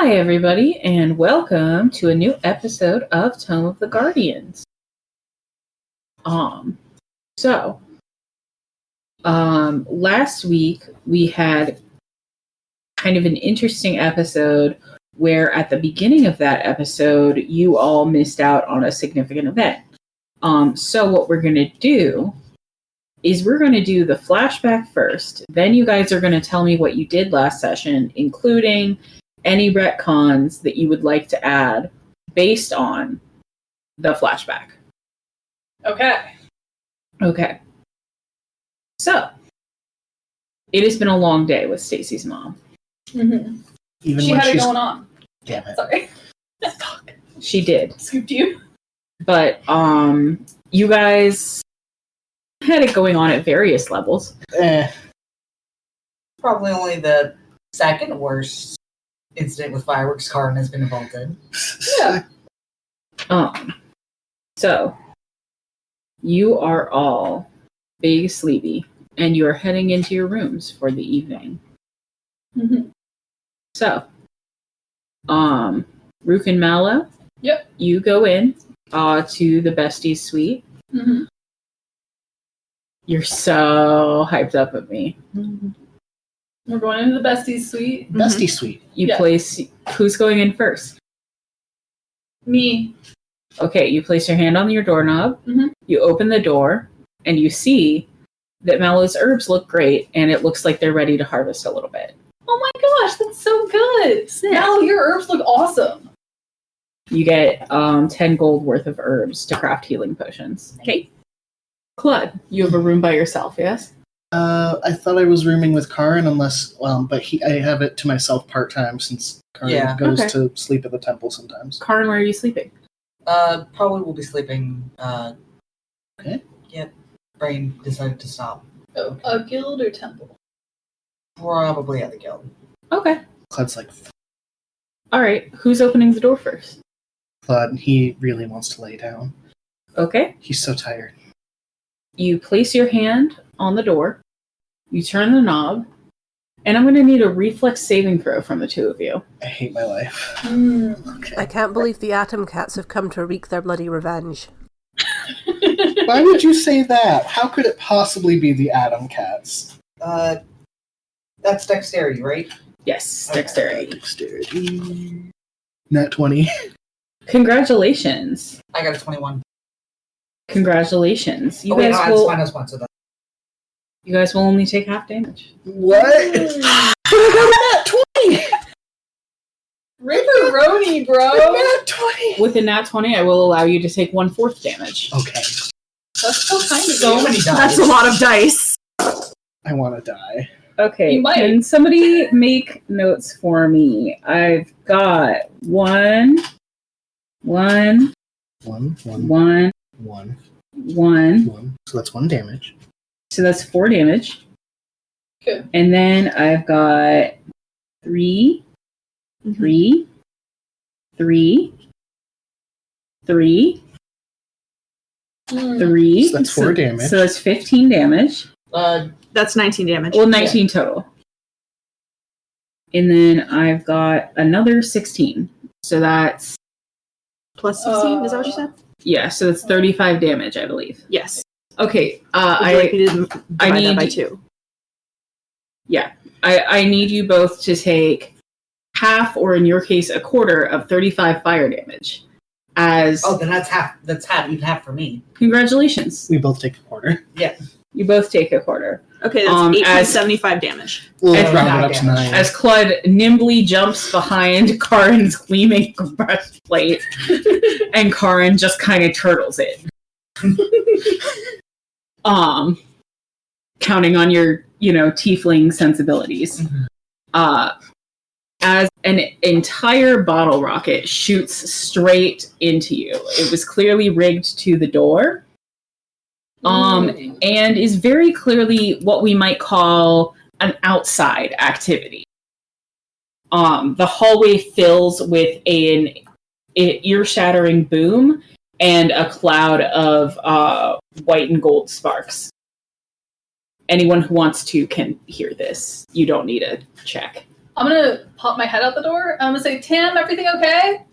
Hi, everybody, and welcome to a new episode of Tome of the Guardians. Last week we had kind of an interesting episode where at the beginning of that episode, you all missed out on a significant event. So what we're going to do is we're going to do the flashback first. Then you guys are going to tell me what you did last session, including any retcons that you would like to add based on the flashback. Okay. So, it has been a long day with Stacy's mom. Mm-hmm. Even she when had it going on. Damn it. Sorry. Fuck. She did. Scooped you. But, you guys had it going on at various levels. Probably only the second worst incident with fireworks Karin has been involved in. Yeah. So, you are all big sleepy, and you are heading into your rooms for the evening. Mm-hmm. So, Rook and Mallow, Yep. You go in to the besties suite. Mm-hmm. You're so hyped up at me. We're going into the besties suite. Bestie suite. You place... Who's going in first? Me. Okay, you place your hand on your doorknob. Mm-hmm. You open the door, and you see that Mallow's herbs look great, and it looks like they're ready to harvest a little bit. Oh my gosh, that's so good. Now your herbs look awesome. You get 10 gold worth of herbs to craft healing potions. Okay. Claude, you have a room by yourself, yes? I thought I was rooming with Karin, but I have it to myself part-time since Karin goes to sleep at the temple sometimes. Karin, where are you sleeping? Probably will be sleeping. Okay. Yep. Brain decided to stop. Oh, a guild or temple? Probably at the guild. Okay. Claude's like, All right. Who's opening the door first? Claude, he really wants to lay down. Okay. He's so tired. You place your hand on the door. You turn the knob. And I'm going to need a reflex saving throw from the two of you. I hate my life. Okay. I can't believe the Atom Cats have come to wreak their bloody revenge. Why would you say that? How could it possibly be the Atom Cats? That's dexterity, right? Yes, Okay. dexterity. Nat 20. Congratulations. I got a 21. Congratulations. You wait, guys no, will. minus one, so You guys will only take half damage. What? Nat 20! Ripperoni, bro. Nat 20! With a nat 20, I will allow you to take 1/4 damage. Okay. That's so kind of so you. many dice. That's a lot of dice. I want to die. Okay, You might. can somebody make notes for me? I've got one. One. So that's 1 damage. So that's 4 damage. Okay. And then I've got 3. Mm-hmm. So that's 4 damage. So that's 15 damage. That's 19 damage. Well, 19 total. And then I've got another 16. So that's... Plus 16, is that what you said? Yeah, so it's 35 damage, I believe. Yes. Okay, Would you like me to divide that by 2? Yeah, I need you both to take half, or in your case, a quarter of 35 fire damage. Then that's half. That's half. Even half for me. Congratulations. We both take a quarter. Yeah. You both take a quarter. Okay, that's 8.75 damage. We'll As- round it up to 9. As Claude nimbly jumps behind Karin's gleaming breastplate, and Karin just kind of turtles it. Counting on your, tiefling sensibilities. Mm-hmm. As an entire bottle rocket shoots straight into you. It was clearly rigged to the door. And is very clearly what we might call an outside activity. The hallway fills with an ear-shattering boom and a cloud of white and gold sparks. Anyone who wants to can hear this. You don't need a check. I'm gonna pop my head out the door. I'm gonna say, Tam, everything okay?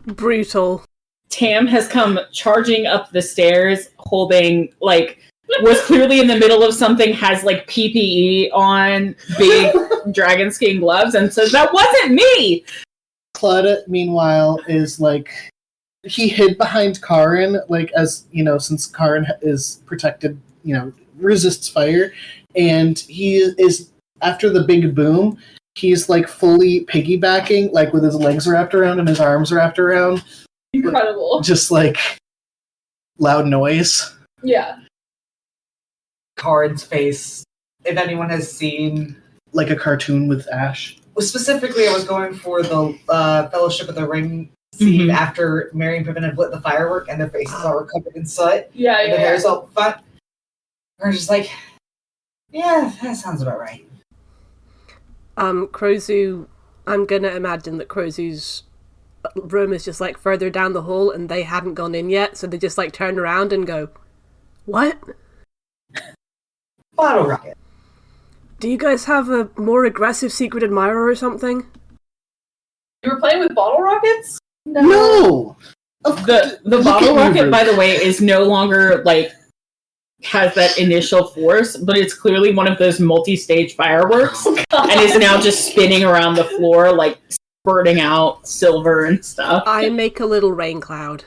Brutal. Tam has come charging up the stairs, holding, like, was clearly in the middle of something, has, like, PPE on, big dragon skin gloves, and says, that wasn't me! Claude, meanwhile, is, like, he hid behind Karin, like, as, you know, since Karin is protected, you know, resists fire, and he is, after the big boom, he's, like, fully piggybacking, like, with his legs wrapped around and his arms wrapped around. Incredible. Just, like, loud noise. Yeah. Karin's face, if anyone has seen... Like a cartoon with Ash. Specifically, I was going for the Fellowship of the Ring scene after Merry and Pippin had lit the firework and their faces all were covered in soot. Yeah, and their hair's all fun. We're just like, yeah, that sounds about right. Crozu, I'm gonna imagine that Crozu's room is just, like, further down the hall and they hadn't gone in yet, so they just, like, turn around and go, what? Bottle rocket. Do you guys have a more aggressive secret admirer or something? You were playing with bottle rockets? No! The bottle rocket, by the way, is no longer, like, has that initial force, but it's clearly one of those multi-stage fireworks, and is now just spinning around the floor, like, spurting out silver and stuff. I make a little rain cloud.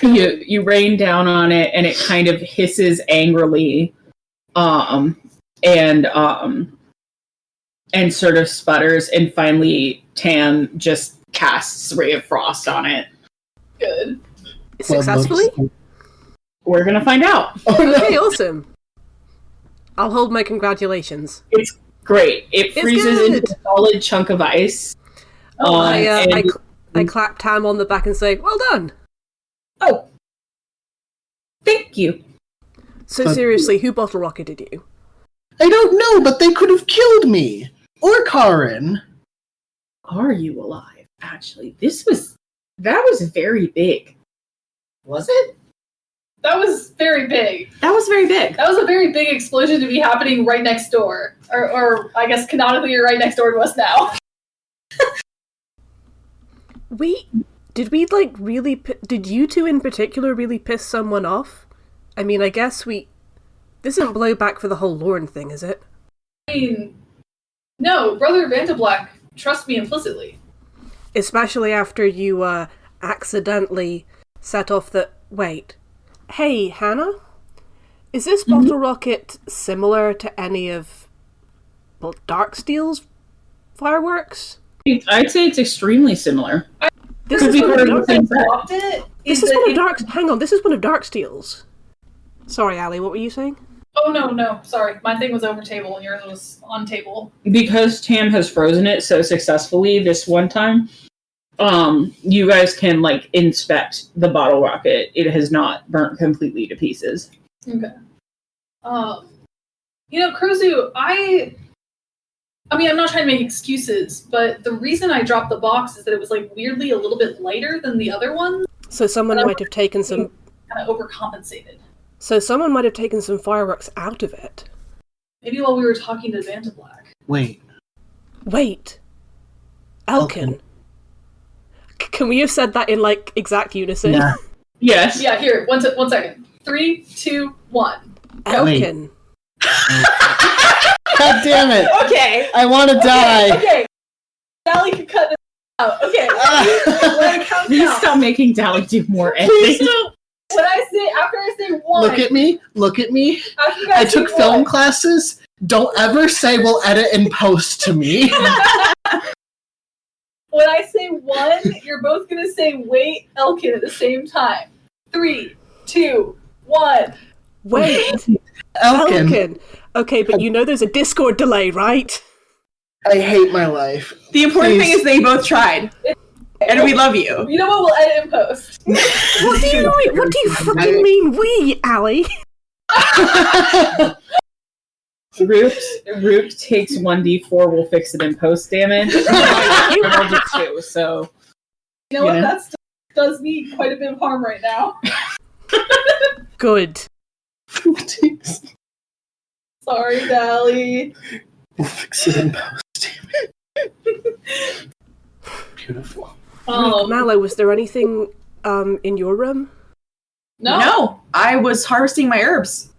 You rain down on it, and it kind of hisses angrily, and sort of sputters, and finally Tam just casts Ray of Frost on it. Good. Successfully? We're gonna find out. Okay, awesome. I'll hold my congratulations. It's great. It freezes good. into a solid chunk of ice. I clap Tam on the back and say, well done. Oh, thank you. So seriously, who bottle rocketed you? I don't know, but they could have killed me. Or Karin. Are you alive? Actually, that was very big. Was it? That was very big. That was very big. That was a very big explosion to be happening right next door. Or I guess canonically you're right next door to us now. Did you two in particular really piss someone off? I mean, I guess this isn't blowback for the whole Lorne thing, is it? I mean, no, Brother Vantablack, trust me implicitly. Especially after you, accidentally set off the... Wait. Hey, Hannah? Is this bottle rocket similar to any of Darksteel's fireworks? I'd say it's extremely similar. This is one of Darksteel's. Sorry, Allie, what were you saying? Oh, no, sorry. My thing was over table and yours was on table. Because Tam has frozen it so successfully this one time, you guys can, like, inspect the bottle rocket. It has not burnt completely to pieces. Okay. Crozu, I mean, I'm not trying to make excuses, but the reason I dropped the box is that it was, like, weirdly a little bit lighter than the other one. So someone might have taken some... Kind of overcompensated. So someone might have taken some fireworks out of it. Maybe while we were talking to Vantablack. Wait. Elkin. Can we have said that in, like, exact unison? Yeah. Yes. Yeah, here, one second. 3, 2, 1. Elkin. God damn it! Okay. I want to die! Okay. Sally can cut this out. Okay. Let it count Please down. stop making Dally do more editing. When after I say 1. Look at me. After you guys I took say film 1. classes. Don't ever say we'll edit and post to me. When I say 1, you're both going to say wait, Elkin at the same time. 3, 2, 1. Wait. Elkin. Okay, but you know there's a Discord delay, right? I hate my life. The important Please. thing is they both tried. And we love you. You know what? We'll edit and post. What do you fucking mean we, Allie? Rook takes 1d4, we'll fix it in post damage. I'll do 2, so... You know what? That does me quite a bit of harm right now. Good. Sorry, Dally. We'll fix it in post. Beautiful. Mallow, was there anything in your room? No, I was harvesting my herbs.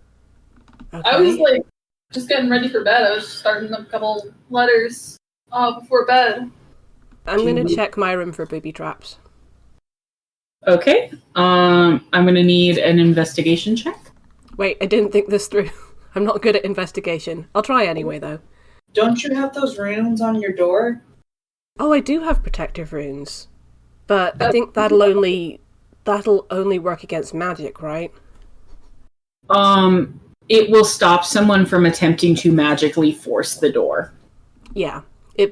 Okay. I was like just getting ready for bed. I was just starting a couple letters before bed. I'm gonna check my room for booby traps. Okay. I'm gonna need an investigation check. Wait, I didn't think this through. I'm not good at investigation. I'll try anyway, though. Don't you have those runes on your door? Oh, I do have protective runes, but I think that'll only work against magic, right? It will stop someone from attempting to magically force the door. Yeah. It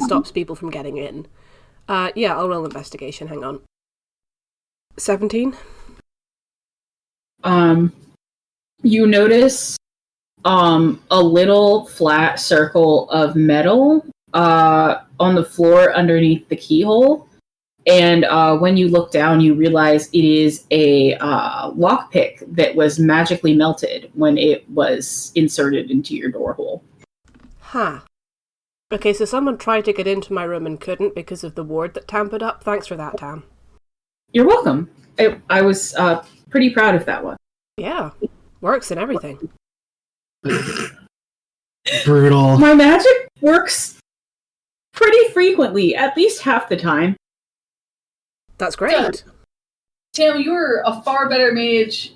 stops people from getting in. Yeah, I'll roll investigation. Hang on. 17. You notice a little flat circle of metal on the floor underneath the keyhole. And when you look down, you realize it is a lockpick that was magically melted when it was inserted into your door hole. Huh. Okay, so someone tried to get into my room and couldn't because of the ward that tampered up. Thanks for that, Tam. You're welcome. I was pretty proud of that one. Yeah. Works and everything. Brutal. My magic works pretty frequently, at least half the time. That's great. Tam, you're a far better mage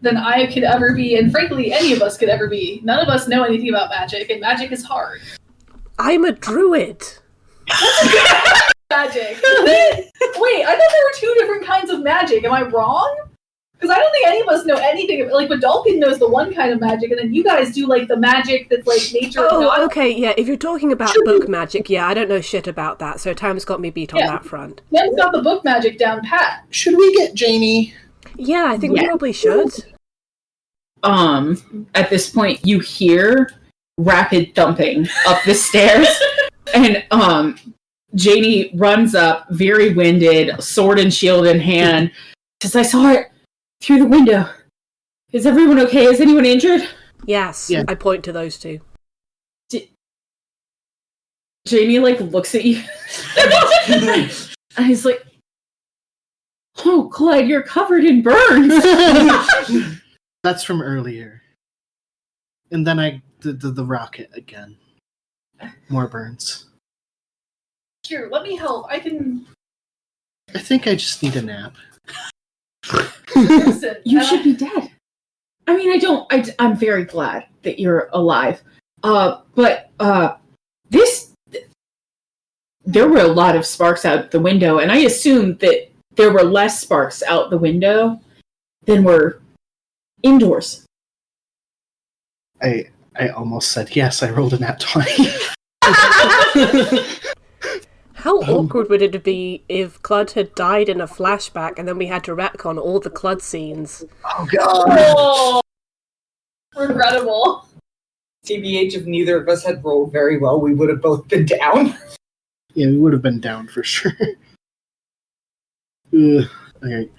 than I could ever be, and frankly, any of us could ever be. None of us know anything about magic, and magic is hard. I'm a druid. Magic. Wait, I thought there were two different kinds of magic. Am I wrong? Because I don't think any of us know anything. Like, Badalkin knows the one kind of magic, and then you guys do, like, the magic that's, like, nature. Oh, okay, yeah. If you're talking about book magic, yeah, I don't know shit about that, so Tam's got me beat on that front. Tam's got the book magic down pat. Should we get Janie? Yeah, I think we probably should. At this point, you hear rapid thumping up the stairs, and Janie runs up, very winded, sword and shield in hand, says, "I saw it through the window. Is everyone okay? Is anyone injured?" Yes, yeah. I point to those two. Janie, like, looks at you, and he's like, "Oh, Clyde, you're covered in burns." That's from earlier. And then I did the rocket again. More burns. Here, let me help. I think I just need a nap. Listen, you should be dead. I mean, I'm very glad that you're alive. But there were a lot of sparks out the window, and I assumed that there were less sparks out the window than were indoors. I almost said yes. I rolled a nat 20. How awkward would it be if Clud had died in a flashback and then we had to retcon all the Clud scenes? Oh, God. Oh, regrettable. TBH, if neither of us had rolled very well, we would have both been down. Yeah, we would have been down for sure. Okay.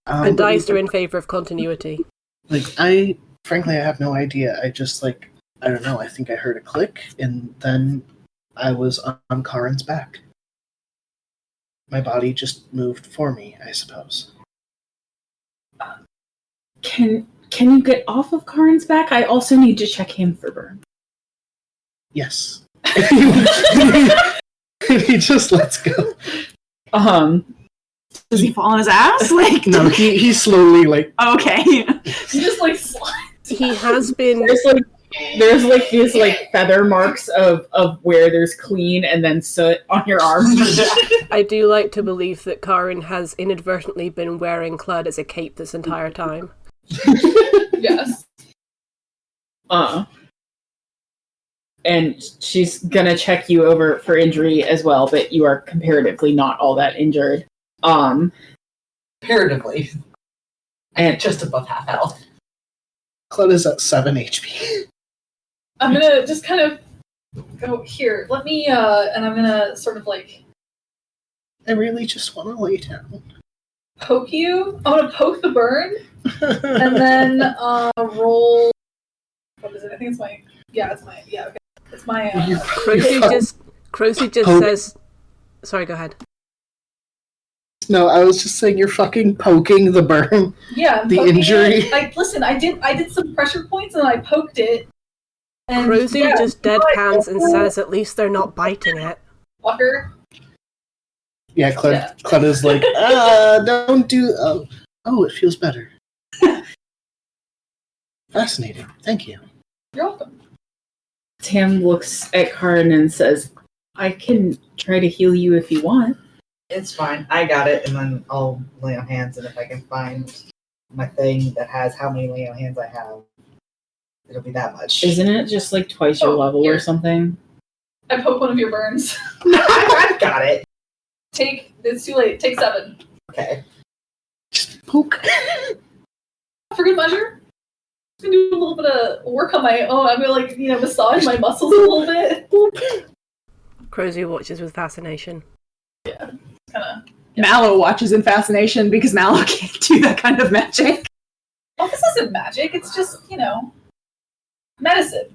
And dice are in favor of continuity. Frankly, I have no idea. I just, I don't know. I think I heard a click, and then I was on Karin's back. My body just moved for me, I suppose. Can you get off of Karin's back? I also need to check him for burn. Yes. He just lets go. Does he fall on his ass? No, he slowly Okay. He just slides. He has been. There's these feather marks of where there's clean and then soot on your arm. I do like to believe that Karin has inadvertently been wearing Clud as a cape this entire time. Yes. And she's gonna check you over for injury as well, but you are comparatively not all that injured. Comparatively. And just above half health. Clud is at 7 HP. I'm gonna just kind of go here. Let me, and I'm gonna sort of I really just want to lay down. Poke you. I'm gonna poke the burn, and then roll a what is it? I think it's my. Yeah, it's my. Yeah, okay. It's my. Crozy just says. Sorry, go ahead. No, I was just saying you're fucking poking the burn. Yeah, I'm the poking injury. it. Listen, I did some pressure points and I poked it. And Crozy just deadpans and says, "At least they're not biting it." Fucker. Yeah, Claudia's like, don't do. Oh, it feels better. Fascinating. Thank you. You're welcome. Tam looks at Karin and says, I can try to heal you if you want. It's fine. I got it, and then I'll lay on hands, and if I can find my thing that has how many lay on hands I have, it'll be that much. Isn't it just like twice your level or something? I poke one of your burns. I've got it. It's too late. Take 7. Okay. Just poke. For good measure. I'm gonna do a little bit of work on my own. I'm gonna massage my muscles a little bit. Crozy watches with fascination. Yeah. Kinda. Mallow watches in fascination because Mallow can't do that kind of magic. Well, this isn't magic. It's just, medicine.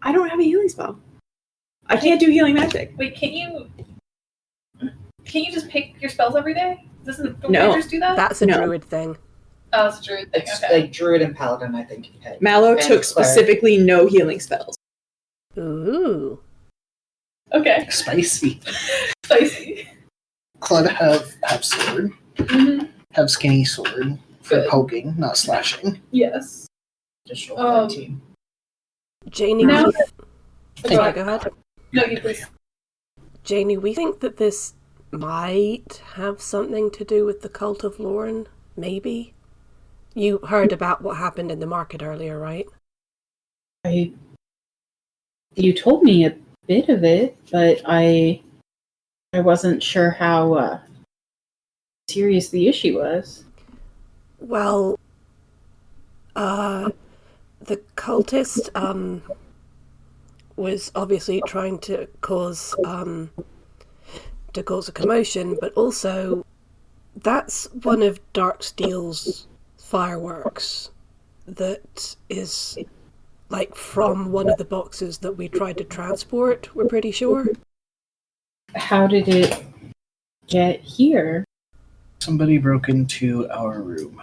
I don't have a healing spell. I can't do healing magic. Wait, can't you just pick your spells every day? Doesn't the No. wizards do that? That's a druid thing. Oh, it's a druid thing. It's Okay. like druid and paladin, I think. Mallow And took cleric. specifically no healing spells. Ooh. Okay. Spicy. Spicy. Claudia have sword. Mm-hmm. Have skinny sword for Good. poking, not slashing. Yes. Just roll 19. Janie, No. go ahead. No, you please. Janie, we think that this might have something to do with the cult of Lauren. Maybe. You heard about what happened in the market earlier, right? You told me a bit of it, but I wasn't sure how serious the issue was. Well, the cultist was obviously trying to cause a commotion, but also that's one of Darksteel's fireworks that is from one of the boxes that we tried to transport, we're pretty sure. How did it get here, Somebody broke into our room.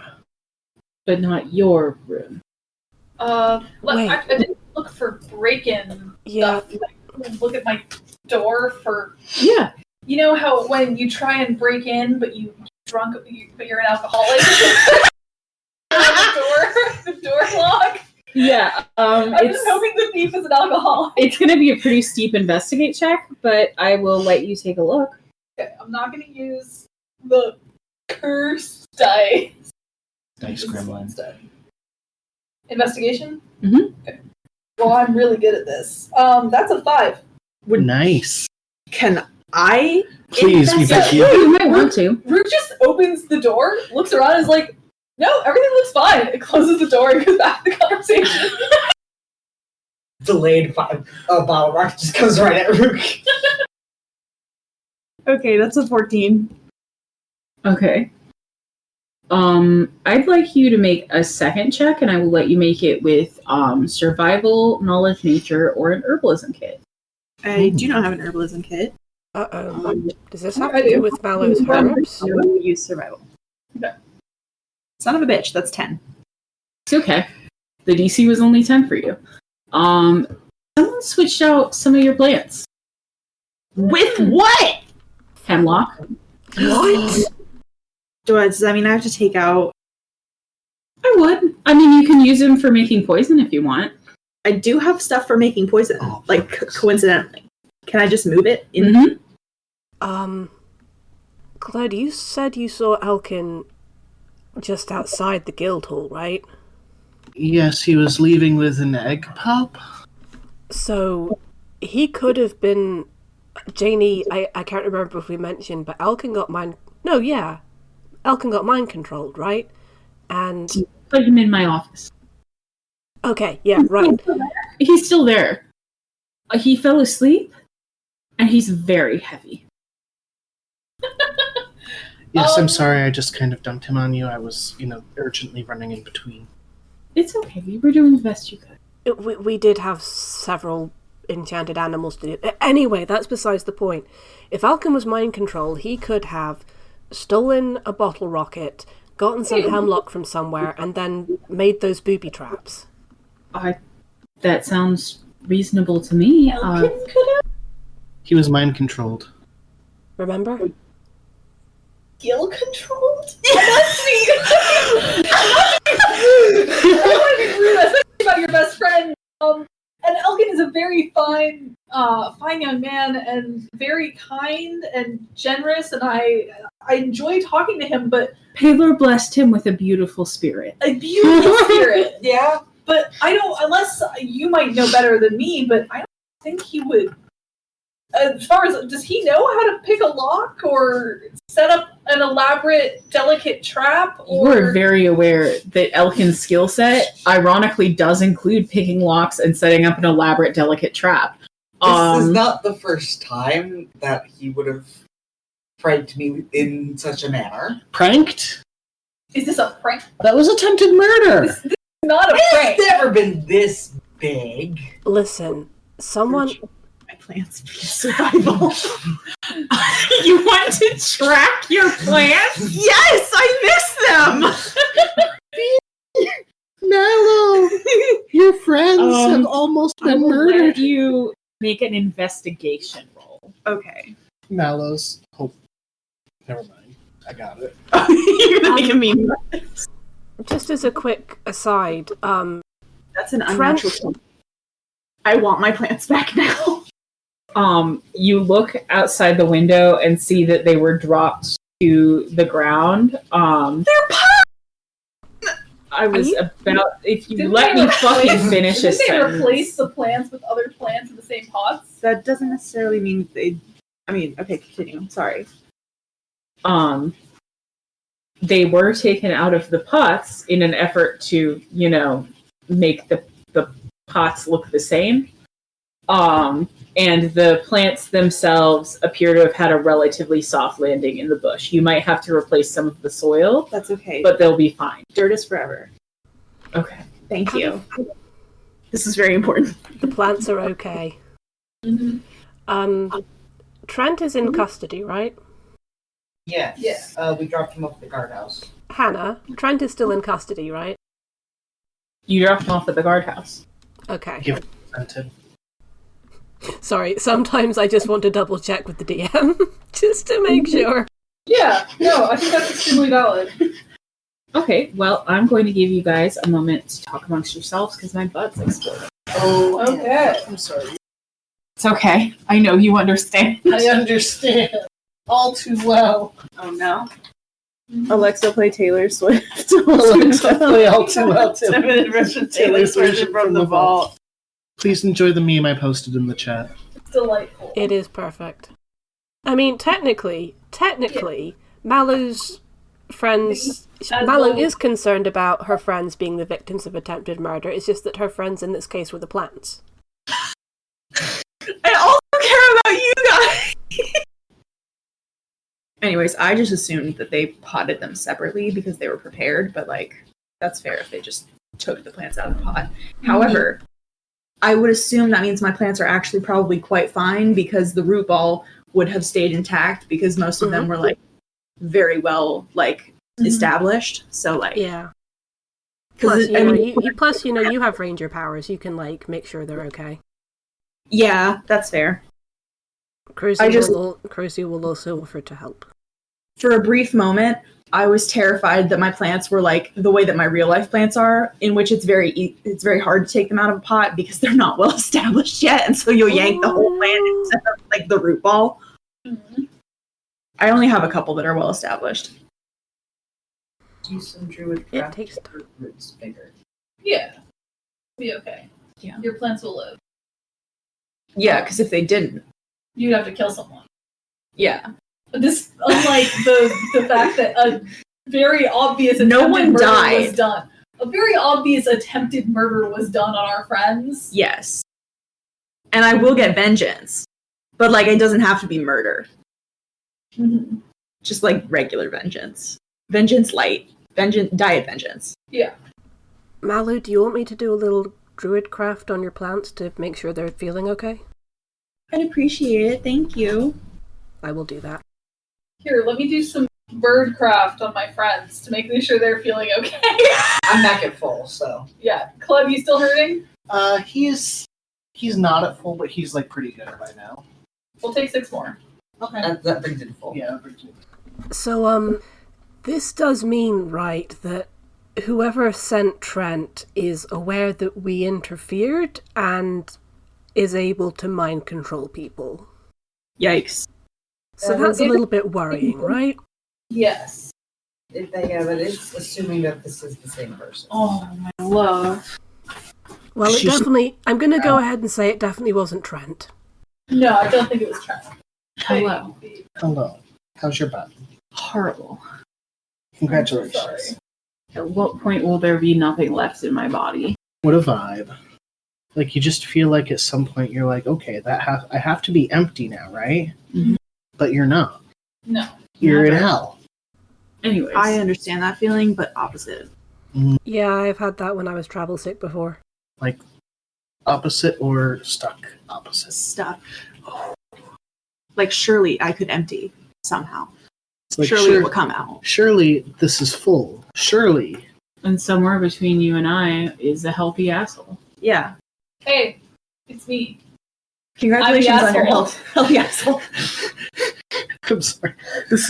but not your room? Wait. I didn't look for break-in Yeah. stuff. Look at my door for. Yeah. You know how when you try and break in, but you're an alcoholic. the door lock. Yeah. I'm just hoping the thief is an alcoholic. It's going to be a pretty steep investigate check, but I will let you take a look. Okay, I'm not going to use the cursed dice. Dice gremlin. Instead. Investigation? Mhm. Okay. Well, I'm really good at this. That's a 5. Nice. Can I? Please, we beg you. You might want to. Root just opens the door, looks around, and is like, no, everything looks fine. It closes the door and goes back to the conversation. Delayed bottle rocket just comes right at Rook. Okay, that's a 14. Okay. I'd like you to make a second check, and I will let you make it with survival, knowledge, nature, or an herbalism kit. I do not have an herbalism kit. Uh-oh. Does this have to do with Mallow's herbs? I will use survival. Okay. Son of a bitch, that's 10. It's okay. The DC was only 10 for you. Someone switched out some of your plants. With what? Hemlock. What? Does that mean I have to take out... I would. I mean, you can use them for making poison if you want. I do have stuff for making poison, coincidentally. Can I just move it in? Mm-hmm. Claude, you said you saw Elkin just outside the guild hall, right? Yes, he was leaving with an egg pop. So, he could have been... Janie, I can't remember if we mentioned, but Elkin got mind... No, yeah. Elkin got mind controlled, right? And... Put him in my office. Okay, yeah, right. He's still there. He fell asleep, and he's very heavy. Yes, I'm sorry, I just kind of dumped him on you. I was, urgently running in between. It's okay. You were doing the best you could. We did have several enchanted animals to do. Anyway, that's besides the point. If Alkin was mind controlled, he could have stolen a bottle rocket, gotten some hemlock from somewhere, and then made those booby traps. That sounds reasonable to me. He was mind controlled. Remember? Skill controlled? That's me. I don't want to be rude, especially about your best friend. And Elkin is a very fine young man and very kind and generous, and I enjoy talking to him. But Pelor blessed him with a beautiful spirit. a beautiful spirit. Yeah. But I don't, unless you might know better than me, but I don't think he would. As far as, does he know how to pick a lock or set up an elaborate, delicate trap? You are very aware that Elkin's skill set, ironically, does include picking locks and setting up an elaborate, delicate trap. This is not the first time that he would have pranked me in such a manner. Pranked? Is this a prank? That was attempted murder. This is not a prank. It's never been this big. Listen, someone... My plants be survival. You want to track your plants? Yes, I miss them. Mallow, your friends have almost been murdered. Let you make an investigation roll. Okay. Mallow's hope. Never mind. I got it. You're gonna make a meme. Just as a quick aside, That's an unnatural point. I want my plants back now. You look outside the window and see that they were dropped to the ground. They're I was about, if you Didn't let they me fucking finish a Didn't they sentence. replace the plants with other plants in the same pots? That doesn't necessarily mean they. I mean, okay, continue. Sorry. They were taken out of the pots in an effort to, make the pots look the same. And the plants themselves appear to have had a relatively soft landing in the bush. You might have to replace some of the soil, That's okay. but they'll be fine. Dirt is forever. Okay. Thank you. This is very important. the plants are okay. Trent is in custody, right? Yes. Yeah. We dropped him off at the guardhouse. Hannah, Trent is still in custody, right? You dropped them off at the guardhouse. Okay. Give it presented. Sorry, sometimes I just want to double check with the DM, just to make sure. Yeah, no, I think that's extremely valid. Okay, well, I'm going to give you guys a moment to talk amongst yourselves because my butt's exploding. Oh, Okay. I'm sorry. It's okay. I know you understand. I understand all too well. Oh no. Alexa, play Taylor Swift. Alexa, play all too well. Taylor Swift version from the vault. Please enjoy the meme I posted in the chat. It's delightful. It is perfect. I mean, technically, Mallow's friends... Mallow is concerned about her friends being the victims of attempted murder. It's just that her friends in this case were the plants. I also care about you guys. Anyways, I just assumed that they potted them separately because they were prepared, but that's fair if they just took the plants out of the pot. However, I would assume that means my plants are actually probably quite fine because the root ball would have stayed intact because most of them were very well established. So Yeah. Plus, Plus, you have ranger powers. You can make sure they're okay. yeah, that's fair. Cruzy will also offer to help. For a brief moment, I was terrified that my plants were the way that my real life plants are, in which it's very hard to take them out of a pot because they're not well established yet, and so you'll yank the whole plant instead of the root ball. Mm-hmm. I only have a couple that are well established. Do some druid It craft takes time. roots bigger. Yeah. Be okay. Yeah. Your plants will live. Yeah, because if they didn't, You'd have to kill someone. yeah. This, unlike the fact that a very obvious No attempted one murder died. was done. A very obvious attempted murder was done on our friends. Yes. And I will get vengeance, but it doesn't have to be murder. Mm-hmm. Just regular vengeance. Vengeance light. Diet vengeance. Yeah. Malu, do you want me to do a little druid craft on your plants to make sure they're feeling okay? I'd appreciate it, thank you. I will do that. Here, let me do some birdcraft on my friends to make sure they're feeling okay. I'm back at full, so. Yeah. Club, you still hurting? He's not at full, but he's like pretty good by now. We'll take 6 more. Okay. That brings it to full. Yeah, that brings it. So, this does mean, right, that whoever sent Trent is aware that we interfered and is able to mind control people. Yikes. So that's a little bit worrying, right? Yes. Yeah, but it's assuming that this is the same person. Oh, my love. Well, it She's- definitely... I'm going to go ahead and say it definitely wasn't Trent. No, I don't think it was Trent. Hello. Hello. How's your butt? Horrible. Congratulations. Sorry. At what point will there be nothing left in my body? What a vibe. Like, you just feel like at some point you're like, okay, I have to be empty now, right? Mhm. But you're not. No. You're in Never. hell. Anyways. I understand that feeling, but opposite. Yeah, I've had that when I was travel sick before. Like, opposite or stuck opposite. Stuff. Like, surely I could empty somehow. It's like, surely it will come out. surely this is full. Surely. And somewhere between you and I is a healthy asshole. Yeah. Hey, it's me. Congratulations I'm the on your asshole. healthy asshole. I'm sorry. This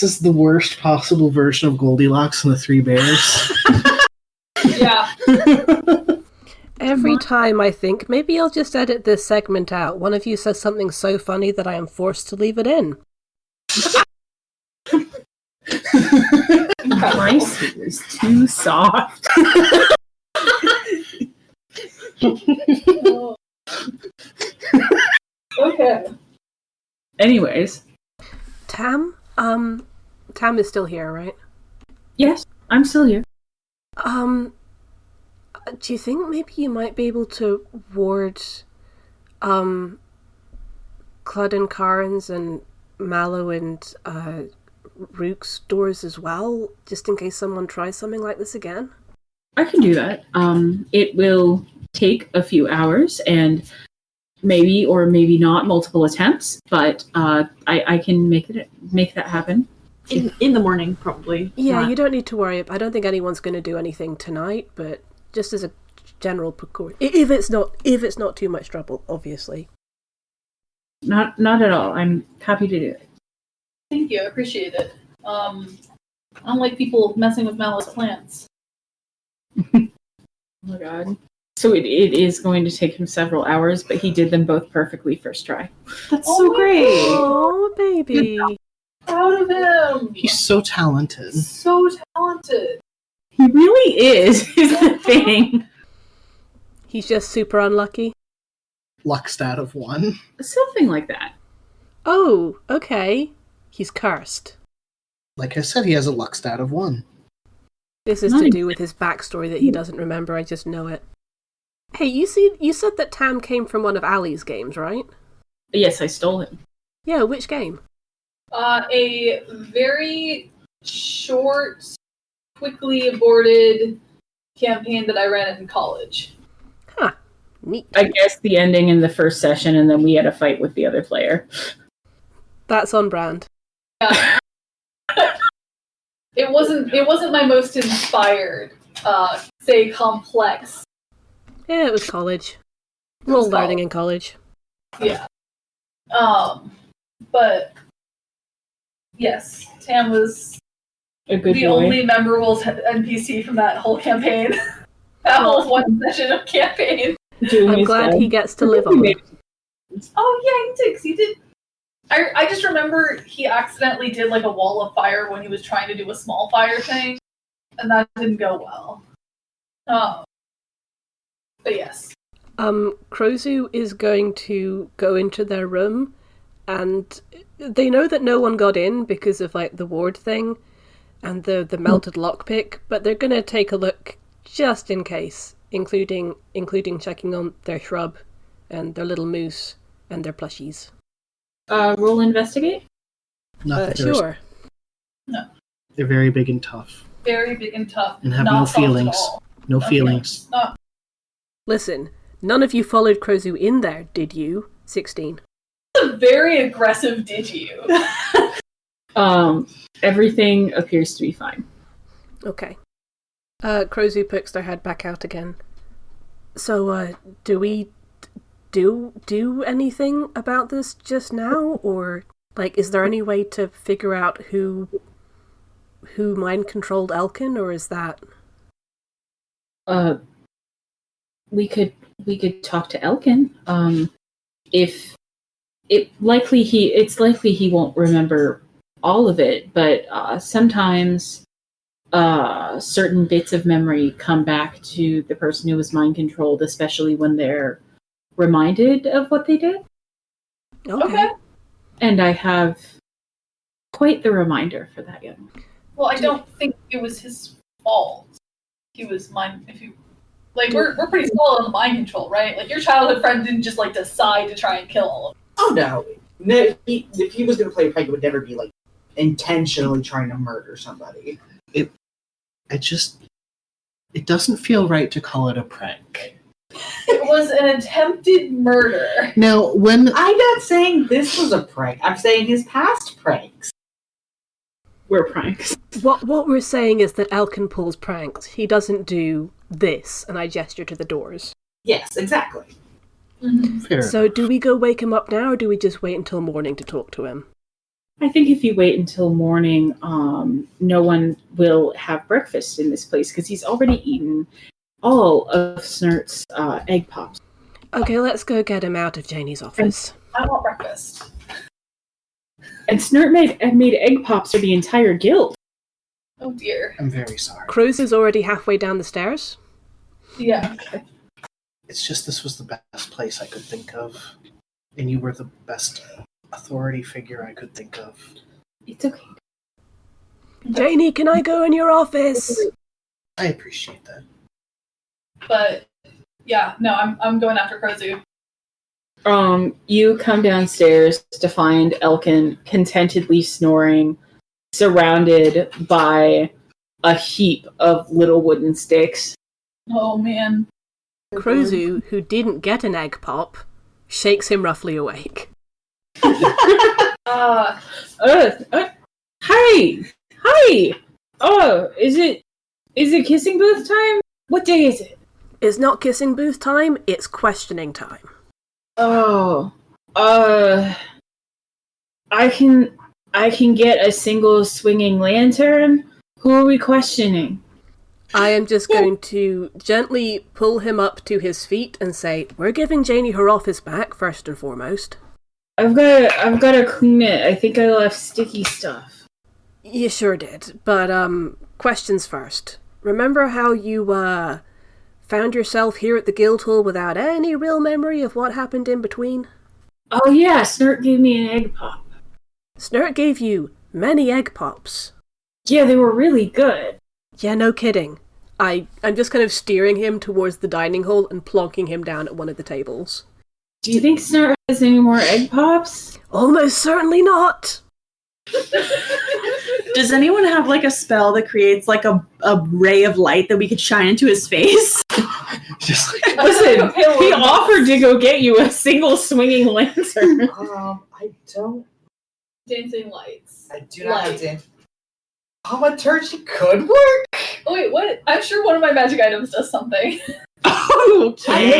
is the worst possible version of Goldilocks and the Three Bears. Yeah. Every time I think, maybe I'll just edit this segment out, one of you says something so funny that I am forced to leave it in. My suit is too soft. Okay. Anyways. Tam? Tam is still here, right? Yes, I'm still here. Do you think maybe you might be able to ward, Clud and Karen's and Mallow and, Rook's doors as well, just in case someone tries something like this again? I can do that. It will take a few hours and maybe or maybe not multiple attempts, but I can make that happen. In the morning, probably. Yeah, Not- you don't need to worry. I don't think anyone's going to do anything tonight, but just as a general precaution, if it's not too much trouble, obviously. Not at all. I'm happy to do it. Thank you. I appreciate it. I don't like people messing with Mallow's plants. Oh my god. So it is going to take him several hours, but he did them both perfectly first try. That's Oh so my great. Oh, baby. Proud of him. He's so talented. so talented. He really is the thing. He's just super unlucky. Luck stat of 1. Something like that. Oh, okay. He's cursed. Like I said, he has a luck stat of 1. This is to Nice. do with his backstory that he doesn't remember, I just know it. Hey, you said that Tam came from one of Ali's games, right? Yes, I stole him. Yeah, which game? A very short, quickly aborted campaign that I ran in college. Neat. I guess the ending in the first session, and then we had a fight with the other player. That's on brand. Yeah. It wasn't my most inspired, say complex. Yeah, it was college. We're all learning in college. Yeah. But yes, Tam was A good the boy. only memorable NPC from that whole campaign. That whole one session of campaign. Doing I'm his glad best. he gets to live on. Oh yeah, he did. 'Cause he did. I just remember he accidentally did like a wall of fire when he was trying to do a small fire thing, and that didn't go well. But yes. Krozu is going to go into their room, and they know that no one got in because of like the ward thing and the melted lockpick, but they're gonna take a look just in case, including checking on their shrub and their little moose and their plushies. Roll investigate. Nothing. Sure. They're very big and tough. very big and tough. And have not no soft at feelings. all. No feelings. No. Listen, none of you followed Krozu in there, did you? 16. That's a very aggressive did you. Everything appears to be fine. Okay. Krozu pokes their head back out again. So, do we do anything about this just now? Or, like, is there any way to figure out who mind-controlled Elkin, or is that... We could talk to Elkin. If it's likely he won't remember all of it, but sometimes certain bits of memory come back to the person who was mind controlled, especially when they're reminded of what they did. Okay. And I have quite the reminder for that young man. Well, I don't think it was his fault. He was we're pretty solid on the mind control, right? Like, your childhood friend didn't just, like, decide to try and kill all of them. Oh no. If he was going to play a prank, it would never be, like, intentionally trying to murder somebody. It doesn't feel right to call it a prank. It was an attempted murder. Now, when I'm not saying this was a prank. I'm saying his past pranks. We're pranks. What we're saying is that Elkin pulls pranks. He doesn't do this, and I gesture to the doors. Yes, exactly. Mm-hmm. fair, So do we go wake him up now, or do we just wait until morning to talk to him? I think if you wait until morning, no one will have breakfast in this place because he's already eaten all of Snurt's egg pops. Okay, let's go get him out of Janie's office. I want breakfast. And Snurt made egg pops for the entire guild. Oh dear. I'm very sorry. Cruz is already halfway down the stairs. Yeah. It's just this was the best place I could think of, and you were the best authority figure I could think of. It's okay. Janie, can I go in your office? I appreciate that. But yeah, no, I'm going after Krozu. You come downstairs to find Elkin contentedly snoring, surrounded by a heap of little wooden sticks. Oh man. Krozu, who didn't get an egg pop, shakes him roughly awake. Hi! Oh, is it kissing booth time? What day is it? It's not kissing booth time, it's questioning time. Oh, I can get a single swinging lantern. Who are we questioning? I am just going to gently pull him up to his feet and say, we're giving Janie her office back, first and foremost. I've got to clean it. I think I left sticky stuff. You sure did, but, questions first. Remember how you, found yourself here at the Guildhall without any real memory of what happened in between? Oh yeah, Snurt gave me an egg pop. Snurt gave you many egg pops. Yeah, they were really good. Yeah, no kidding. I'm just kind of steering him towards the dining hall and plonking him down at one of the tables. Do you think Snurt has any more egg pops? Almost certainly not! Does anyone have like a spell that creates like a ray of light that we could shine into his face? Just like, Listen, he offered to go get you a single swinging lantern. I don't. Dancing lights. I do not have to. Thaumaturgy could work. Oh wait, what? I'm sure one of my magic items does something. Okay.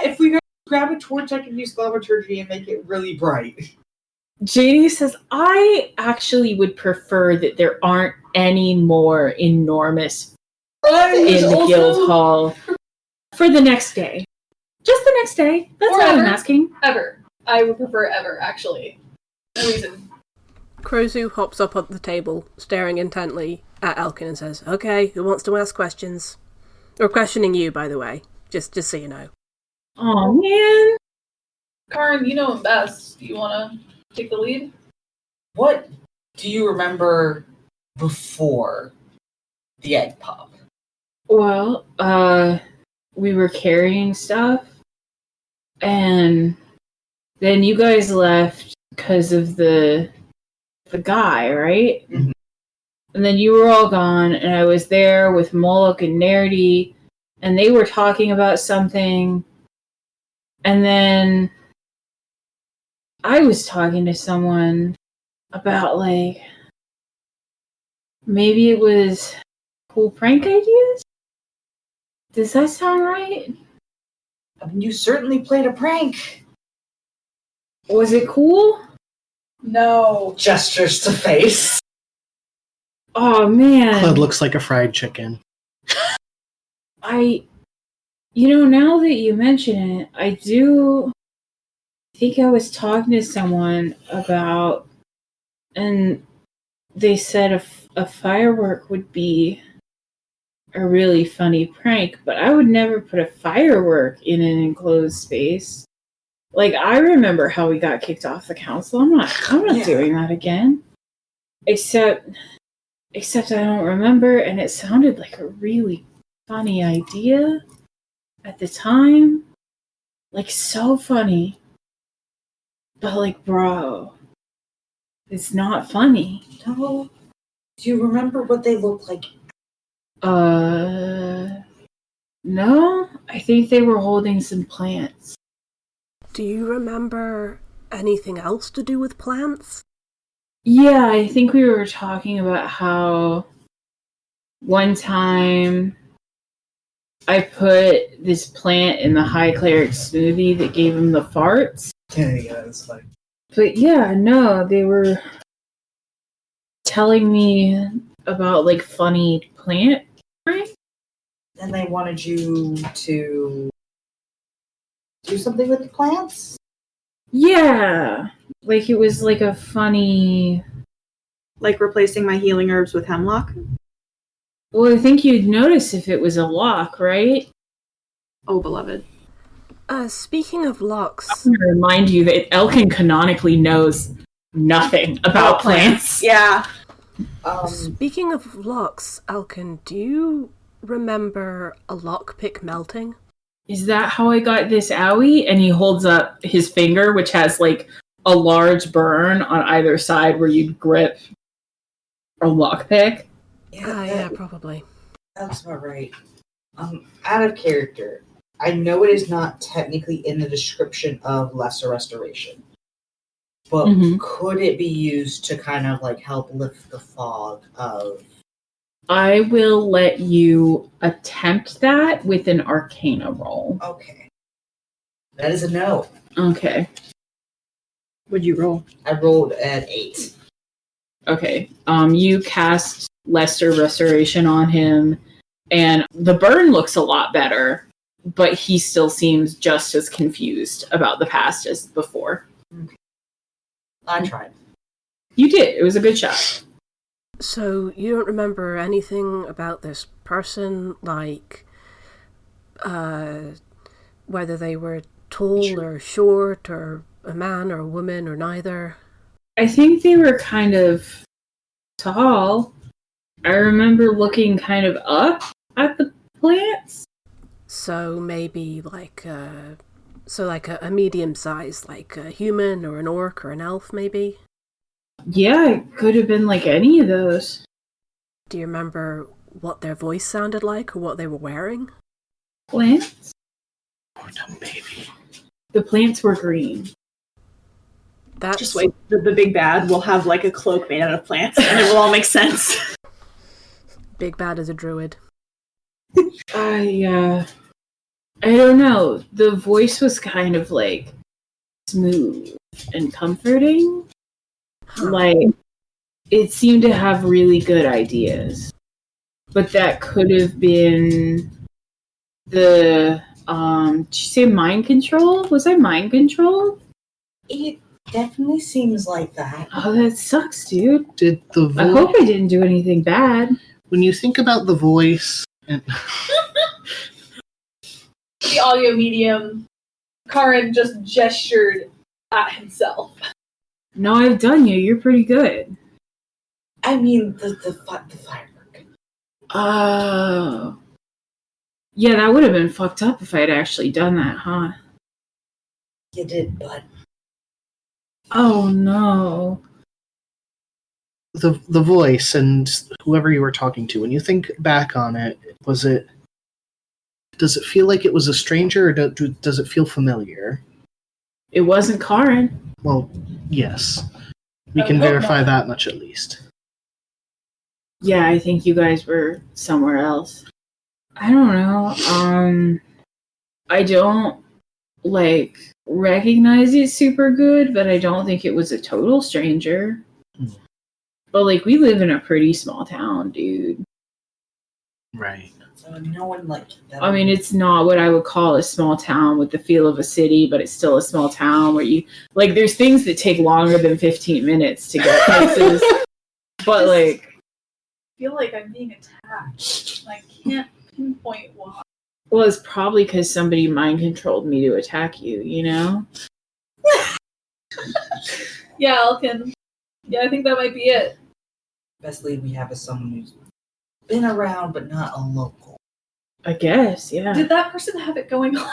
If we grab a torch, I can use thaumaturgy and make it really bright. Janie says, I actually would prefer that there aren't any more enormous in the guild hall for the next day. Just the next day. That's Or all I'm ever. asking. Ever. I would prefer ever, actually. No reason. Krozu hops up on the table, staring intently at Elkin and says, okay, who wants to ask questions? Or questioning you, by the way. Just so you know. Oh man. Karin, you know him best. Do you want to take the lead? What do you remember before the egg pop? Well, we were carrying stuff, and then you guys left because of the guy, right? Mhm. And then you were all gone, and I was there with Moloch and Nerdy, and they were talking about something. And then I was talking to someone about, like, maybe it was cool prank ideas? Does that sound right? I mean, you certainly played a prank. Was it cool? No. Gestures to face. Oh, man. Claude looks like a fried chicken. Now that you mention it, I do think I was talking to someone about, and they said a firework would be a really funny prank, but I would never put a firework in an enclosed space. Like, I remember how we got kicked off the council. I'm not doing that again. Except I don't remember, and it sounded like a really funny idea at the time. Like, so funny. But, like, bro, it's not funny. No. Do you remember what they looked like? No. I think they were holding some plants. Do you remember anything else to do with plants? Yeah, I think we were talking about how one time I put this plant in the high cleric smoothie that gave him the farts. Yeah, that's funny. But yeah, no, they were telling me about, like, funny plant pranks. And they wanted you to do something with the plants? Yeah, like, it was like a funny. Like replacing my healing herbs with hemlock? Well, I think you'd notice if it was a lock, right? Oh, beloved. Speaking of locks, I'm going to remind you that Elkin canonically knows nothing about plants. Yeah. Speaking of locks, Alkin, do you remember a lockpick melting? Is that how I got this owie? And he holds up his finger, which has, like, a large burn on either side where you'd grip a lockpick. Yeah, probably. That's about right. Out of character, I know it is not technically in the description of Lesser Restoration, but could it be used to kind of, like, help lift the fog of... I will let you attempt that with an Arcana roll. Okay. That is a no. Okay. What'd you roll? I rolled an 8. Okay. You cast Lesser Restoration on him, and the burn looks a lot better, but he still seems just as confused about the past as before. Okay. I tried. You did. It was a good shot. So, you don't remember anything about this person, like, whether they were tall or short, or a man or a woman, or neither? I think they were kind of tall. I remember looking kind of up at the plants. So maybe like a medium size, like a human or an orc or an elf, maybe? Yeah, it could have been like any of those. Do you remember what their voice sounded like or what they were wearing? Plants? Poor dumb baby. The plants were green. That's Just wait. The big bad will have like a cloak made out of plants, and it will all make sense. Big Bad is a druid. I don't know. The voice was kind of like smooth and comforting. Huh. Like, it seemed to have really good ideas. But that could have been the, did you say mind control? Was I mind controlled? It definitely seems like that. Oh, that sucks, dude. Did the voice... I hope I didn't do anything bad. When you think about the voice... And... The audio medium, Karin just gestured at himself. No, I've done you. You're pretty good. I mean, the firework. Oh. Yeah, that would have been fucked up if I had actually done that, huh? You did, bud. Oh, no. the voice and whoever you were talking to, when you think back on it, does it feel like it was a stranger, or does it feel familiar? It wasn't Karin. Well, yes. We I can hope verify not. that much at least. Yeah, I think you guys were somewhere else. I don't know. I don't recognize it super good, but I don't think it was a total stranger. But we live in a pretty small town, dude. Right. So no one I mean, it's not what I would call a small town with the feel of a city, but it's still a small town where you there's things that take longer than 15 minutes to get places. But I feel like I'm being attacked. And I can't pinpoint why. well, it's probably because somebody mind controlled me to attack you, you know? Yeah, Elkin. Yeah, I think that might be it. Best lead we have is someone who's been around but not a local. I guess, yeah. Did that person have it going on?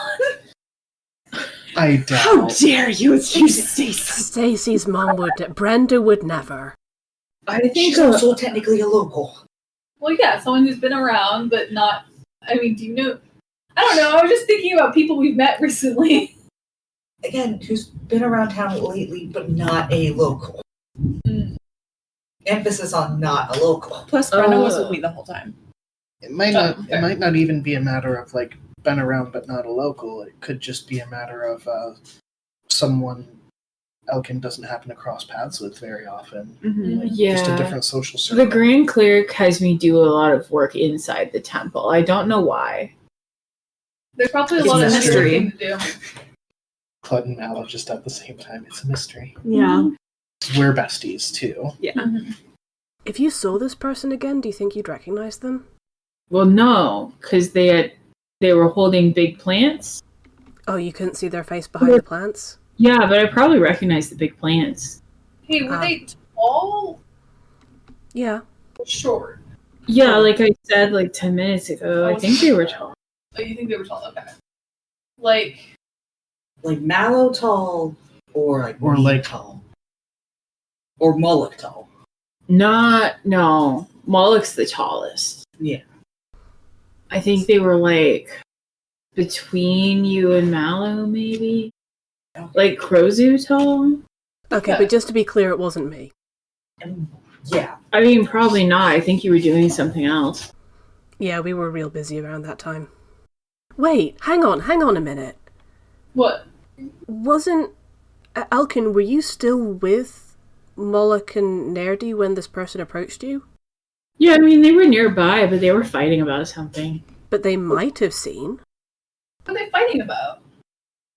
I doubt. How dare you accuse Stacy? Stacy's mom would. Brenda would never. I think She's also technically a local. Well, yeah, someone who's been around but not. I mean, do you know? I don't know. I was just thinking about people we've met recently. Again, who's been around town lately but not a local. Emphasis on not a local. Plus, Brenda was with me the whole time. It might not. It might not even be a matter of been around but not a local. It could just be a matter of someone Elkin doesn't happen to cross paths with very often. Mm-hmm. Just a Yeah. different social circle. The Grand Cleric has me do a lot of work inside the temple. I don't know why. There's probably a It's lot a of mystery. things to do. Claude and Mallow just at the same time. It's a mystery. Yeah. We're besties too. Yeah. If you saw this person again, do you think you'd recognize them? Well, no, because they were holding big plants. Oh, you couldn't see their face behind the plants? Yeah, but I probably recognize the big plants. Hey, were they tall Yeah. or short? Yeah, like I said 10 minutes ago, I think they were tall. Oh, you think they were tall? Okay. Like Mallow tall or Or me tall. Or Mullock tall. No. Moloch's the tallest. Yeah. I think they were between you and Mallow, maybe? Crozu tall? Okay, but just to be clear, it wasn't me. Yeah. I mean, probably not. I think you were doing something else. Yeah, we were real busy around that time. Wait, hang on a minute. what? Wasn't... Elkin, were you still with Moloch and Nerdy when this person approached you? Yeah, I mean, they were nearby, but they were fighting about something. But they might have seen. What are they fighting about?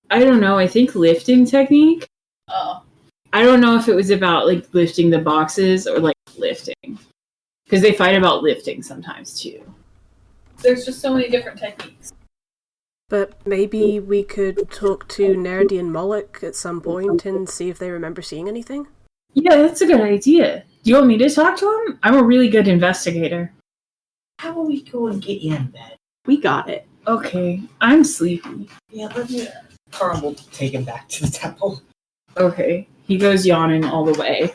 I don't know. I think lifting technique. Oh. I don't know if it was about lifting the boxes or lifting. Because they fight about lifting sometimes too. There's just so many different techniques. But maybe we could talk to Nerdy and Moloch at some point and see if they remember seeing anything? Yeah, that's a good idea. Do you want me to talk to them? I'm a really good investigator. How about we go and get you in bed? We got it. Okay, I'm sleepy. Yeah, Carl will take him back to the temple. Okay, he goes yawning all the way.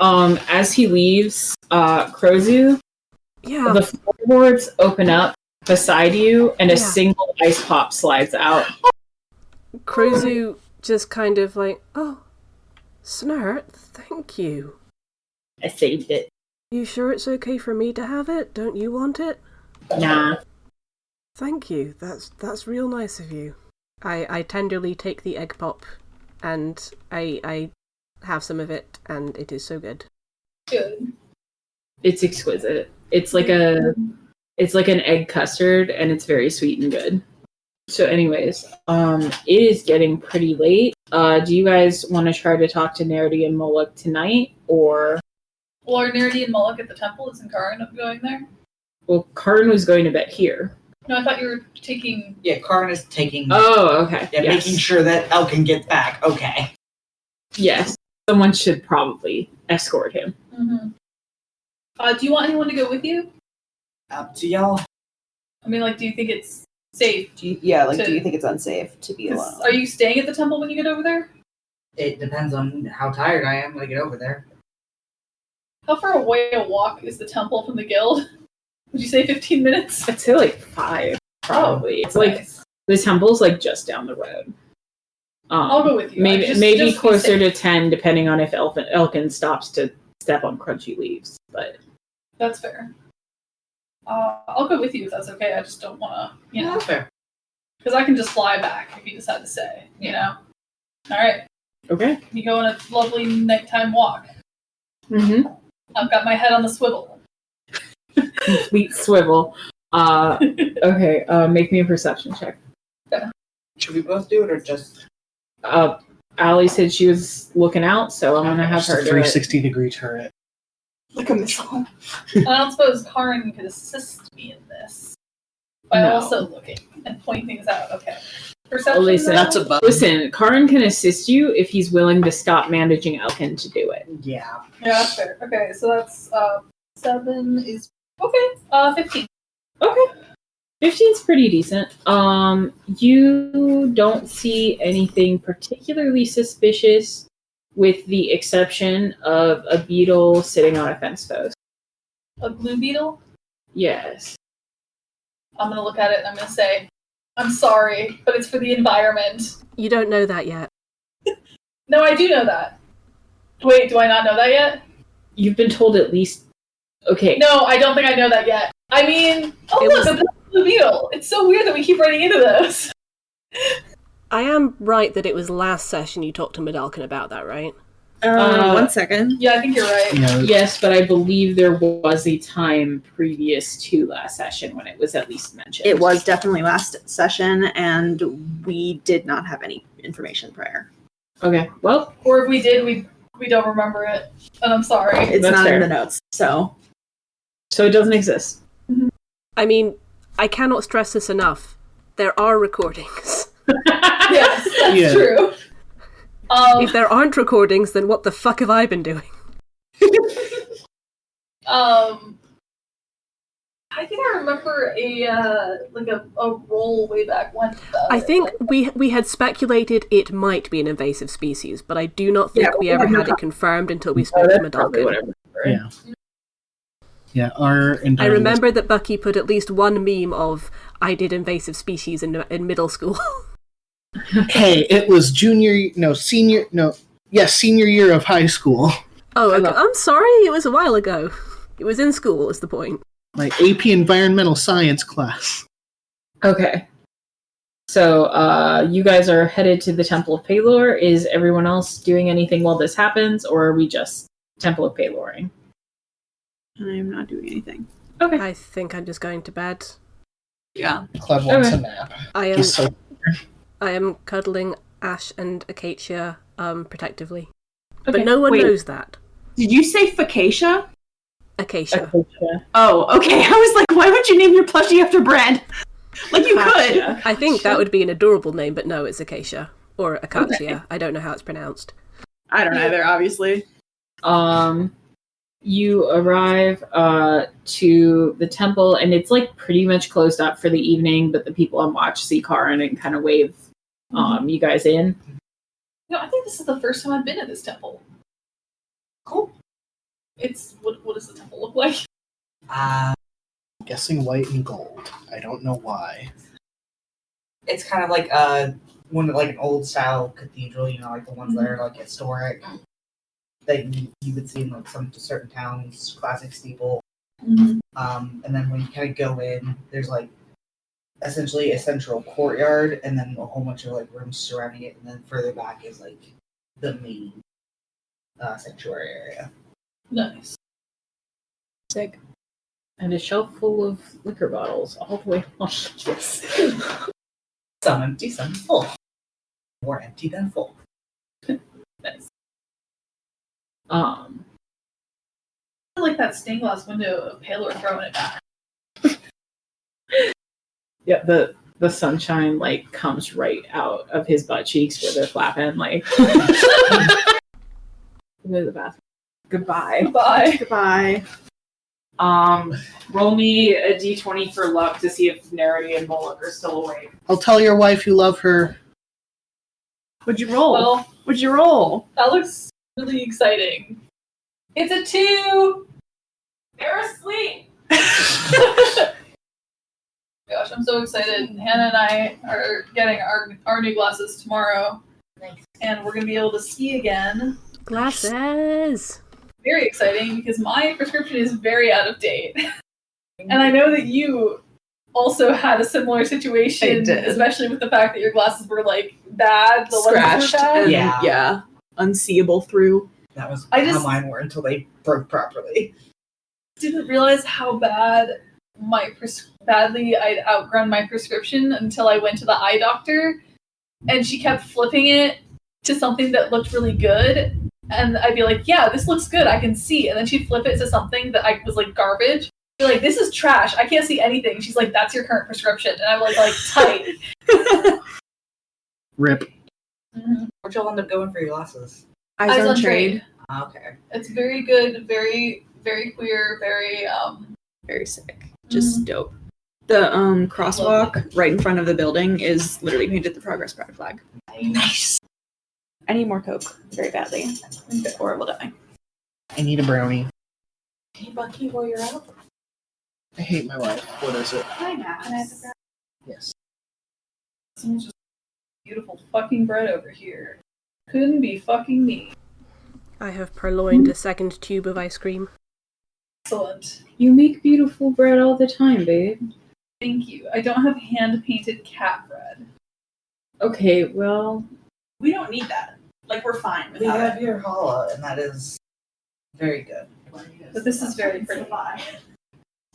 As he leaves, Crozu, Yeah. the floorboards open up beside you, and a Yeah. single ice pop slides out. Crozu just kind of oh, Snert, thank you. I saved it. You sure it's okay for me to have it? Don't you want it? Nah. Thank you. That's real nice of you. I tenderly take the egg pop, and I have some of it, and it is so good. Good. It's exquisite. It's like an egg custard, and it's very sweet and good. So anyways, it is getting pretty late. Do you guys want to try to talk to Nerdy and Moloch tonight, or... Well, are Nerdy and Moloch at the temple? Isn't Karin going there? Well, Karin was going to bed here. No, I thought you were taking... Yeah, Karin is taking... Oh, okay. Yeah, Yes. making sure that Elkin gets back. Okay. Yes. Someone should probably escort him. Mm-hmm. Do you want anyone to go with you? Up to y'all. I mean, do you think it's safe? Do you think it's unsafe to be 'Cause alone? Are you staying at the temple when you get over there? It depends on how tired I am when I get over there. How far away a walk is the temple from the guild? Would you say 15 minutes? I'd say like 5, probably. It's like Nice. the temple's like just down the road. I'll go with you. Maybe Just maybe be closer safe. to 10, depending on if Elkin stops to step on crunchy leaves. But That's fair. I'll go with you if that's okay. I just don't want to, That's fair. because I can just fly back if you decide to stay, All right. okay. You go on a lovely nighttime walk. Mm-hmm. I've got my head on the swivel. Complete swivel. Okay. Make me a perception check. Should we both do it or just? Allie said she was looking out, so I'm gonna have Just her a do it. 360-degree turret. Like a missile. I don't suppose Karin could assist me in this by No. also looking and pointing things out. Okay. Perception. Listen, though? That's a button. Listen, Karin can assist you if he's willing to stop managing Elkin to do it. Yeah. Yeah, that's fair. Okay, so that's 7 is okay. 15. Okay. 15's pretty decent. You don't see anything particularly suspicious, with the exception of a beetle sitting on a fence post. A blue beetle. Yes. I'm gonna look at it and I'm gonna say, "I'm sorry, but it's for the environment." You don't know that yet. No, I do know that. Wait, do I not know that yet? You've been told at least. Okay. No, I don't think I know that yet. I mean, oh It look, was- a blue beetle. It's so weird that we keep running into those. I am right that it was last session you talked to Medalkin about that, right? 1 second. Yeah, I think you're right. Yeah, Yes, but I believe there was a time previous to last session when it was at least mentioned. It was definitely last session, and we did not have any information prior. Okay. Well, Or if we did, we don't remember it, and I'm sorry. It's That's not fair. in the notes, so so it doesn't exist. I mean, I cannot stress this enough. There are recordings. Yes, that's Yeah. true. If there aren't recordings, then what the fuck have I been doing? I think I remember a roll way back when. I think we had speculated it might be an invasive species, but I do not think Yeah, we we ever had had no- it confirmed until we Oh, spoke to that's probably Medalkin. whatever. yeah. Yeah, our I entire remember that Bucky put at least one meme of "I did invasive species" in middle school. Hey, it was senior year of high school. Oh, I okay. love- I'm sorry, it was a while ago. It was in school, is the point. My AP Environmental Science class. Okay. So, you guys are headed to the Temple of Pelor. Is everyone else doing anything while this happens, or are we just Temple of Peloring? I'm not doing anything. Okay. I think I'm just going to bed. Yeah. Clem wants Okay. a nap. I He's so am cuddling Ash and Acacia protectively. Okay. But no one Wait. knows that. Did you say Facacia? Acacia. Acacia. Oh, okay. I was like, why would you name your plushie after bread? Like you could. Acacia. I think that would be an adorable name, but no, it's Acacia. Or Acacia. I don't know how it's pronounced. I don't either, obviously. You arrive to the temple, and it's like pretty much closed up for the evening, but the people on watch see Karin and kind of wave you guys in. I think this is the first time I've been at this temple. Cool. It's what does the temple look like? guessing white and gold. I don't know why. It's kind of like like an old style cathedral, like the ones that are like historic that you would see in like some certain towns, classic steeple. Mm-hmm. And then when you kind of go in, there's like essentially a central courtyard, and then a whole bunch of like rooms surrounding it, and then further back is like the main sanctuary area. Nice. Sick. And a shelf full of liquor bottles all the way along. Some empty, some full. More empty than full. Nice. I like that stained glass window of Pelor throwing it back. Yeah, the sunshine like comes right out of his butt cheeks where they're flapping like go to the bathroom. Goodbye. Bye. Goodbye. Roll me a d20 for luck to see if Narity and Bullock are still awake. I'll tell your wife you love her. What'd you roll? Well, What'd you roll? that looks really exciting. It's a 2. They're asleep. Gosh, I'm so excited. Hannah and I are getting our new glasses tomorrow. Nice. And we're going to be able to see again. Glasses! Very exciting because my prescription is very out of date. And I know that you also had a similar situation, I did. especially with the fact that your glasses were like bad, the lenses Scratched were bad. and Yeah. unseeable through. That was I how just- mine were until they broke properly. Didn't realize how badly I'd outgrown my prescription until I went to the eye doctor, and she kept flipping it to something that looked really good, and I'd be like, yeah, this looks good, I can see, and then she'd flip it to something that I was like garbage. I'd be like, this is trash, I can't see anything. She's like, that's your current prescription, and I'm like tight. Rip. Mm-hmm. Where'd y'all end up going for your glasses? Eyes on trade. Okay. It's very good, very, very queer, very Very sick. Just dope. The crosswalk right in front of the building is literally painted the Progress Pride flag. Nice. I need more Coke very badly, or I will die. I need a brownie. Hey, Bucky, while you're out. I hate my life. What is it? Hi, Matt. Can I have the bread? Yes. Someone's just beautiful fucking bread over here. Couldn't be fucking me. I have purloined a second tube of ice cream. Excellent. You make beautiful bread all the time, babe. Thank you. I don't have hand-painted cat bread. Okay, well, We don't need that. Like, we're fine We have your challah, and that is very good. But this is very pretty.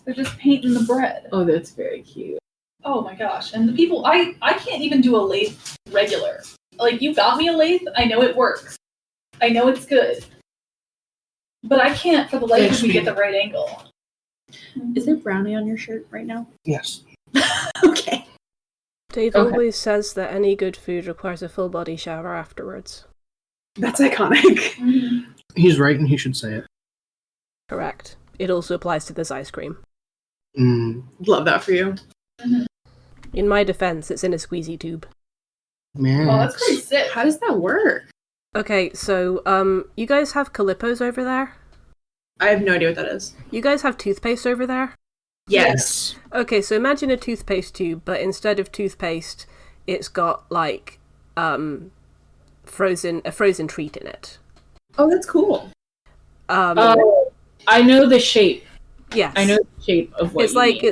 They're just painting the bread. oh, that's very cute. Oh my gosh. And the people, I can't even do a lathe regular. Like, you got me a lathe, I know it works. I know it's good. But I can't for the life of me get the right angle. Is there brownie on your shirt right now? Yes. Okay. Dave Okay. always says that any good food requires a full body shower afterwards. That's iconic. Mm-hmm. He's right, and he should say it. Correct. It also applies to this ice cream. Love that for you. In my defense, it's in a squeezy tube. Man. Well, that's pretty sick. How does that work? Okay, so, you guys have Calippos over there? I have no idea what that is. You guys have toothpaste over there? Yes. Okay, so imagine a toothpaste tube, but instead of toothpaste, it's got, like, a frozen treat in it. Oh, that's cool. Oh, I know the shape. Yes. I know the shape of what It's you like mean.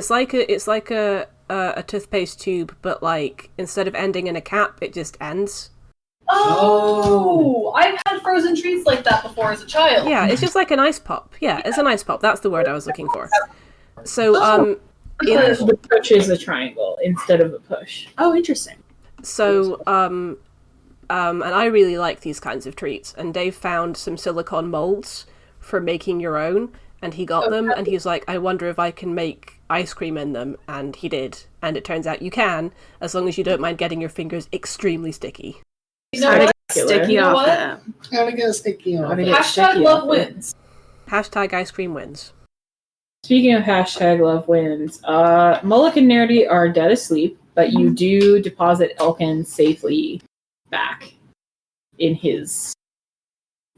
it's like a toothpaste tube, but like instead of ending in a cap, it just ends. Oh! I've had frozen treats like that before as a child. Yeah, it's just like an ice pop. Yeah, it's an ice pop. That's the word I was looking for. So The push is a triangle instead of a push. Oh, interesting. and I really like these kinds of treats. And Dave found some silicone molds for making your own, and he got them, and he's like, I wonder if I can make ice cream in them, and he did. And it turns out you can, as long as you don't mind getting your fingers extremely sticky. You know what? Sticky You know off what? that. Gotta get a sticky on. Gotta get Hashtag sticky love off it. wins. Hashtag ice cream wins. Speaking of hashtag love wins, Mullick and Nerdy are dead asleep, but you do deposit Elkin safely back in his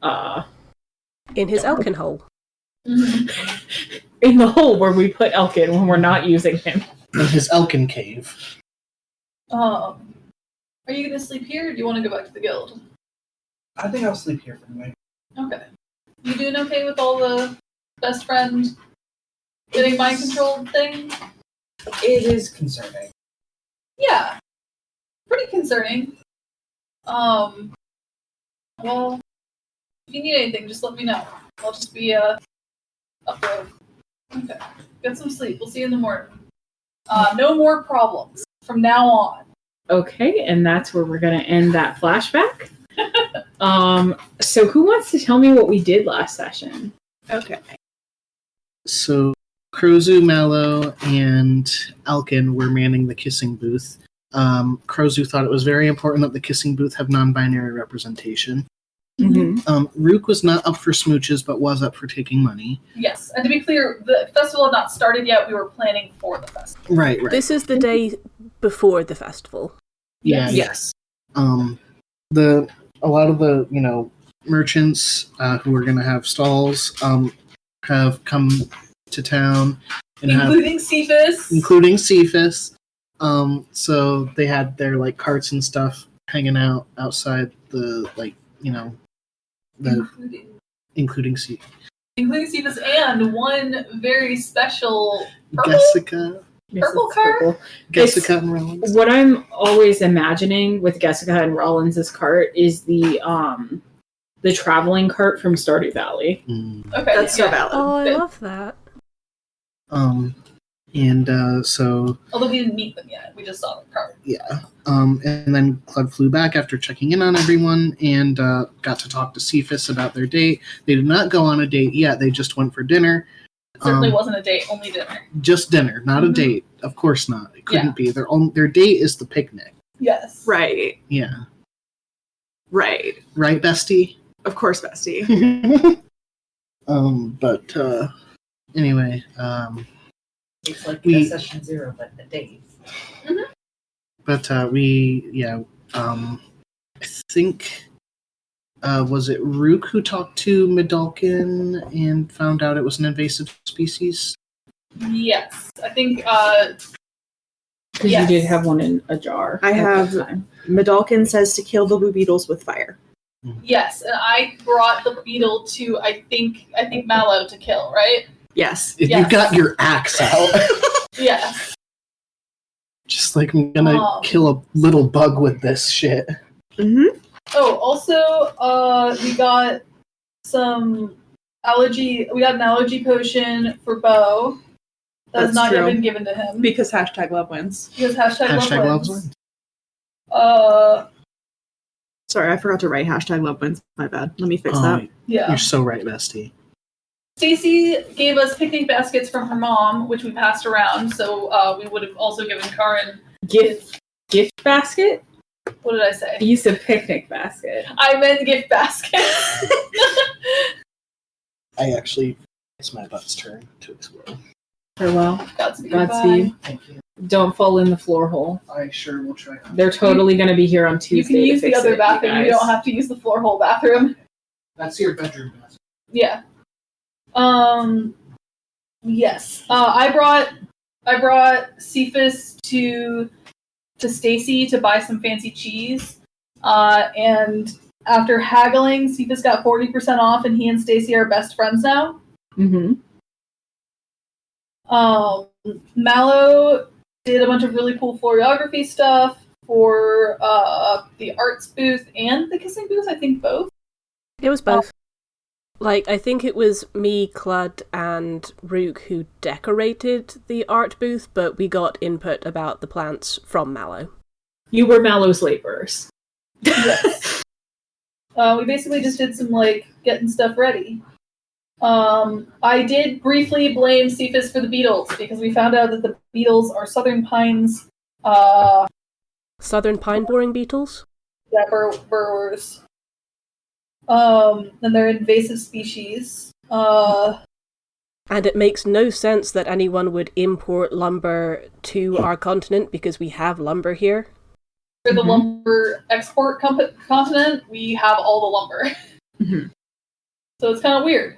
Elkin hole. in the hole where we put Elkin when we're not using him. In his Elkin cave. Are you gonna sleep here, or do you want to go back to the guild? I think I'll sleep here for the night. Okay. You doing okay with all the best friend getting mind controlled thing? It is concerning. Yeah. Pretty concerning. Well, if you need anything, just let me know. I'll just be up road. Okay. Get some sleep. We'll see you in the morning. No more problems from now on. Okay, and that's where we're gonna end that flashback. So who wants to tell me what we did last session? Okay. So, Krozu, Mallow, and Elkin were manning the kissing booth. Krozu thought it was very important that the kissing booth have non-binary representation. Rook was not up for smooches, but was up for taking money. Yes, and to be clear, the festival had not started yet. We were planning for the festival. Right. This is the day before the festival. Yeah. Yes. A lot of the, merchants who are going to have stalls have come to town, and including Cephas. Including Cephas. So they had their like carts and stuff hanging out outside the including Cephas. Including Cephas and one very special purple cart. Jessica and Rollins. What I'm always imagining with Jessica and Rollins' cart is the traveling cart from Stardew Valley. Okay, That's so valid. Oh, I love that. So although we didn't meet them yet, we just saw the cart. yeah. And then Clud flew back after checking in on everyone and got to talk to Cephas about their date. They did not go on a date yet. They just went for dinner. It certainly wasn't a date, only dinner. Just dinner, not a date. Of course not. It couldn't be. Their date is the picnic. Yes. Right. Yeah. Right. Right, bestie? Of course, bestie. But anyway, it's like a session 0, but a date. But I think was it Rook who talked to Medalkin and found out it was an invasive species? Yes, I think. Because you did have one in a jar. I have. Medalkin says to kill the blue beetles with fire. Yes, and I brought the beetle to I think Mallow to kill, right? Yes. You got your axe out. Yes. Just like, I'm gonna kill a little bug with this shit. Mm-hmm. Oh, also, we got some allergy. We got an allergy potion for Bo. That's not yet been given to him. Because #love wins. Because #love wins. Sorry, I forgot to write #love wins. My bad. Let me fix that. Yeah. You're so right, bestie. Stacy gave us picnic baskets from her mom, which we passed around, so we would have also given Karin gift basket? What did I say? You said picnic basket. I meant gift basket. It's my butt's turn to explore. Farewell. Godspeed. Thank you. Don't fall in the floor hole. I sure will try. They're totally going to be here on Tuesday. You can use the other bathroom. You don't have to use the floor hole bathroom. That's your bedroom bathroom. Yeah. Yes. I brought Cephas to Stacy to buy some fancy cheese. And after haggling, Cephas got 40% off, and he and Stacy are best friends now. Mm-hmm. Mallow did a bunch of really cool florography stuff for the arts booth and the kissing booth. I think both. It was both. I think it was me, Clud, and Rook who decorated the art booth, but we got input about the plants from Mallow. You were Mallow's laborers. Yes. We basically just did some, getting stuff ready. I did briefly blame Cephas for the beetles, because we found out that the beetles are southern pines. Southern pine-boring beetles? Yeah, burrowers. And they're invasive species. And it makes no sense that anyone would import lumber to our continent because we have lumber here. For the lumber export continent, we have all the lumber. Mm-hmm. So it's kind of weird.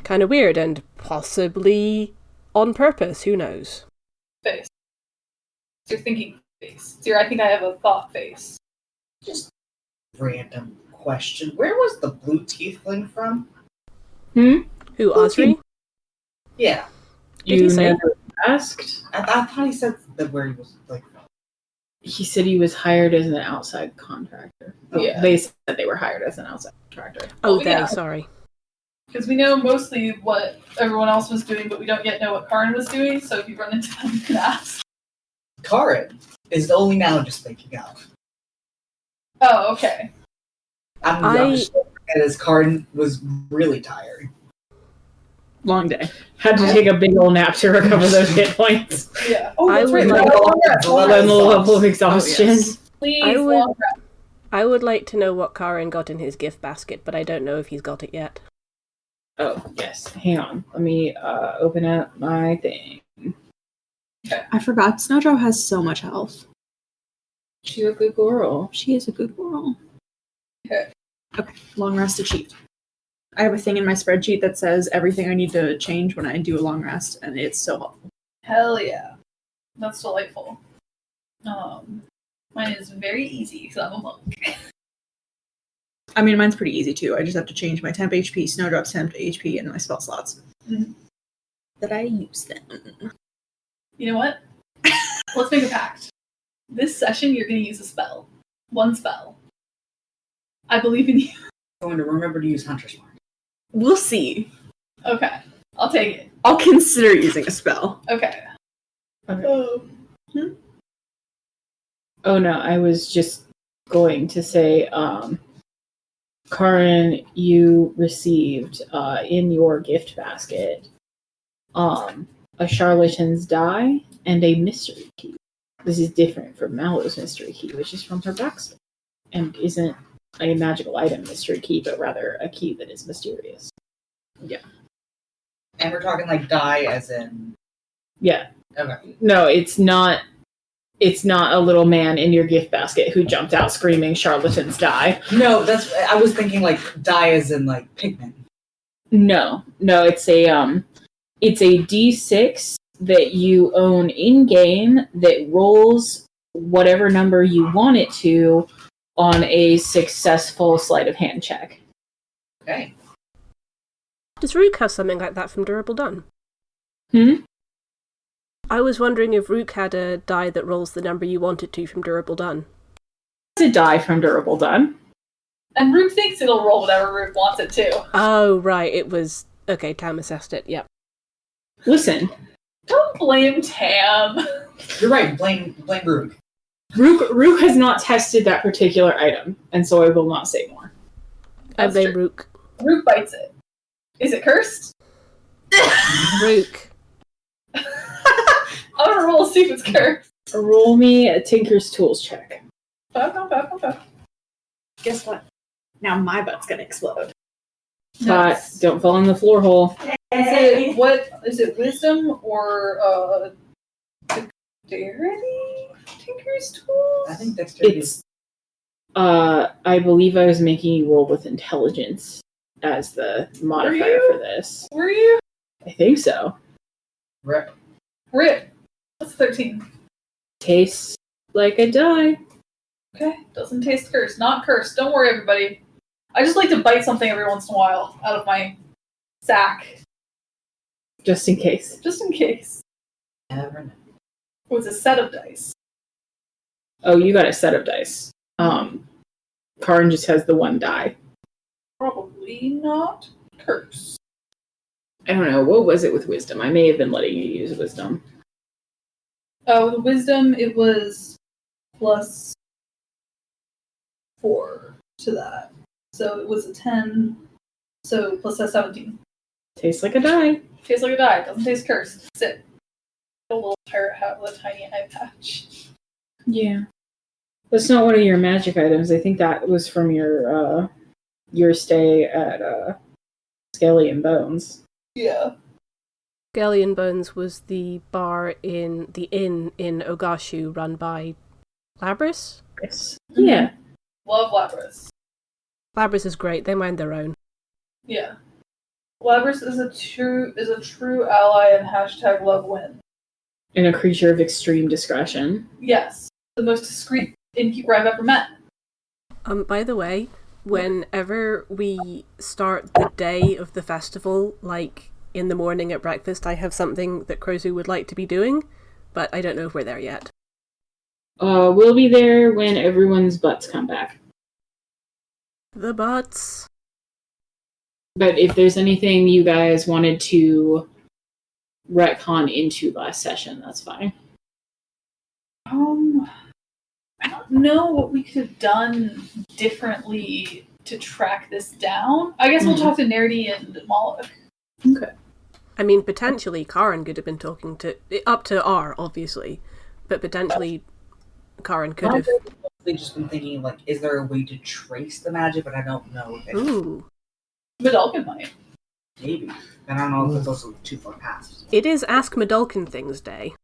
Kind of weird, and possibly on purpose, who knows? Face. It's your thinking face. I think I have a thought face. Just random question. Where was the blue tiefling from? Who, Osri? Yeah. Did he say? Never asked? I thought he said that where he was from. He said he was hired as an outside contractor. Yeah. They said they were hired as an outside contractor. Oh, sorry. Because we know mostly what everyone else was doing, but we don't yet know what Karin was doing, so if you run into them, you can ask. Karin is only now just thinking of. Oh, okay. I'm just as Karin was really tired. Long day. Had to take a big old nap to recover those hit points. Yeah. Oh, I that's would right. Then the level of exhaustion. Oh, yes. Please, I would like to know what Karin got in his gift basket, but I don't know if he's got it yet. Oh, yes. Hang on. Let me open up my thing. I forgot. Snowdrow has so much health. She's a good girl. She is a good girl. Okay. Okay, long rest achieved. I have a thing in my spreadsheet that says everything I need to change when I do a long rest, and it's so helpful. Hell yeah. That's delightful. Mine is very easy because I'm a monk. I mean, mine's pretty easy too. I just have to change my temp HP, snowdrop's temp HP, and my spell slots. Mhm. That I use them. You know what? Let's make a pact. This session, you're going to use a spell. One spell. I believe in you. I'm going to remember to use Hunter's Mark. We'll see. Okay. I'll take it. I'll consider using a spell. Okay. Okay. Oh no, I was just going to say, Karin, you received in your gift basket a charlatan's die and a mystery key. This is different from Mallow's mystery key, which is from her backstory, and isn't a magical item mystery key, but rather a key that is mysterious. Yeah. And we're talking like die as in... Yeah. Okay. No, it's not. It's not a little man in your gift basket who jumped out screaming "charlatans die." No, I was thinking like die as in like pigment. No, it's a D6 that you own in game that rolls whatever number you want it to on a successful sleight of hand check. Okay. Does Rook have something like that from Durable Done? I was wondering if Rook had a die that rolls the number you want it to from Durable Done. It's a die from Durable Done. And Rook thinks it'll roll whatever Rook wants it to. Oh, right, it was... Okay, Tam assessed it, yep. Listen, Don't blame Tam. You're right, blame Rook. Rook has not tested that particular item, and so I will not say more. I That's blame true. Rook. Rook bites it. Is it cursed? Rook. I'm gonna roll to see if it's cursed. Roll me a Tinker's Tools check. Okay. Guess what? Now my butt's gonna explode. But don't fall in the floor hole. Is it wisdom or dexterity? Tinker's tools? I think dexterity It's I believe I was making you roll with intelligence as the modifier for this. Were you? I think so. Rip. That's 13. Tastes like a die. Okay. Doesn't taste cursed. Not cursed. Don't worry, everybody. I just like to bite something every once in a while out of my sack. Just in case. Just in case. Never know. It was a set of dice. Oh, you got a set of dice. Karin just has the one die. Probably not cursed. I don't know. What was it with wisdom? I may have been letting you use wisdom. Oh, the wisdom, it was plus 4 to that. So it was a 10. So plus that 17. Tastes like a die. Tastes like a die. Doesn't taste cursed. Sit. A little pirate hat with a tiny eye patch. Yeah. That's not one of your magic items. I think that was from your stay at Skelly and Bones. Yeah. Skelly and Bones was the bar in the inn in Ogashu run by Labris? Yes. Yeah. Love Labras. Labris is great, they mind their own. Yeah. Labras is a true ally and hashtag love win. And a creature of extreme discretion. Yes. The most discreet innkeeper I've ever met. By the way, whenever we start the day of the festival, like in the morning at breakfast, I have something that Krozu would like to be doing, but I don't know if we're there yet. We'll be there when everyone's butts come back. The butts. But if there's anything you guys wanted to retcon into last session, that's fine. I don't know what we could have done differently to track this down. I guess we'll talk to Nerdy and Moloch. Okay. I mean, potentially Karin could have been talking to... Up to R, obviously. But potentially Karin could have... I've just been thinking, like, is there a way to trace the magic? But I don't know if it... Ooh. Medalkin might. Maybe. And I don't know if it's also too far past. It is Ask Medalkin Things Day.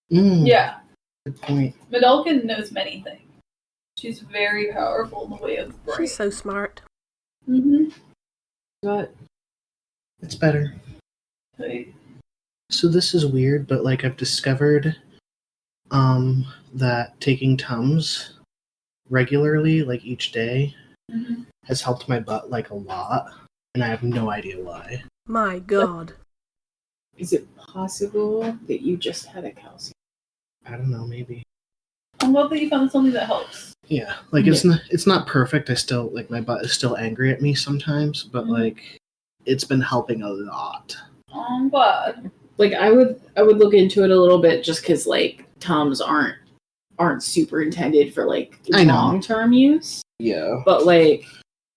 Yeah. Good point. Medalkin knows many things. She's very powerful in the way of brain. She's so smart. Mm-hmm. But It's better. Like, So this is weird, but like I've discovered that taking Tums regularly, like each day, mhm. has helped my butt like a lot, and I have no idea why. My god. is it possible that you just had a calcium? I don't know, maybe. I'm glad that you found something that helps. Yeah, like it's not perfect. I still like my butt is still angry at me sometimes, but like it's been helping a lot. Oh, I'm glad. Like I would look into it a little bit just because like Tums aren't super intended for like I know. long-term use. Yeah. But like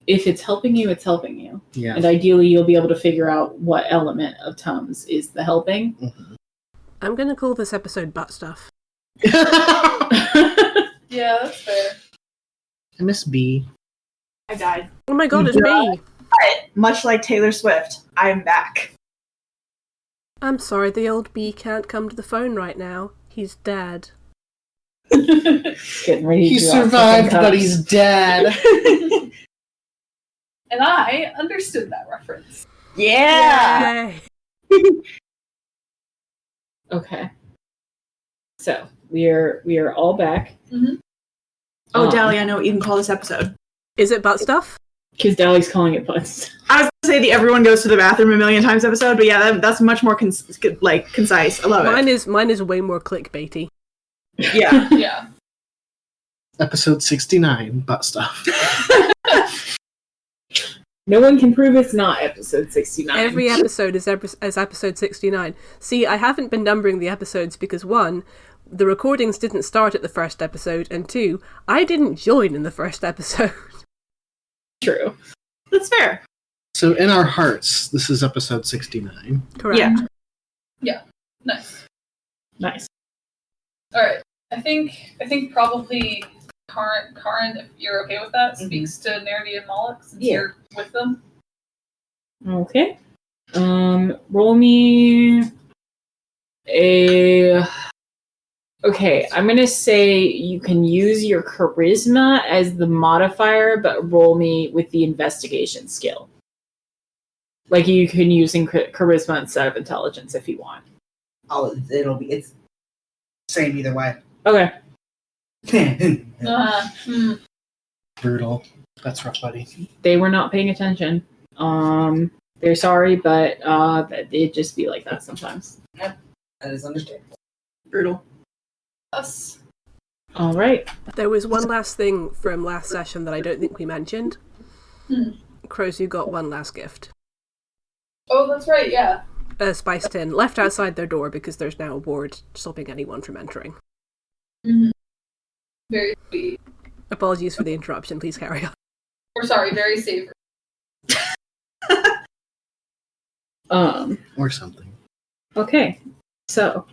if it's helping you, it's helping you. Yeah. And ideally you'll be able to figure out what element of Tums is the helping. Mhm. I'm gonna call this episode butt stuff. Yeah, that's fair. I miss B. I died. Oh my god, it's me! But much like Taylor Swift, I'm back. I'm sorry, the old bee can't come to the phone right now. He's dead. Getting ready He to do our survived, fucking but cups. he's dead. And I understood that reference. Yeah. Yay! Okay. So we are all back. Oh, Dally, I know what you can call this episode. Is it butt stuff? Because Dally's calling it butts. I was gonna say the everyone goes to the bathroom a million times episode, but yeah, that's much more concise. I love Mine is way more clickbaity. it. Yeah. Yeah. Episode 69, butt stuff. No one can prove it's not episode 69. Every episode is episode 69. See, I haven't been numbering the episodes because 1, the recordings didn't start at the first episode, and 2, I didn't join in the first episode. True. That's fair. So in our hearts, this is episode 69. Correct. Yeah. Nice. Nice. All right. I think probably Karin, if you're okay with that, speaks to Nerdy and Moloch since you're with them. Okay. Roll me a... Okay, I'm going to say you can use your charisma as the modifier, but roll me with the investigation skill. Like you can use charisma instead of intelligence if you want. Oh, it's same either way. Okay. Brutal. That's rough, buddy. They were not paying attention. They're sorry, but it'd just be like that sometimes. That is understandable. Brutal. Us. All right. There was one last thing from last session that I don't think we mentioned. Crozu got one last gift. Oh, that's right, yeah. A spice tin, left outside their door because there's now a ward stopping anyone from entering. Very sweet. Apologies for the interruption, please carry on. Or sorry, very savory. Or something. Okay. So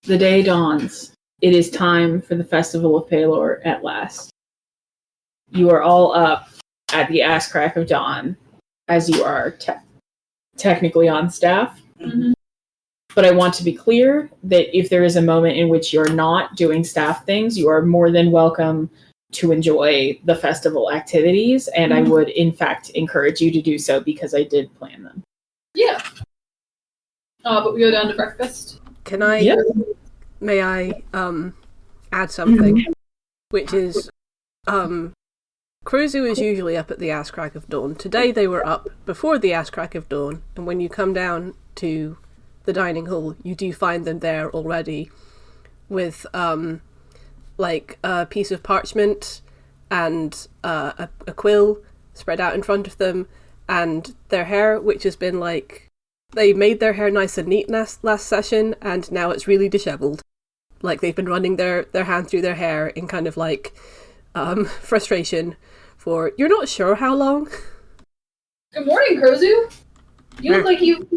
the day dawns. It is time for the Festival of Pelor at last. You are all up at the ass crack of dawn, as you are technically on staff. But I want to be clear that if there is a moment in which you're not doing staff things, you are more than welcome to enjoy the festival activities, and I would, in fact, encourage you to do so because I did plan them. Yeah. But we go down to breakfast. Can I... Yep. May I add something? Which is, Crozu is usually up at the ass crack of dawn. Today they were up before the ass crack of dawn, and when you come down to the dining hall, you do find them there already with, like, a piece of parchment and a quill spread out in front of them, and their hair, which has been, like... They made their hair nice and neat last session, and now it's really disheveled. Like, they've been running their hand through their hair in kind of, like, frustration for you're not sure how long. Good morning, Crozu. You look like you've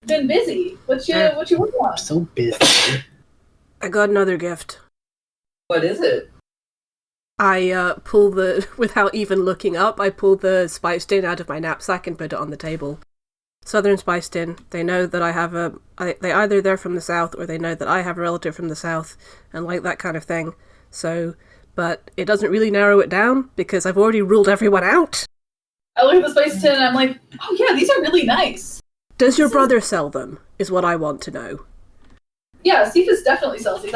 been busy. What you working on? I'm so busy. I got another gift. What is it? I pull without even looking up, I pull the spice tin out of my knapsack and put it on the table. Southern spice tin. They know that I have they either they're from the south or they know that I have a relative from the south and like that kind of thing. So, but it doesn't really narrow it down because I've already ruled everyone out. I look at the spice tin and I'm like, oh yeah, these are really nice. Does your brother sell them, is what I want to know. Yeah, Cephas definitely sells these.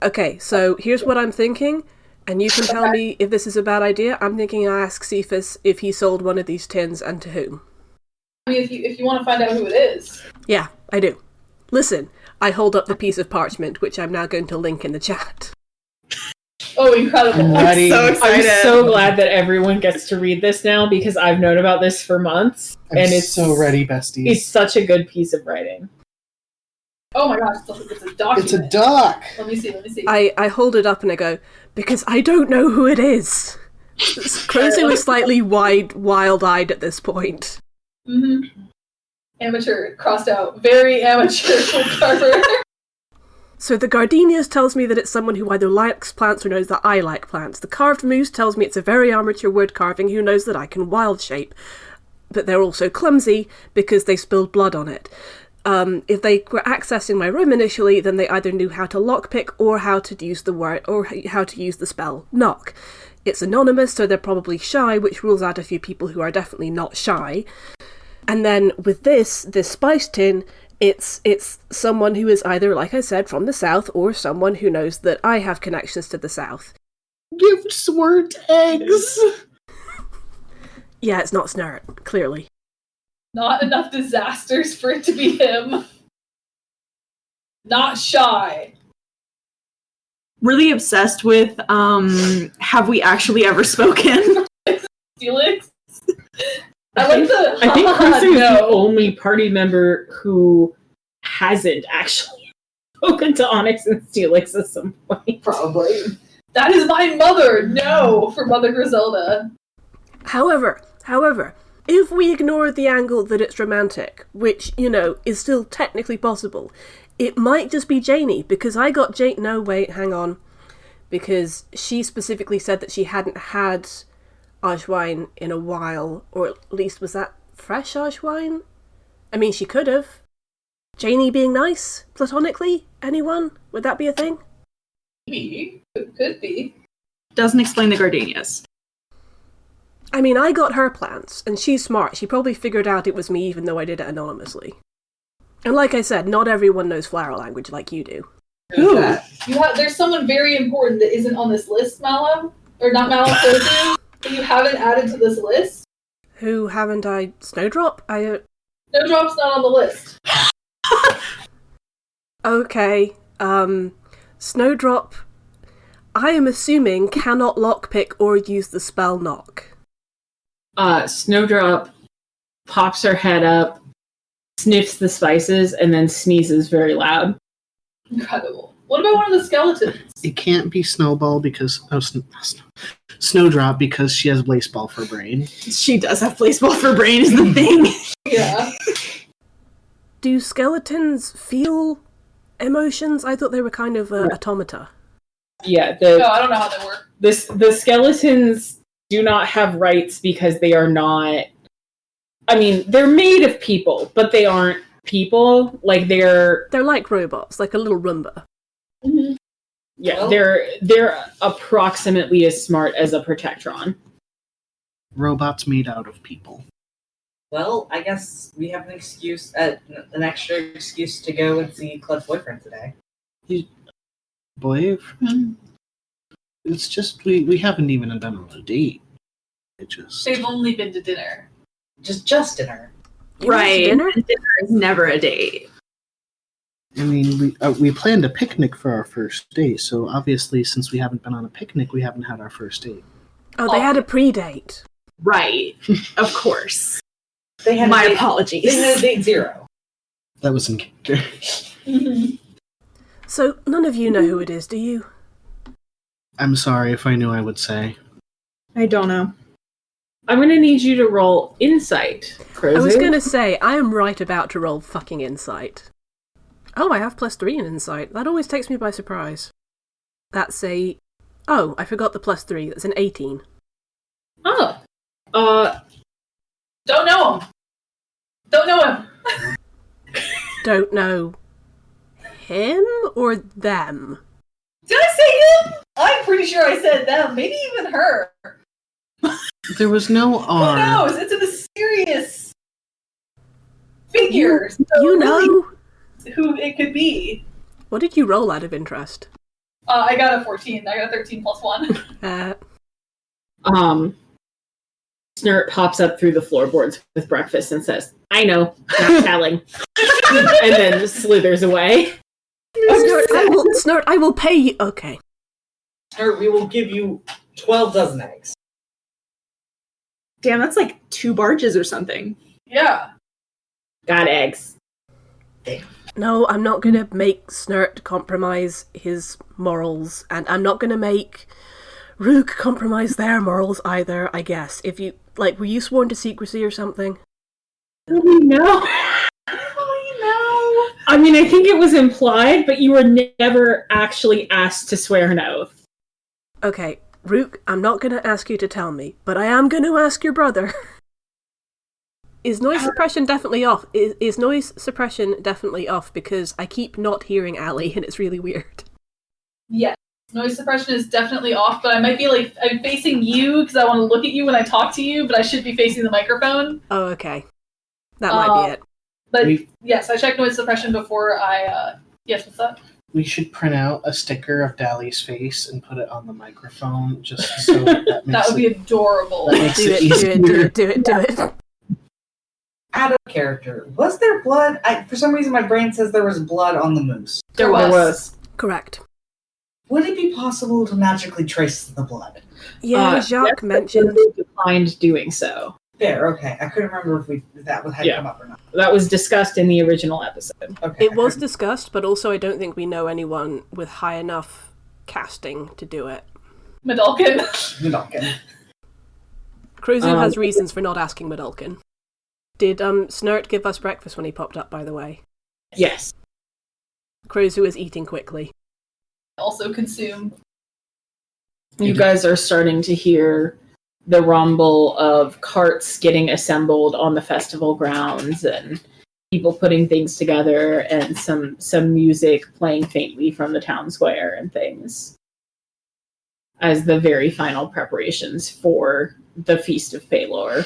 Okay, so here's what I'm thinking, and you can tell me if this is a bad idea. I'm thinking I ask Cephas if he sold one of these tins and to whom. I mean, if you want to find out who it is. Yeah, I do. Listen, I hold up the piece of parchment, which I'm now going to link in the chat. Oh, incredible. I'm so excited. I'm so glad that everyone gets to read this now because I've known about this for months. I'm so ready, besties. It's such a good piece of writing. Oh my gosh, it's a document. It's a doc! Let me see. I hold it up and I go, because I don't know who it is. Crazy was slightly wild-eyed at this point. Mm-hmm. Amateur, crossed out. Very amateur carver. So the Gardenias tells me that it's someone who either likes plants or knows that I like plants. The Carved Moose tells me it's a very amateur wood carving who knows that I can wild shape. But they're also clumsy because they spilled blood on it. If they were accessing my room initially, then they either knew how to lockpick or how to use the word or how to use the spell knock. It's anonymous, so they're probably shy, which rules out a few people who are definitely not shy. And then with this spice tin, it's someone who is either, like I said, from the south, or someone who knows that I have connections to the south. Give Sword eggs! Yeah, it's not Snart, clearly. Not enough disasters for it to be him. Not shy. Really obsessed with, have we actually ever spoken? Felix? I like the... I think Chris is the only party member who hasn't actually spoken to Onyx and Steelix at some point. Probably. That is my mother! No! For Mother Griselda. However, if we ignore the angle that it's romantic, which, is still technically possible, it might just be Janie, because I got Jane... No, wait, hang on. Because she specifically said that she hadn't had Ashwine in a while, or at least was that fresh Ashwine? I mean, she could have. Janie being nice, platonically? Anyone? Would that be a thing? Maybe. Could be. Doesn't explain the gardenias. I mean, I got her plants, and she's smart. She probably figured out it was me, even though I did it anonymously. And like I said, not everyone knows flower language like you do. Who's that? There's someone very important that isn't on this list, Malum. Or not Malum, Soju, that you haven't added to this list. Who haven't I... Snowdrop? Snowdrop's not on the list. Okay, Snowdrop, I am assuming, cannot lockpick or use the spell knock. Snowdrop pops her head up, sniffs the spices, and then sneezes very loud. Incredible. What about one of the skeletons? It can't be Snowball because... Snowdrop because she has Blaze Ball for brain. She does have Blaze Ball for brain is the thing. Yeah. Do skeletons feel emotions? I thought they were kind of automata. Yeah, No, I don't know how they work. the skeletons do not have rights because they are not... I mean, they're made of people, but they aren't people. Like, they're like robots, like a little Roomba. Mm-hmm. Yeah, Well, they're approximately as smart as a Protectron. Robots made out of people. Well, I guess we have an extra excuse to go and see Club's boyfriend today. Boy, Mm-hmm. it's just we haven't even been on a date. It just They've only been to dinner. Just dinner. You went to Right. dinner? Dinner is never a date. I mean, we planned a picnic for our first date, so obviously, since we haven't been on a picnic, we haven't had our first date. Oh, they had a pre-date. Right. Of course. They had My a date, apologies. They had a date 0. That was in character. Mm-hmm. So, none of you know who it is, do you? I'm sorry. If I knew, I would say. I don't know. I'm gonna need you to roll insight, Crozy. I was gonna say, I am right about to roll fucking insight. Oh, I have +3 in insight. That always takes me by surprise. That's a... Oh, I forgot the +3. That's an 18. Oh. Don't know him. Don't know him. Don't know him or them? Did I say him? I'm pretty sure I said them. Maybe even her. There was no R. Who knows? It's a mysterious figure. You know? Who it could be. What did you roll out of interest? I got a 14. I got a 13 plus 1. Snurt pops up through the floorboards with breakfast and says, I know, not telling. And then slithers away. Snurt, I will pay you. Okay. Snurt, we will give you 12 dozen eggs. Damn, that's like 2 barges or something. Yeah. Got eggs. No, I'm not gonna make Snurt compromise his morals, and I'm not gonna make Rook compromise their morals either, I guess. If you, were you sworn to secrecy or something? No. I mean, I think it was implied, but you were never actually asked to swear an oath. Okay, Rook, I'm not gonna ask you to tell me, but I am gonna ask your brother. Is noise suppression definitely off? Is noise suppression definitely off? Because I keep not hearing Ali, and it's really weird. Yes. Noise suppression is definitely off, but I might be I'm facing you because I want to look at you when I talk to you, but I should be facing the microphone. Oh, okay. That might be it. But yes, I checked noise suppression before yes, what's that? We should print out a sticker of Dally's face and put it on the microphone just so that makes That would be adorable. That makes Do it. Out of character, was there blood? For some reason, my brain says there was blood on the moose. There was. Correct. Would it be possible to magically trace the blood? Yeah, Jacques mentioned. Declined doing so. Fair, okay. I couldn't remember if that had come up or not. That was discussed in the original episode. Okay. It was discussed, but also I don't think we know anyone with high enough casting to do it. Medalkin. Krozu has reasons for not asking Medalkin. Did Snurt give us breakfast when he popped up, by the way? Yes. Krozu is eating quickly. Also consume. You guys are starting to hear the rumble of carts getting assembled on the festival grounds and people putting things together and some music playing faintly from the town square and things as the very final preparations for the Feast of Pelor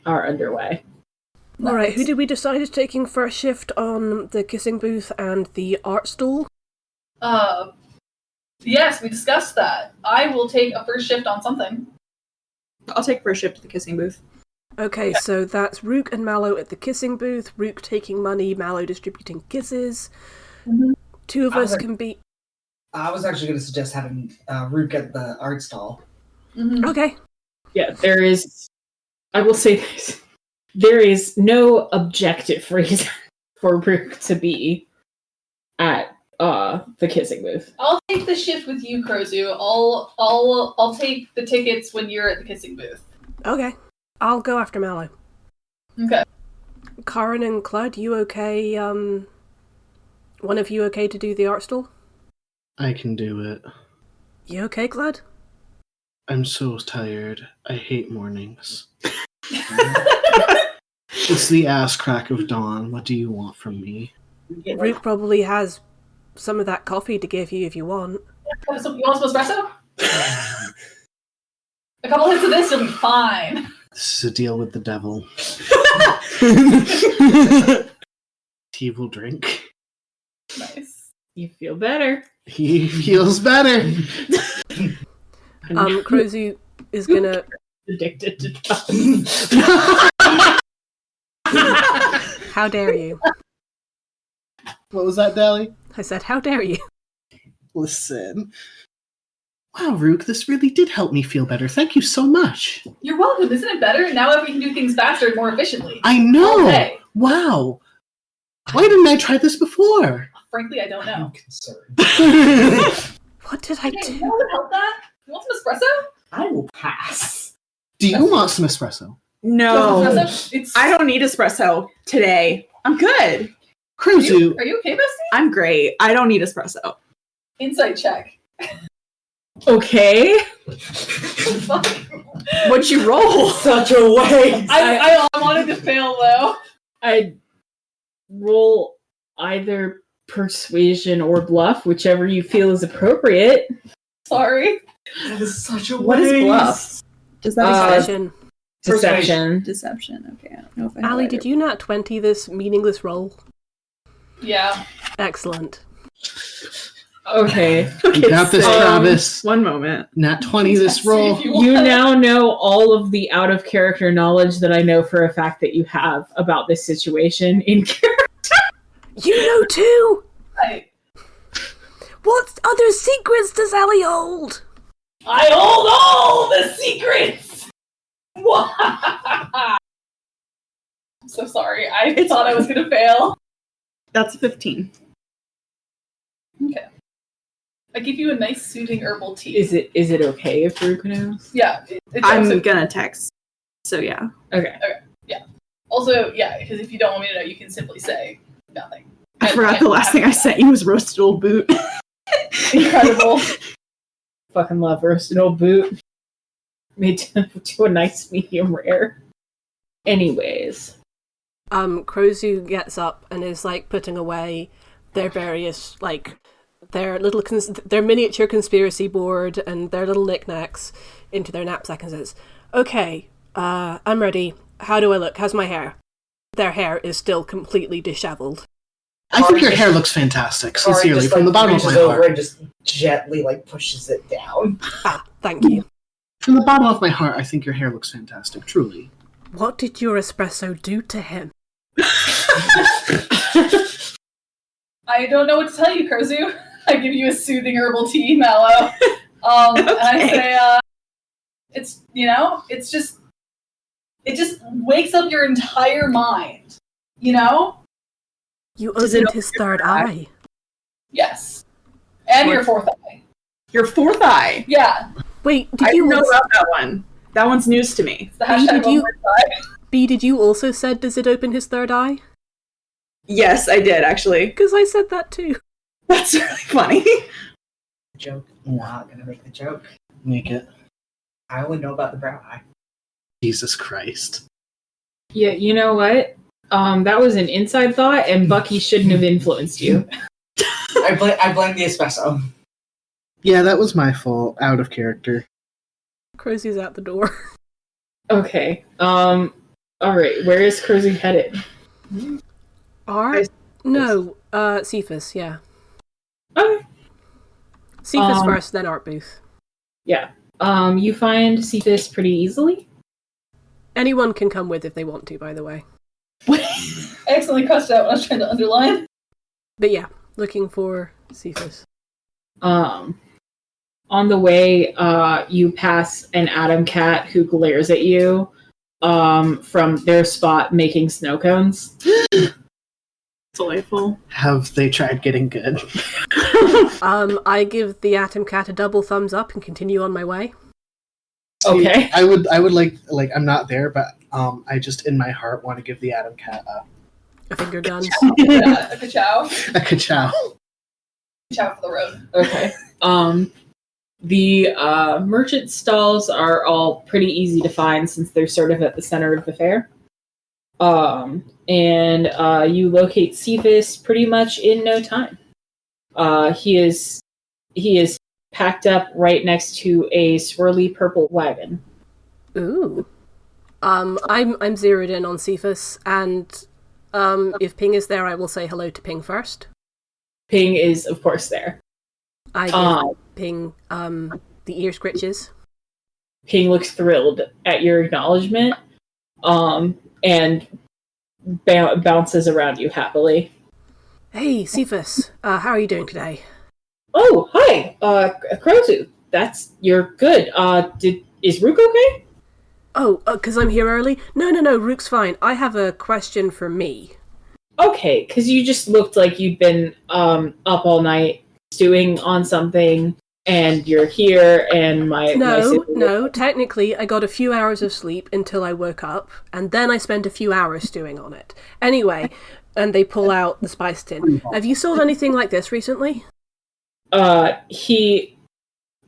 are underway. Alright, who did we decide is taking first shift on the kissing booth and the art stall? Yes, we discussed that. I will take a first shift on something. I'll take first shift to the kissing booth. Okay, so that's Rook and Mallow at the kissing booth, Rook taking money, Mallow distributing kisses. Mm-hmm. Two of us can be... I was actually going to suggest having Rook at the art stall. Mm-hmm. Okay. Yeah, there is... I will say this. There is no objective reason for Rook to be at the kissing booth. I'll take the shift with you, Krozu. I'll take the tickets when you're at the kissing booth. Okay. I'll go after Mallow. Okay. Karen and Claude, you okay? One of you okay to do the art stall? I can do it. You okay, Claude? I'm so tired. I hate mornings. It's the ass crack of dawn. What do you want from me? Rook probably has some of that coffee to give you if you want. You want some espresso? A couple hits of this, you'll be fine. This is a deal with the devil. He will drink. Nice. You feel better. He feels better. Krozu is gonna... Addicted to drugs. How dare you? What was that, Dally? I said, how dare you? Listen. Wow, Rook, this really did help me feel better. Thank you so much. You're welcome. Isn't it better? Now we can do things faster and more efficiently. I know. Okay. Wow. Why didn't I try this before? Frankly, I don't know. I'm concerned. What did I Hey, do? you know what would help that? You want some espresso? I will pass. Do you want some espresso? No. You want some espresso? I don't need espresso today. I'm good. Krozu. Are you okay, Bestie? I'm great. I don't need espresso. Insight check. Okay. Fuck. What'd you roll? Such a waste. I wanted to fail, though. I'd roll either persuasion or bluff, whichever you feel is appropriate. Sorry. That is such a What waste. is bluff? Does that exist? Deception. Deception. Deception. Okay, I don't know if I Ali, did you nat 20 this meaningless roll? Yeah. Excellent. Okay. You got this, Travis. One moment. Nat 20 this roll. You now know all of the out of character knowledge that I know for a fact that you have about this situation in character. You know too! I What other secrets does Ali hold? hold all the secrets! I'm so sorry. I thought I was going to fail. That's 15. Okay. I give you a nice soothing herbal tea. Is it okay if Ruka knows? Yeah. It's I'm also, gonna text. So yeah. Okay. also, yeah, because if you don't want me to know, you can simply say nothing. I forgot the last thing I sent you was roasted old boot. Incredible. Fucking love roasted old boot. Made to a nice medium rare. Anyways. Crozu gets up and is like putting away their various like their little their miniature conspiracy board and their little knickknacks into their knapsack and says, "Okay, I'm ready. How do I look? How's my hair?" Their hair is still completely disheveled. I think your hair looks fantastic, sincerely, just, from the bottom of my reaches over heart. and just gently pushes it down. Ah, thank you. From the bottom of my heart, I think your hair looks fantastic, truly. What did your espresso do to him? I don't know what to tell you, Kurzu. I give you a soothing herbal tea, Mallow. And I say, it's, it just wakes up your entire mind, You Does it opened his third eye. Yes. And your fourth eye. Your fourth eye. Yeah. Wait, I did you didn't know also... about that one. That one's news to me. It's the hashtag did you- one word side. B, did you also said, does it open his third eye? Yes, I did actually. Because I said that too. That's really funny. Joke. Not gonna make the joke. Make it. I only know about the brown eye. Jesus Christ. Yeah, you know what? That was an inside thought, and Bucky shouldn't have influenced you. I blame the espresso. Yeah, that was my fault. Out of character. Crozy's out the door. Okay. Alright, where is Kurzu headed? Art? No, Cephas, yeah. Okay. Cephas first, then Art Booth. Yeah. You find Cephas pretty easily. Anyone can come with if they want to, by the way. I accidentally crossed out when I was trying to underline. But yeah, looking for Cephas. On the way, you pass an Atom Cat who glares at you from their spot making snow cones. Delightful. Have they tried getting good? I give the Atom Cat a double thumbs up and continue on my way. Okay. I would like I'm not there, but I just in my heart want to give the Atom Cat A finger guns. Yeah, a ka-chow. a ka-chow. Chow for the road. Okay. The merchant stalls are all pretty easy to find since they're sort of at the center of the fair. And you locate Cephas pretty much in no time. He is packed up right next to a swirly purple wagon. Ooh. I'm zeroed in on Cephas, and if Ping is there, I will say hello to Ping first. Ping is, of course, there. I give Ping the ear scritches. Ping looks thrilled at your acknowledgement, and bounces around you happily. Hey, Cephas, how are you doing today? Oh, hi, Krozu. You're good. Is Rook okay? Oh, 'cause I'm here early? No, Rook's fine. I have a question for me. Okay, because you just looked like you'd been up all night stewing on something, and you're here, and my No, technically I got a few hours of sleep until I woke up, and then I spent a few hours stewing on it. Anyway, and they pull out the spice tin. Have you sold anything like this recently? He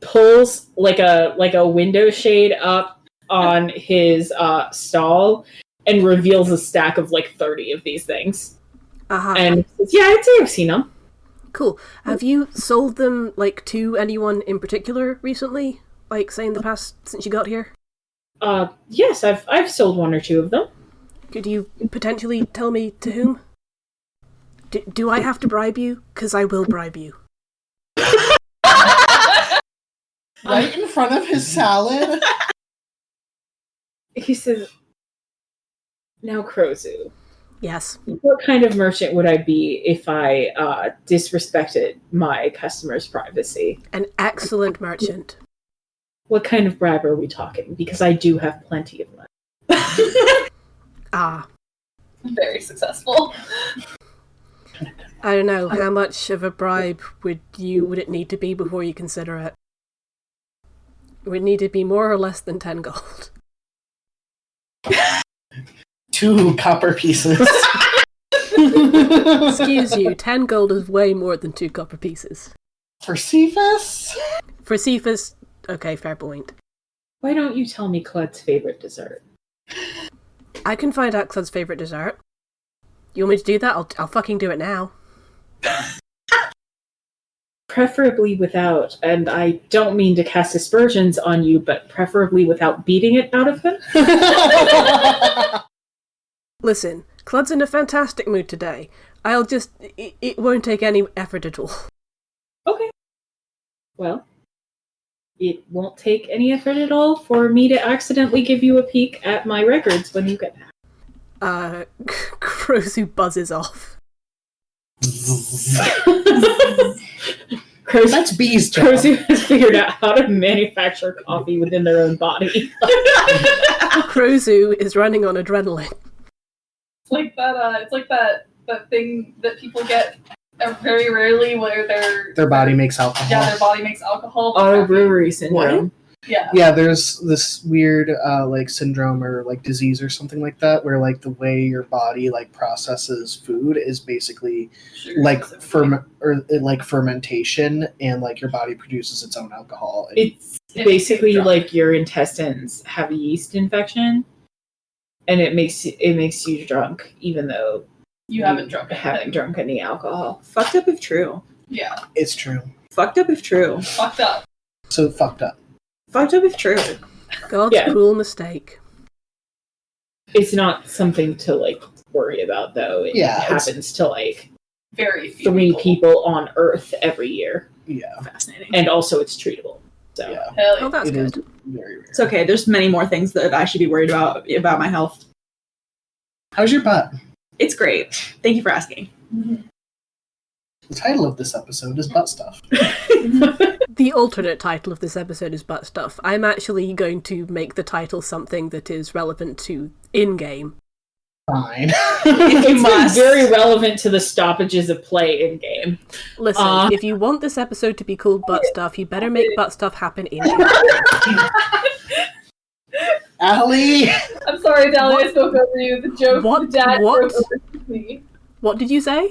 pulls like a window shade up on his stall and reveals a stack of like 30 of these things. Uh-huh. And says, yeah, I'd say I've seen them. Cool. Have you sold them, like, to anyone in particular recently? Like, say, in the past, since you got here? Yes, I've sold one or two of them. Could you potentially tell me to whom? Do I have to bribe you? Because I will bribe you. Right in front of his salad? He says, "Now, Krozu, Yes. what kind of merchant would I be if I disrespected my customer's privacy? An excellent merchant. What kind of bribe are we talking? Because I do have plenty of money." Ah. Very successful. I don't know, how much of a bribe would it need to be before you consider it? Would it need to be more or less than 10 gold? 2 copper pieces. Excuse you, 10 gold is way more than 2 copper pieces. For Cephas? For Cephas, okay, fair point. Why don't you tell me Clod's favorite dessert? I can find out Clod's favourite dessert. You want me to do that? I'll fucking do it now. Preferably without, and I don't mean to cast aspersions on you, but preferably without beating it out of him. Listen, Clod's in a fantastic mood today. It won't take any effort at all. Okay. Well, it won't take any effort at all for me to accidentally give you a peek at my records when you get back. Krozu buzzes off. That's Bee's job. Krozu has figured out how to manufacture coffee within their own body. Krozu is running on adrenaline. It's like that thing that people get very rarely where Their body makes alcohol. Yeah, their body makes alcohol. Auto brewery syndrome. Yeah. Yeah, there's this weird like syndrome or like disease or something like that where like the way your body like processes food is basically like fermentation, and like your body produces its own alcohol. It's basically like your intestines have a yeast infection, and it makes you drunk even though you haven't drunk any alcohol. Fucked up if true. Yeah. It's true. Fucked up if true. Fucked up. So fucked up. Fucked up if true. God's cruel mistake. It's not something to like worry about though. It happens to like very few 3 people on Earth every year. Yeah. Fascinating. And also it's treatable. So Yeah. Hell yeah. Oh, that's It good. is very rare. It's okay. There's many more things that I should be worried about my health. How's your butt? It's great. Thank you for asking. The title of this episode is Butt Stuff. The alternate title of this episode is Butt Stuff. I'm actually going to make the title something that is relevant to in-game. Fine. It's very relevant to the stoppages of play in game. Listen, if you want this episode to be called Butt Stuff, you better make butt stuff happen in-game. Allie! I'm sorry, Dahlia, I spoke over you. The joke What? the dad What? spoke over me. What did you say?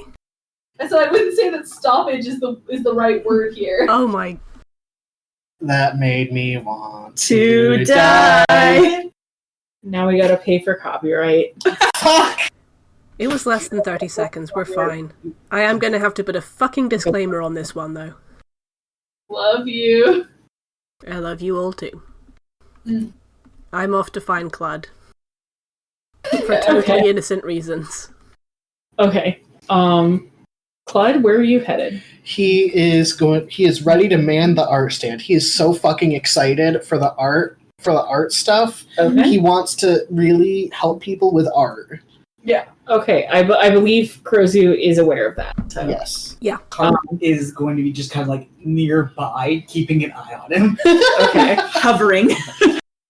And so I wouldn't say that stoppage is the right word here. Oh my... That made me want To die. Now we gotta pay for copyright. Fuck! It was less than 30 seconds, we're fine. I am going to have to put a fucking disclaimer on this one, though. Love you. I love you all too. Mm. I'm off to find Clad. For totally innocent reasons. Okay. Clyde, where are you headed? He is ready to man the art stand. He is so fucking excited for the art stuff. Okay. He wants to really help people with art. Yeah. Okay, I believe Krozu is aware of that. So. Yes. Carl is going to be just kind of like nearby, keeping an eye on him. Okay. Hovering.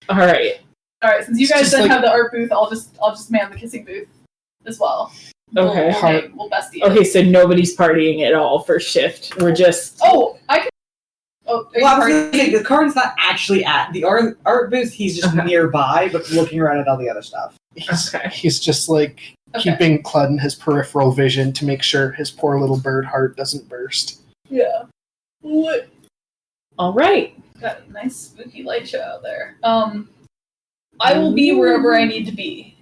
All right. Since you It's guys just don't like- have the art booth, I'll just man the kissing booth as well. Okay. We'll bestie it. Okay, so nobody's partying at all for shift. We're just. Oh, I can. Oh, are you Well, I was gonna partying? say, the Carn's not actually at the art booth. He's just nearby, but looking around at all the other stuff. Okay. He's just like keeping Clud in his peripheral vision to make sure his poor little bird heart doesn't burst. Yeah. What? All right. Got a nice spooky light show out there. I will be wherever I need to be.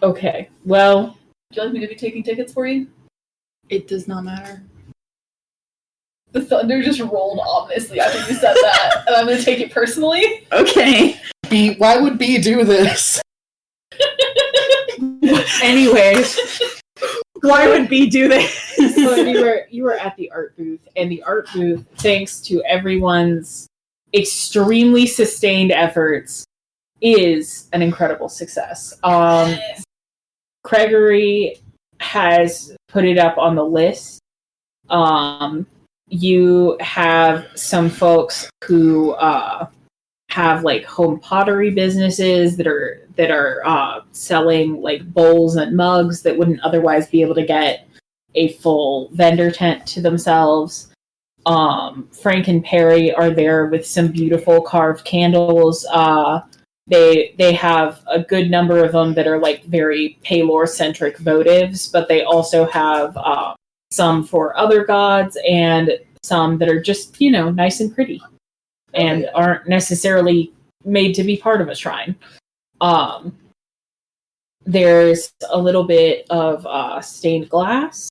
Okay. Well. Would you like me to be taking tickets for you? It does not matter. The thunder just rolled ominously after you said that, and I'm gonna take it personally. Okay. Why would B do this? Anyways, Why would B do this? so you were at the art booth, and the art booth, thanks to everyone's extremely sustained efforts, is an incredible success. Gregory has put it up on the list. You have some folks who have like home pottery businesses that are selling like bowls and mugs that wouldn't otherwise be able to get a full vendor tent to themselves. Frank and Perry are there with some beautiful carved candles. They have a good number of them that are like very Pelor centric votives, but they also have some for other gods and some that are just, nice and pretty and aren't necessarily made to be part of a shrine. There's a little bit of stained glass.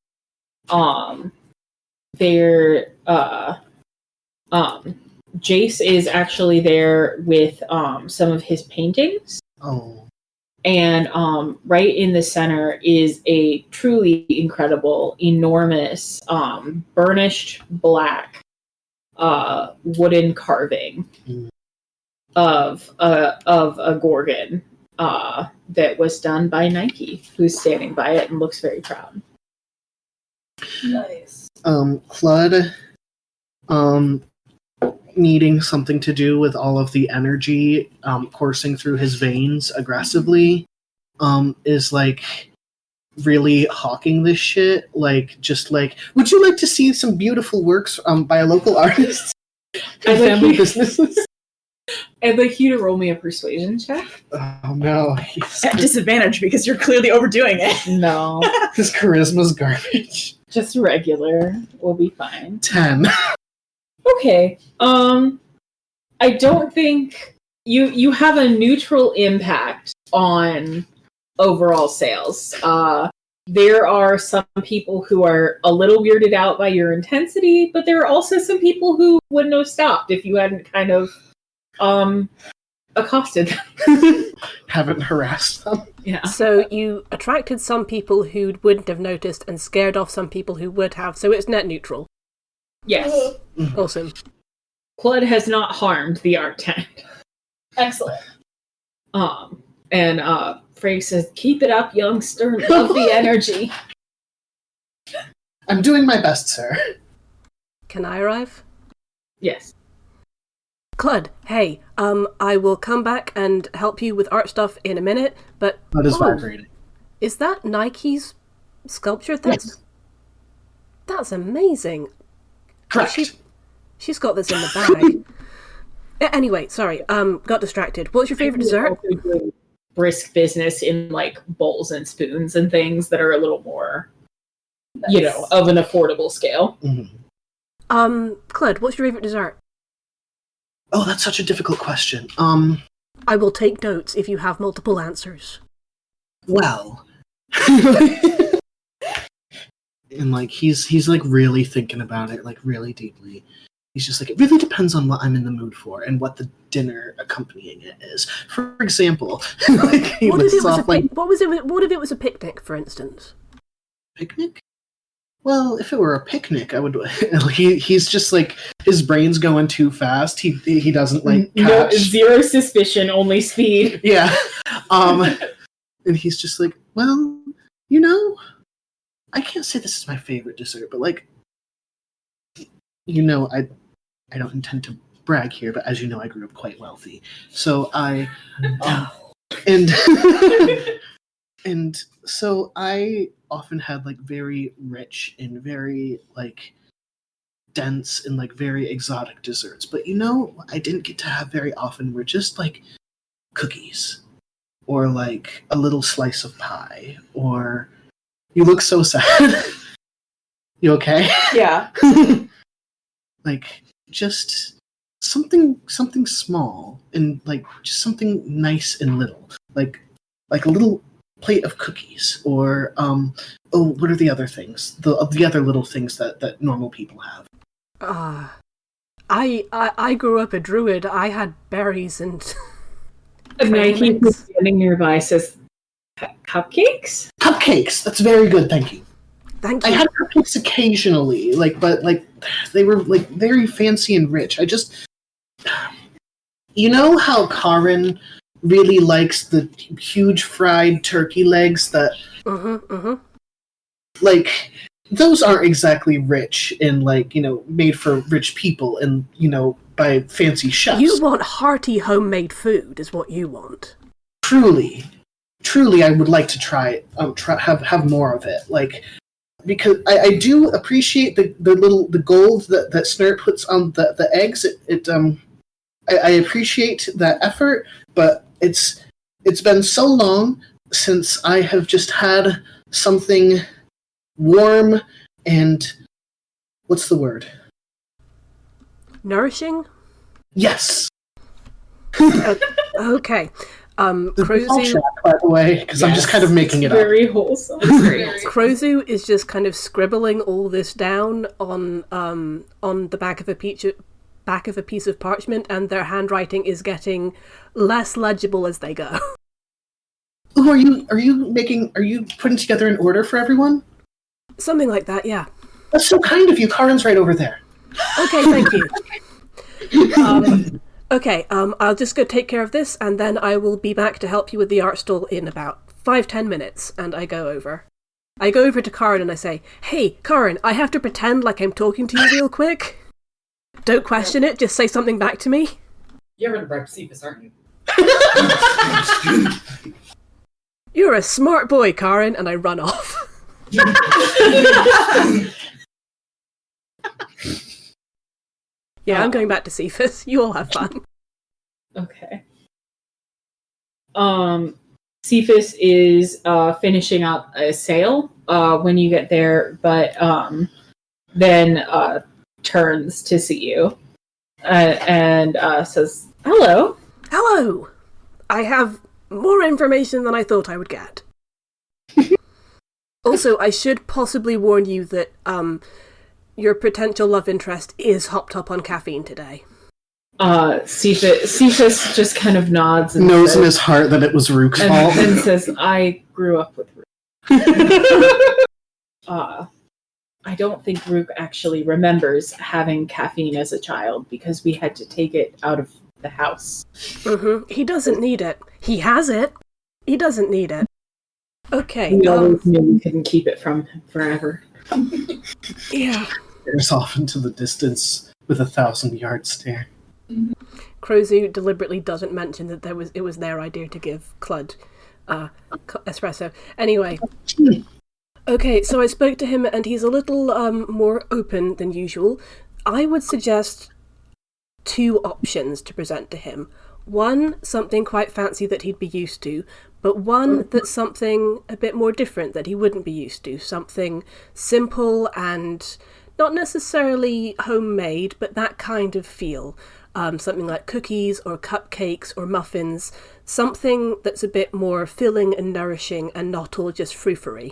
Jace is actually there with some of his paintings. Oh. And right in the center is a truly incredible, enormous, burnished black wooden carving of a Gorgon that was done by Nike, who's standing by it and looks very proud. Nice. Clud, needing something to do with all of the energy coursing through his veins aggressively, is like really hawking this shit. Like, just like, would you like to see some beautiful works by local artists and family businesses? I'd like you to roll me a persuasion check. Oh no, At disadvantage because you're clearly overdoing it. No, his charisma's garbage. just regular. We'll be fine. 10. Okay. I don't think you have a neutral impact on overall sales. There are some people who are a little weirded out by your intensity, but there are also some people who wouldn't have stopped if you hadn't kind of accosted them. Haven't harassed them. Yeah. So you attracted some people who wouldn't have noticed and scared off some people who would have, so it's net neutral. Yes. Awesome. Clud has not harmed the art tent. Excellent. And Frank says, "Keep it up, youngster. Love the energy." I'm doing my best, sir. Can I arrive? Yes. Clud, hey, I will come back and help you with art stuff in a minute, but... That is vibrating. Is that Nike's sculpture? Yes. That's amazing. Correct. She's got this in the bag. Anyway, sorry, got distracted. What's your favorite dessert? Brisk business in like bowls and spoons and things that are a little more, of an affordable scale. Mm-hmm. Clud, what's your favorite dessert? Oh, that's such a difficult question. I will take notes if you have multiple answers. Well. And like he's like really thinking about it, like really deeply. He's just like, it really depends on what I'm in the mood for and what the dinner accompanying it is. For example, like What if it was a picnic, for instance? Picnic? Well, if it were a picnic, I would. He's just like, his brain's going too fast. He doesn't like catch. No, zero suspicion, only speed. Yeah. And he's just like, well, I can't say this is my favorite dessert, but like, I don't intend to brag here, but as you know, I grew up quite wealthy. So and so I often had like very rich and very like dense and like very exotic desserts. But I didn't get to have very often were just like cookies or like a little slice of pie or you look so sad. You okay? Yeah. Like just something small and like just something nice and little. Like a little plate of cookies or what are the other things? The other little things that normal people have. I grew up a druid. I had berries and Nike, who's standing nearby, says, "Cupcakes? Cupcakes. That's very good. Thank you. Thank I you. had cupcakes occasionally, but they were like very fancy and rich. I just, you know how Karin really likes the huge fried turkey legs that, like, those aren't exactly rich and made for rich people and by fancy chefs. You want hearty homemade food, is what you want. Truly, I would like to try it. Have more of it, because I do appreciate the gold that Snurt puts on the eggs. I appreciate that effort, but it's been so long since I have just had something warm and what's the word? Nourishing? Yes. Okay. Crozu, by the way, because I'm just kind of making it very up. Wholesome. Crozu is just kind of scribbling all this down on the back of a piece of parchment, and their handwriting is getting less legible as they go. Oh, are you putting together an order for everyone? Something like that, yeah. That's so kind of you. Karin's right over there. Okay, thank you. Okay, I'll just go take care of this, and then I will be back to help you with the art stall in about 5-10 minutes, and I go over. I go over to Karin and I say, "Hey, Karin, I have to pretend like I'm talking to you real quick. Don't question it, just say something back to me." You're in the Cephas, aren't you? "You're a smart boy, Karin," and I run off. Yeah, I'm going back to Cephas. You all have fun. Okay. Cephas is finishing up a sale when you get there, but then turns to see you and says, "Hello." Hello! I have more information than I thought I would get. Also, I should possibly warn you that your potential love interest is hopped up on caffeine today. Cephas just kind of nods and knows says, in his heart that it was Rook's fault. and says, "I grew up with Rook." I don't think Rook actually remembers having caffeine as a child because we had to take it out of the house. He doesn't need it. He has it. He doesn't need it. Okay. We always knew we couldn't keep it from him forever. Yeah. Stares off into the distance with a 1,000-yard stare. Crozu deliberately doesn't mention that it was their idea to give Clud espresso. Anyway. Okay, so I spoke to him and he's a little more open than usual. I would suggest 2 options to present to him. One, something quite fancy that he'd be used to, but one that's something a bit more different that he wouldn't be used to. Something simple and not necessarily homemade, but that kind of feel. Something like cookies or cupcakes or muffins. Something that's a bit more filling and nourishing and not all just frou-frou-y.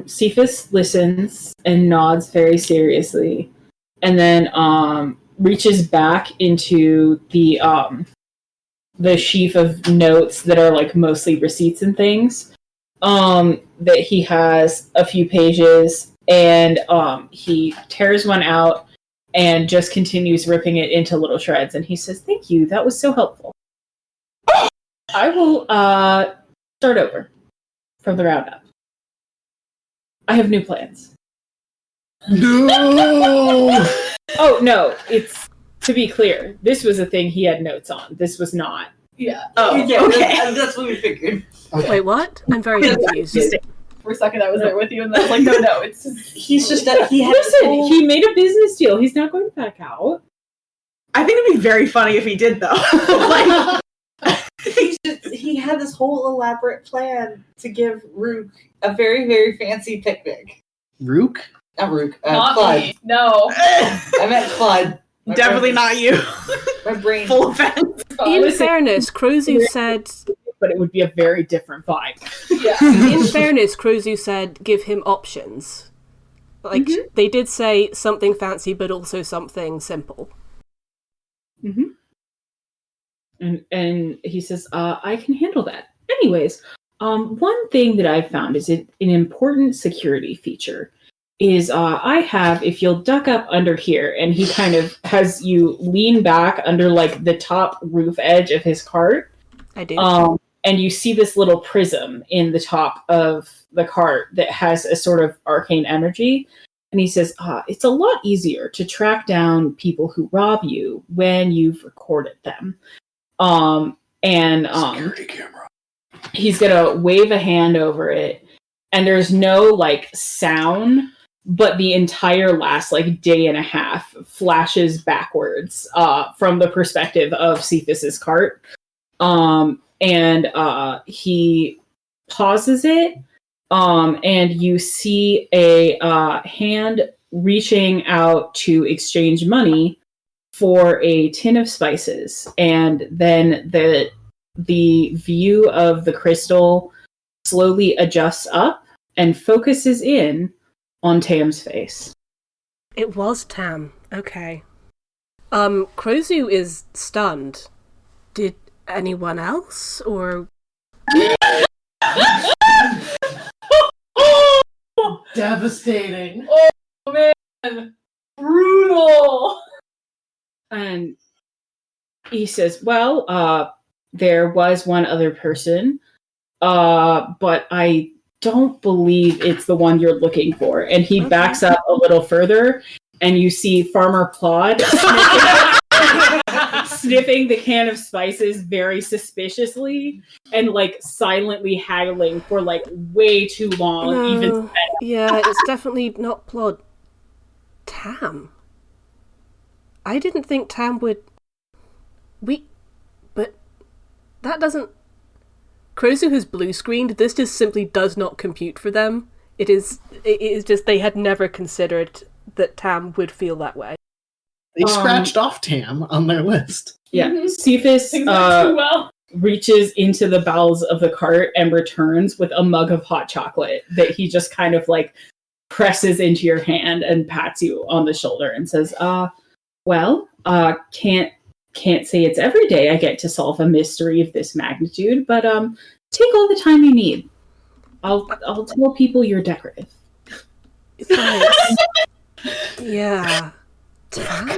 Cephas listens and nods very seriously, and then reaches back into the sheaf of notes that are like mostly receipts and things. That he has a few pages, and he tears one out and just continues ripping it into little shreds. And he says, "Thank you, that was so helpful. I will start over from the roundup. I have new plans." No! Oh, no, it's, to be clear, this was a thing he had notes on. This was not. Yeah. Oh, Yeah, okay. That's what we figured. Okay. Wait, what? I'm very confused. For a second, I was there with you, and then I was like, no, it's just... He's just that he had. Listen, he made a business deal. He's not going to back out. I think it'd be very funny if he did, though. He had this whole elaborate plan to give Rook a very, very fancy picnic. Rook? Not Rook. Not Clyde. me. No. I meant Clyde. My Definitely brain- not you. My brain. Full offense. In fairness, Crozu said... But it would be a very different vibe. Yeah. In fairness, Crozu said give him options. Like, they did say something fancy, but also something simple. And he says, I can handle that. Anyways, one thing that I've found is an important security feature is I have, if you'll duck up under here, and he kind of has you lean back under like the top roof edge of his cart. I do. And you see this little prism in the top of the cart that has a sort of arcane energy. And he says, it's a lot easier to track down people who rob you when you've recorded them. Security camera. He's gonna wave a hand over it, and there's no like sound, but the entire last like day and a half flashes backwards from the perspective of Cephas's cart. He pauses it, and you see a hand reaching out to exchange money for a tin of spices, and then the view of the crystal slowly adjusts up and focuses in on Tam's face. It was Tam. Okay. Krozu is stunned. Did anyone else, or... Devastating. Oh man, brutal. And he says, well, there was one other person, but I don't believe it's the one you're looking for. And he backs up a little further, and you see Farmer Plod sniffing the can of spices very suspiciously and like silently haggling for like way too long. No. Even Yeah, it's definitely not Plod. Tam. I didn't think Tam would... But that doesn't... Krozu has blue screened. This just simply does not compute for them. It is just they had never considered that Tam would feel that way. They scratched off Tam on their list. Yeah, Cephas reaches into the bowels of the cart and returns with a mug of hot chocolate that he just kind of like presses into your hand and pats you on the shoulder and says, can't say it's every day I get to solve a mystery of this magnitude, but take all the time you need. I'll tell people you're decorative. Thanks. Yeah. Tam?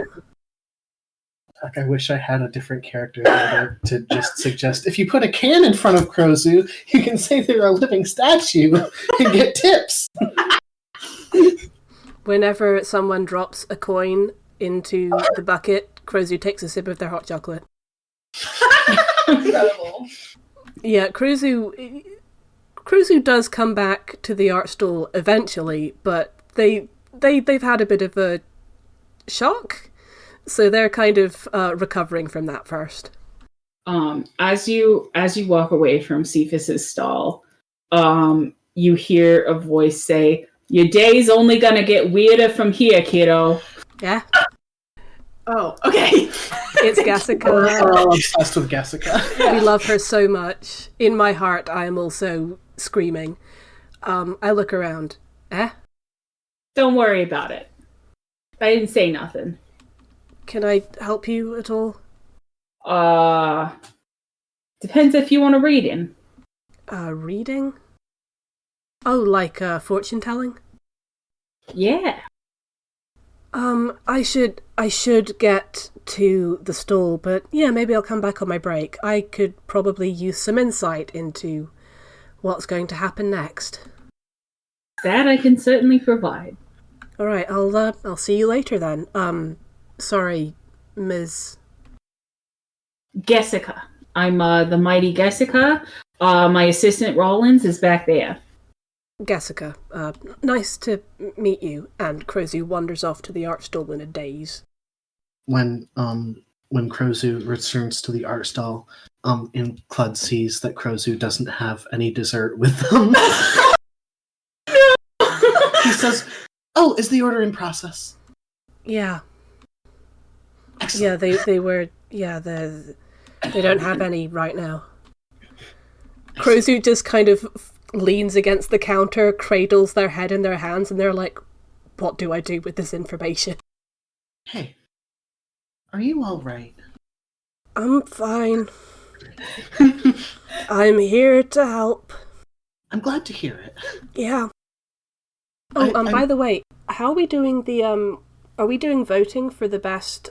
Like, I wish I had a different character there to just suggest, if you put a can in front of Krozu, you can say they're a living statue and get tips. Whenever someone drops a coin into the bucket, Krozu takes a sip of their hot chocolate. Incredible. Yeah, Krozu does come back to the art stall eventually, but they've had a bit of a shock, so they're kind of recovering from that first. As you walk away from Cephas's stall, you hear a voice say, "Your day's only gonna get weirder from here, kiddo." Yeah. Oh, okay. It's Gassica. We're all obsessed with Gassica. We love her so much. In my heart, I am also screaming. I look around. Don't worry about it. I didn't say nothing. Can I help you at all? Depends if you want a reading. Reading? Oh, like fortune telling? Yeah. I should get to the stall, but yeah, maybe I'll come back on my break. I could probably use some insight into what's going to happen next. That I can certainly provide. All right, I'll see you later then. Sorry, Ms. Gassica. I'm the mighty Gassica. My assistant Rollins is back there. Gassica, nice to meet you. And Krozu wanders off to the art stall in a daze. When Krozu returns to the art stall, and Clud sees that Krozu doesn't have any dessert with them. He says, "Oh, is the order in process?" Yeah. Excellent. Yeah, they were. Yeah, they don't have any right now. Krozu just kind of leans against the counter, cradles their head in their hands, and they're like, "What do I do with this information?" Hey, are you all right? I'm fine. I'm here to help. I'm glad to hear it. Yeah. Oh, by the way, how are we doing the are we doing voting for the best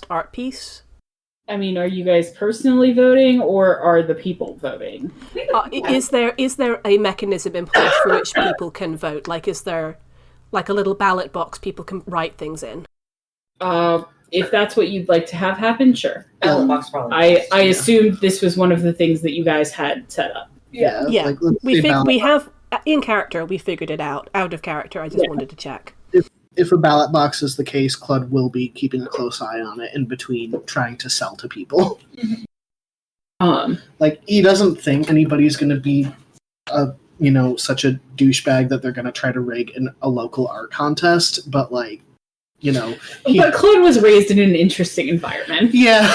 art piece? I mean, are you guys personally voting, or are the people voting? Is there a mechanism in place for which people can vote? Like, is there like a little ballot box people can write things in? If that's what you'd like to have happen, sure. Ballot box probably. I assumed this was one of the things that you guys had set up. Yeah. Like, We have in character. We figured it out. Out of character, I just wanted to check. If a ballot box is the case, Clud will be keeping a close eye on it in between trying to sell to people. Like, he doesn't think anybody's going to be such a douchebag that they're going to try to rig a local art contest, but like, But Claude was raised in an interesting environment. Yeah.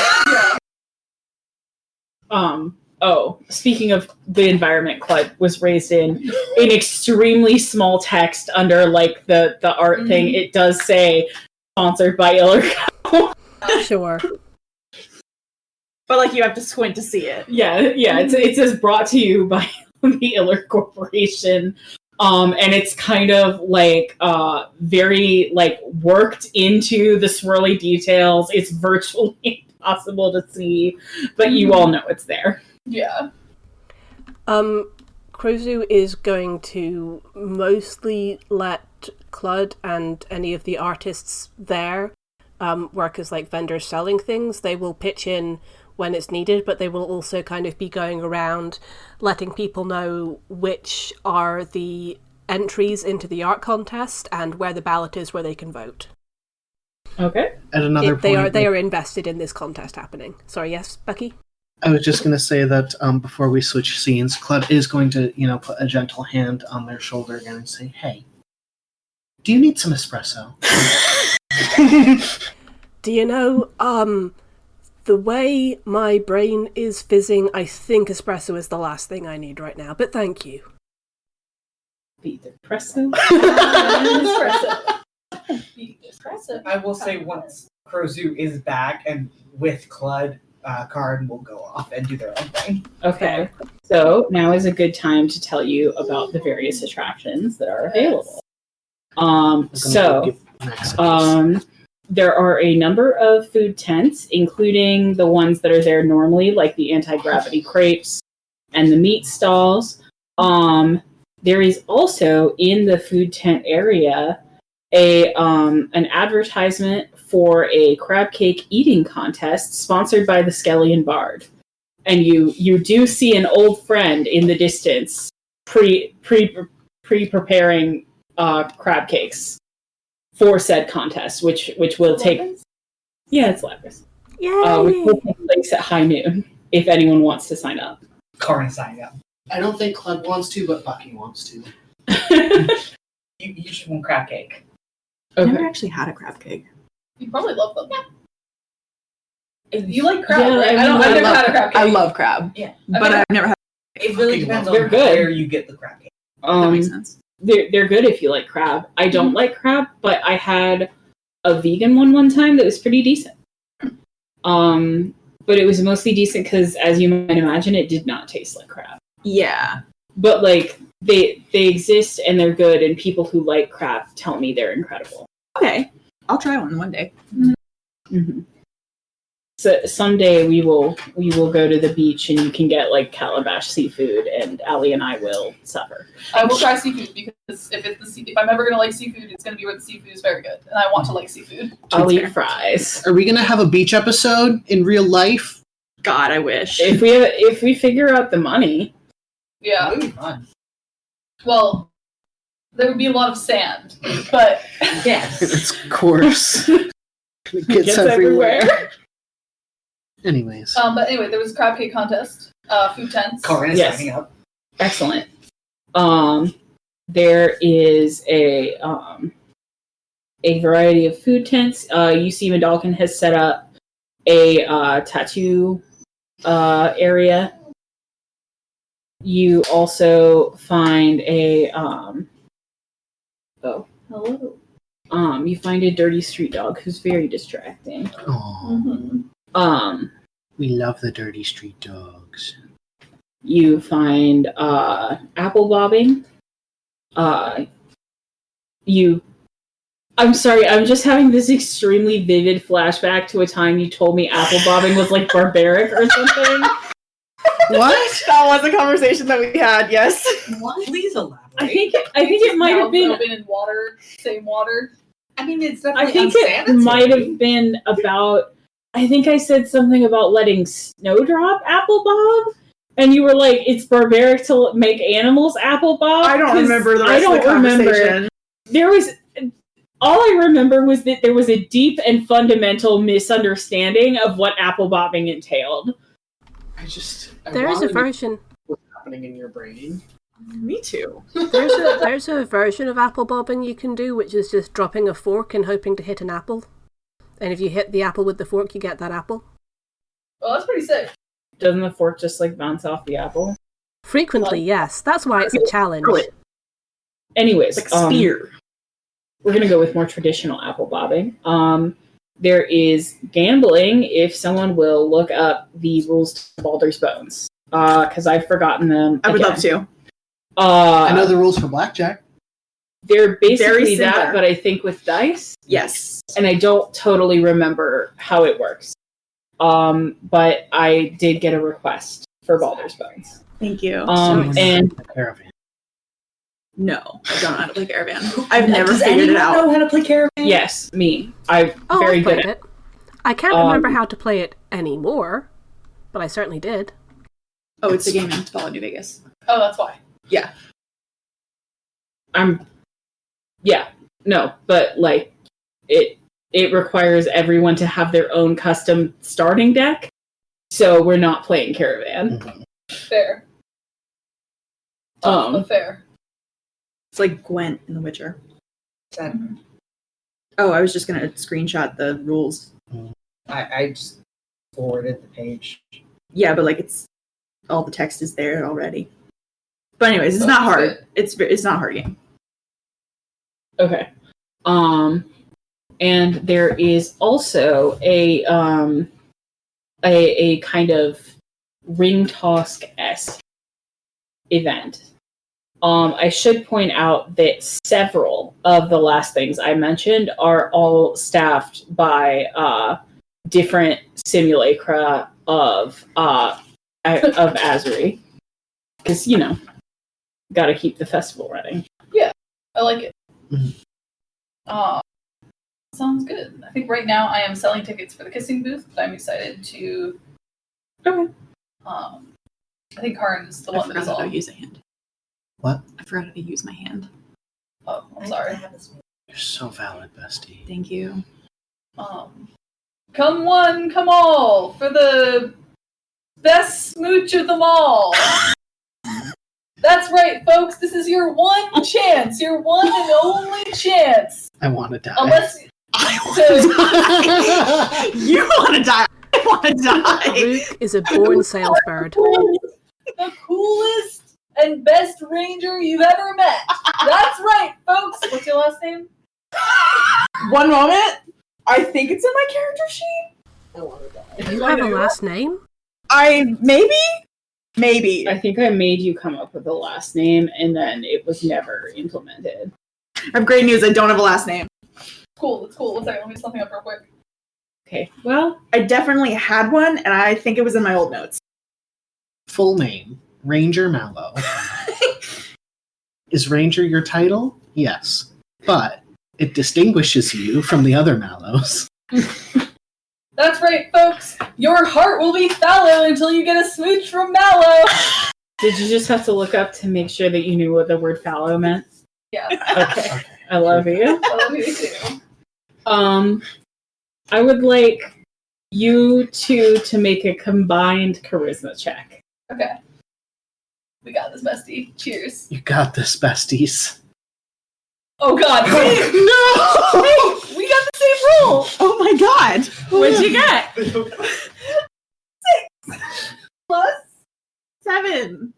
Speaking of the environment Claude was raised in extremely small text under like the art thing, it does say sponsored by Illerco. Sure. But like you have to squint to see it. Yeah. It says brought to you by the Iller Corporation. And it's kind of like very like worked into the swirly details. It's virtually impossible to see, but you all know it's there. Yeah. Krozu is going to mostly let Clud and any of the artists there work as like vendors selling things. They will pitch in when it's needed, but they will also kind of be going around letting people know which are the entries into the art contest and where the ballot is where they can vote. Okay. At another point, they are invested in this contest happening. Sorry, yes, Becky? I was just going to say that before we switch scenes, Clud is going to, put a gentle hand on their shoulder again and say, "Hey, do you need some espresso?" Do you know, the way my brain is fizzing, I think espresso is the last thing I need right now, but thank you. Beat the espresso. Espresso. I will say once Krozu is back and with Clud, Karin will go off and do their own thing. Okay. So now is a good time to tell you about the various attractions that are available. There are a number of food tents, including the ones that are there normally, like the anti-gravity crepes and the meat stalls. There is also in the food tent area an advertisement for a crab cake eating contest sponsored by the Skellion Bard. And you do see an old friend in the distance preparing crab cakes for said contest, which will take... Yeah, it's Lapras. Yay! Which will take place at high noon, if anyone wants to sign up. Karin signing up. I don't think Clud wants to, but Bucky wants to. You just want crab cake. I Okay. never actually had a crab cake. You probably love them. You like crab, Yeah, right? I I've mean, never had a crab cake. I love crab. Yeah. But I've never had. It really depends on They're good. where you get the crab cake. That makes sense. They're good if you like crab. I don't like crab, but I had a vegan one time that was pretty decent. But it was mostly decent because, as you might imagine, it did not taste like crab. Yeah. But like they exist and they're good, and people who like crab tell me they're incredible. Okay. I'll try one day. Mm-hmm. So someday we will go to the beach and you can get like calabash seafood, and Allie and I will suffer. I will try seafood because if I'm ever gonna like seafood, it's gonna be where the seafood is very good, and I want to like seafood. I'll eat fries. Are we going to have a beach episode in real life? God, I wish. If we figure out the money. Yeah. That would be fun. Well, there would be a lot of sand, but Yes. It's coarse. It gets everywhere. Anyways. but anyway, there was a crab cake contest, food tents. Karin is Yes. signing up. Excellent. There is a variety of food tents. You see Medalkin has set up a tattoo area. You also find a you find a dirty street dog who's very distracting. Aw. Mm-hmm. We love the dirty street dogs. You find apple bobbing. I'm sorry, I'm just having this extremely vivid flashback to a time you told me apple bobbing was like barbaric or something. What? That was a conversation that we had, yes. What? Please elaborate. I think it might have been in water, same water. I mean, it's I definitely think it might have been about. I think I said something about letting Snowdrop apple bob, and you were like, "It's barbaric to make animals apple bob." I don't remember the rest of the conversation. There was. All I remember was that there was a deep and fundamental misunderstanding of what apple bobbing entailed. There is a version. What's happening in your brain? Me too. There's a version of apple bobbing you can do, which is just dropping a fork and hoping to hit an apple. And if you hit the apple with the fork, you get that apple. Oh, that's pretty sick. Doesn't the fork just like bounce off the apple? Frequently, yes. That's why it's a challenge. Anyways, Like spear. We're going to go with more traditional apple bobbing. There is gambling if someone will look up the rules to Baldur's Bones. Because I've forgotten them. I would again. love to. I know the rules for blackjack. They're basically Very similar. that, but I think with dice. Yes. And I don't totally remember how it works. But I did get a request for Baldur's Bones. Thank you. And Caravan. No, I don't know how to play Caravan. I've never figured it out. Know how to play Caravan? yes, me. I'm Oh, very I good played at it. I can't remember how to play it anymore, but I certainly did. Oh, it's a game in Fallout New Vegas. Oh, that's why. Yeah. But like it requires everyone to have their own custom starting deck. So we're not playing Caravan. Mhm. Fair. But fair. It's like Gwent in The Witcher. That, Oh, I was just going to screenshot the rules. I just forwarded the page. Yeah, but like it's all the text is there already. But anyways, it's not hard. It's not a hard game. Okay. And there is also a kind of ring toss-esque event. I should point out that several of the last things I mentioned are all staffed by different simulacra of Azuri, because got to keep the festival running. I like it. Mhm. Sounds good. I think right now I am selling tickets for the kissing booth, but I'm excited to. Okay. I think Karin is the I one that forgot is how to all. use a hand. What? I forgot how to use my hand. Oh, I'm sorry. You're so valid, bestie. Thank you. Come one, come all for the best smooch of them all. That's right, folks. This is your one chance, your one and only chance. I want to die. Unless You want to die. I want to die. Rook is a born sales bird. the coolest and best ranger you've ever met. That's right, folks. What's your last name? One moment. I think it's in my character sheet. I want to die. You have a last name? Maybe. I think I made you come up with a last name, and then it was never implemented. I have great news. I don't have a last name. Cool. It's cool. One second. Let me get something up real quick. Okay, well, I definitely had one, and I think it was in my old notes. Full name, Ranger Mallow. Is Ranger your title? Yes. But it distinguishes you from the other Mallows. That's right, folks. Your heart will be fallow until you get a smooch from Mallow. did you just have to look up to make sure that you knew what the word fallow meant? Yeah. Okay, I love you. I love you too. I would like you two to make a combined charisma check. Okay. We got this, bestie. Cheers. You got this, besties. Oh, God. Wait. No! Hey, we got the same roll. Oh my god! What'd you get? 6 plus 7.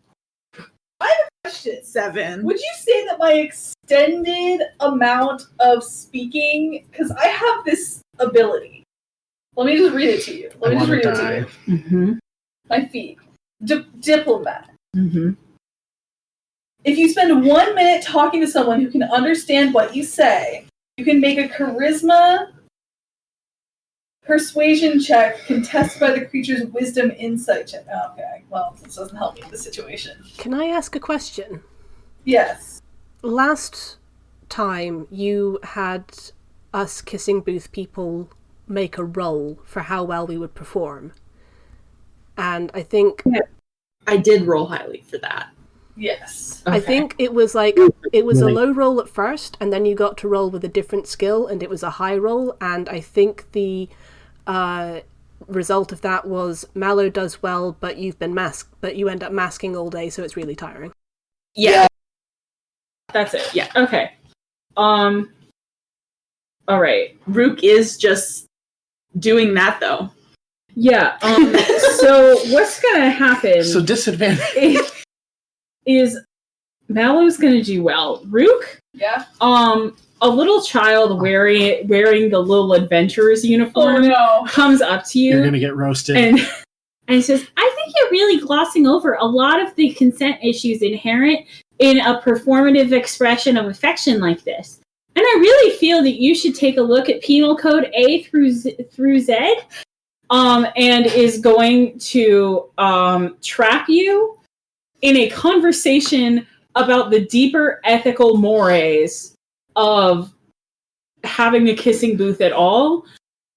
question. 7. Would you say that my extended amount of speaking, because I have this ability, Let me just read it to you. Let me just read it to you. Mm-hmm. My feet. Diplomat. Mm-hmm. If you spend 1 minute talking to someone who can understand what you say, you can make a charisma persuasion check contested by the creature's wisdom insight check. Oh, okay, well, this doesn't help me in this situation. Can I ask a question? Yes. Last time you had us kissing booth people make a roll for how well we would perform. And I think I did roll highly for that. Yes. I think it was a low roll at first, and then you got to roll with a different skill, and it was a high roll. And I think the result of that was Mallow does well, but you end up masking all day, so it's really tiring. Yeah. That's it. Yeah. Okay. All right. Rook is just doing that though. Yeah. So what's gonna happen? So disadvantage. Is Mallow's gonna do well. Rook, Yeah. a little child wearing the little adventurer's uniform comes up to you. You're gonna get roasted. And says, I think you're really glossing over a lot of the consent issues inherent in a performative expression of affection like this. And I really feel that you should take a look at Penal Code A through Z, and is going to trap you in a conversation about the deeper ethical mores of having a kissing booth at all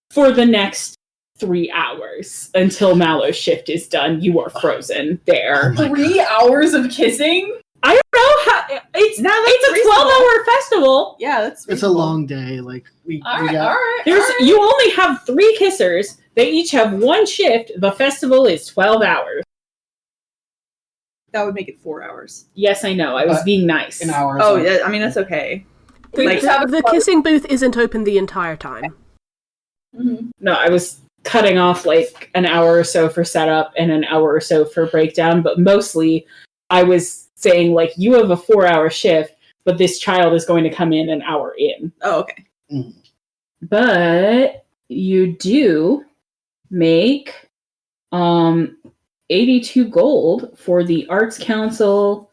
for the next 3 hours until Mallow's shift is done. You are frozen there. 3 hours of kissing? I don't know how it's a 12-hour festival. Yeah, that's it's a long day. Like All right. You only have 3 kissers. They each have 1 shift. The festival is 12 hours. That would make it 4 hours. Yes, I know. I was being nice. An hour. Oh, yeah. I mean, that's okay. The kissing booth isn't open the entire time. Mm-hmm. No, I was cutting off like an hour or so for setup and an hour or so for breakdown, but mostly I was saying like you have a 4-hour shift, but this child is going to come in an hour in. Oh, okay. Mm. But you do make 82 gold for the Arts Council,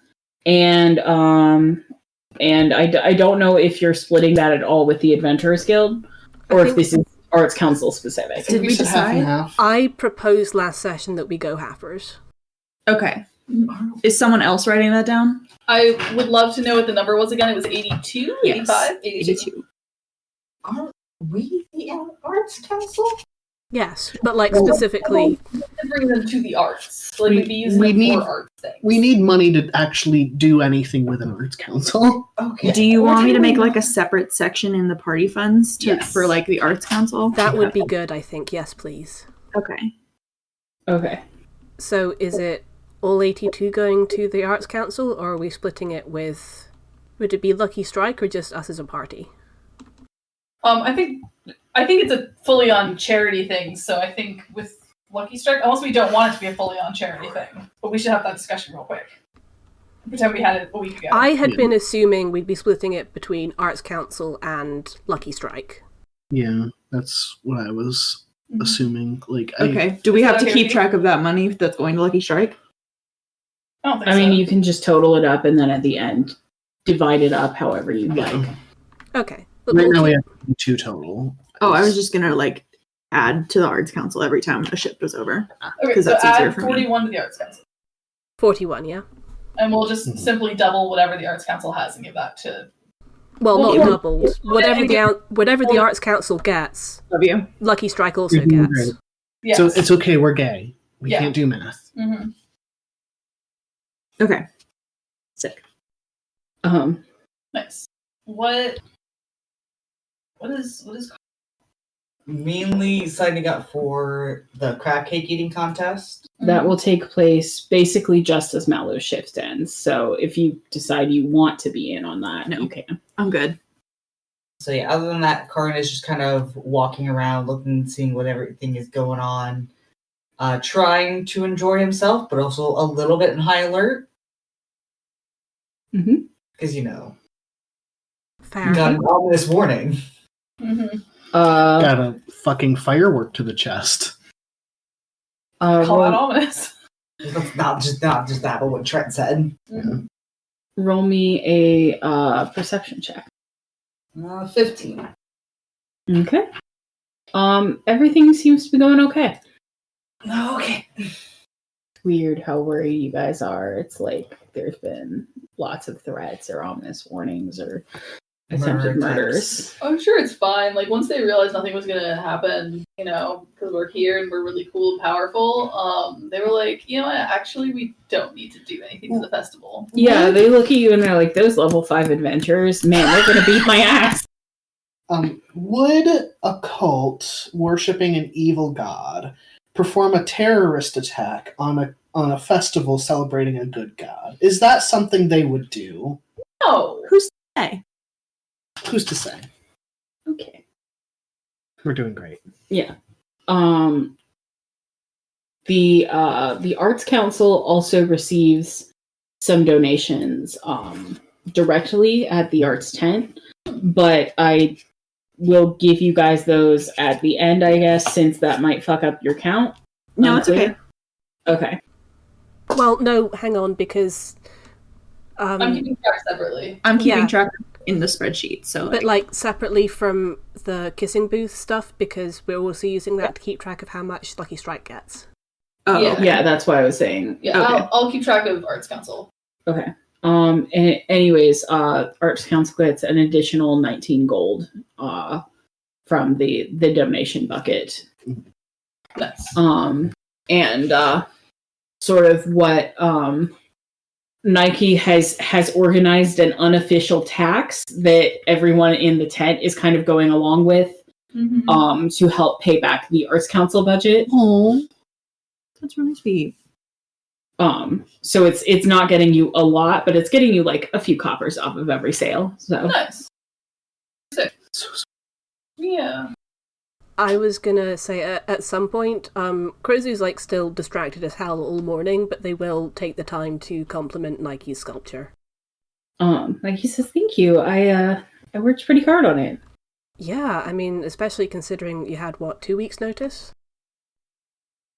and I don't know if you're splitting that at all with the Adventurers Guild, or if this is Arts Council specific. Did we said half and decide? half. I proposed last session that we go halfers. Okay. Is someone else writing that down? I would love to know what the number was again. It was 82? Yes. 85? 82. Are we the Arts Council? Yes, but like specifically, To bring them to the arts. Like, We- we'd be using we them need- for art things. We need money to actually do anything with an arts council. Okay. Do you want me to make like a separate section in the party funds Yes. for like the Arts Council? that would be good, I think. Yes, please. Okay. Okay. So is it all 82 going to the Arts Council, or are we splitting it with... Would it be Lucky Strike or just us as a party? I think it's a fully on charity thing, so I think with Lucky Strike, unless we don't want it to be a fully on charity thing, but we should have that discussion real quick. Pretend we had it a week ago. I had been assuming we'd be splitting it between Arts Council and Lucky Strike. Yeah, that's what I was Mhm. assuming. Like, Okay. Do we Is have that to okay keep with you? track of that money that's going to Lucky Strike? I don't think I mean, so. you can just total it up and then at the end divide it up however you'd like. Okay. But right we'll now we keep- have 2 total. Oh, I was just gonna like add to the Arts Council every time a shift was over. Okay, 'cause so that's easier add for me. 41 to the Arts Council. 41, yeah? And we'll just Mhm. simply double whatever the Arts Council has and give that to... Well, Well, not yeah. doubled. Whatever the Arts Council gets, Love you. Lucky Strike also You're doing gets. great. Yes. So it's okay, we're gay. We Yeah. can't do math. Mhm. Okay. Sick. Nice. What is Mainly signing up for the crab cake eating contest. That will take place basically just as Mallow's shift ends. So if you decide you want to be in on that, No. you can. I'm good. So yeah, other than that, Karin is just kind of walking around, looking, seeing what everything is going on, trying to enjoy himself, but also a little bit in high alert. Mhm. Because, you know, Fair. you got an ominous warning. Mhm. Got a fucking firework to the chest. Call out ominous. That's not just that, but what Trent said. Mhm. roll me a perception check. 15. Okay. Everything seems to be going okay. Okay. Weird how worried you guys are. It's like there's been lots of threats or ominous warnings or attempted murders. I'm sure it's fine. Like, once they realized nothing was gonna happen, because we're here and we're really cool and powerful, they were like, you know what, actually, we don't need to do anything to the festival. Yeah, they look at you and they're like, those level 5 adventurers, man, they're gonna beat my ass. Would a cult worshipping an evil god perform a terrorist attack on a festival celebrating a good god? Is that something they would do? No. Who's to say? Who's to say? Okay. We're doing great. Yeah. The Arts Council also receives some donations directly at the Arts tent, but I will give you guys those at the end, I guess, since that might fuck up your count. No, it's okay. Okay. Well, no, hang on, because I'm keeping track separately. I'm keeping Yeah. track in the spreadsheet, so but like separately from the kissing booth stuff, because we're also using that to keep track of how much Lucky Strike gets. oh, Yeah. okay. Yeah, that's what I was saying. Yeah, Okay. I'll keep track of Arts Council. Okay. Anyways, Arts Council gets an additional 19 gold from the donation bucket. Nice. And sort of what Nike has organized an unofficial tax that everyone in the tent is kind of going along with to help pay back the Arts Council budget. Oh, that's really sweet. So it's not getting you a lot, but it's getting you like a few coppers off of every sale. So Nice. Sick. Yeah. I was gonna say at some point, Krozu's like still distracted as hell all morning, but they will take the time to compliment Nike's sculpture. like he says, thank you. I worked pretty hard on it. Yeah, I mean, especially considering you had, 2 weeks notice?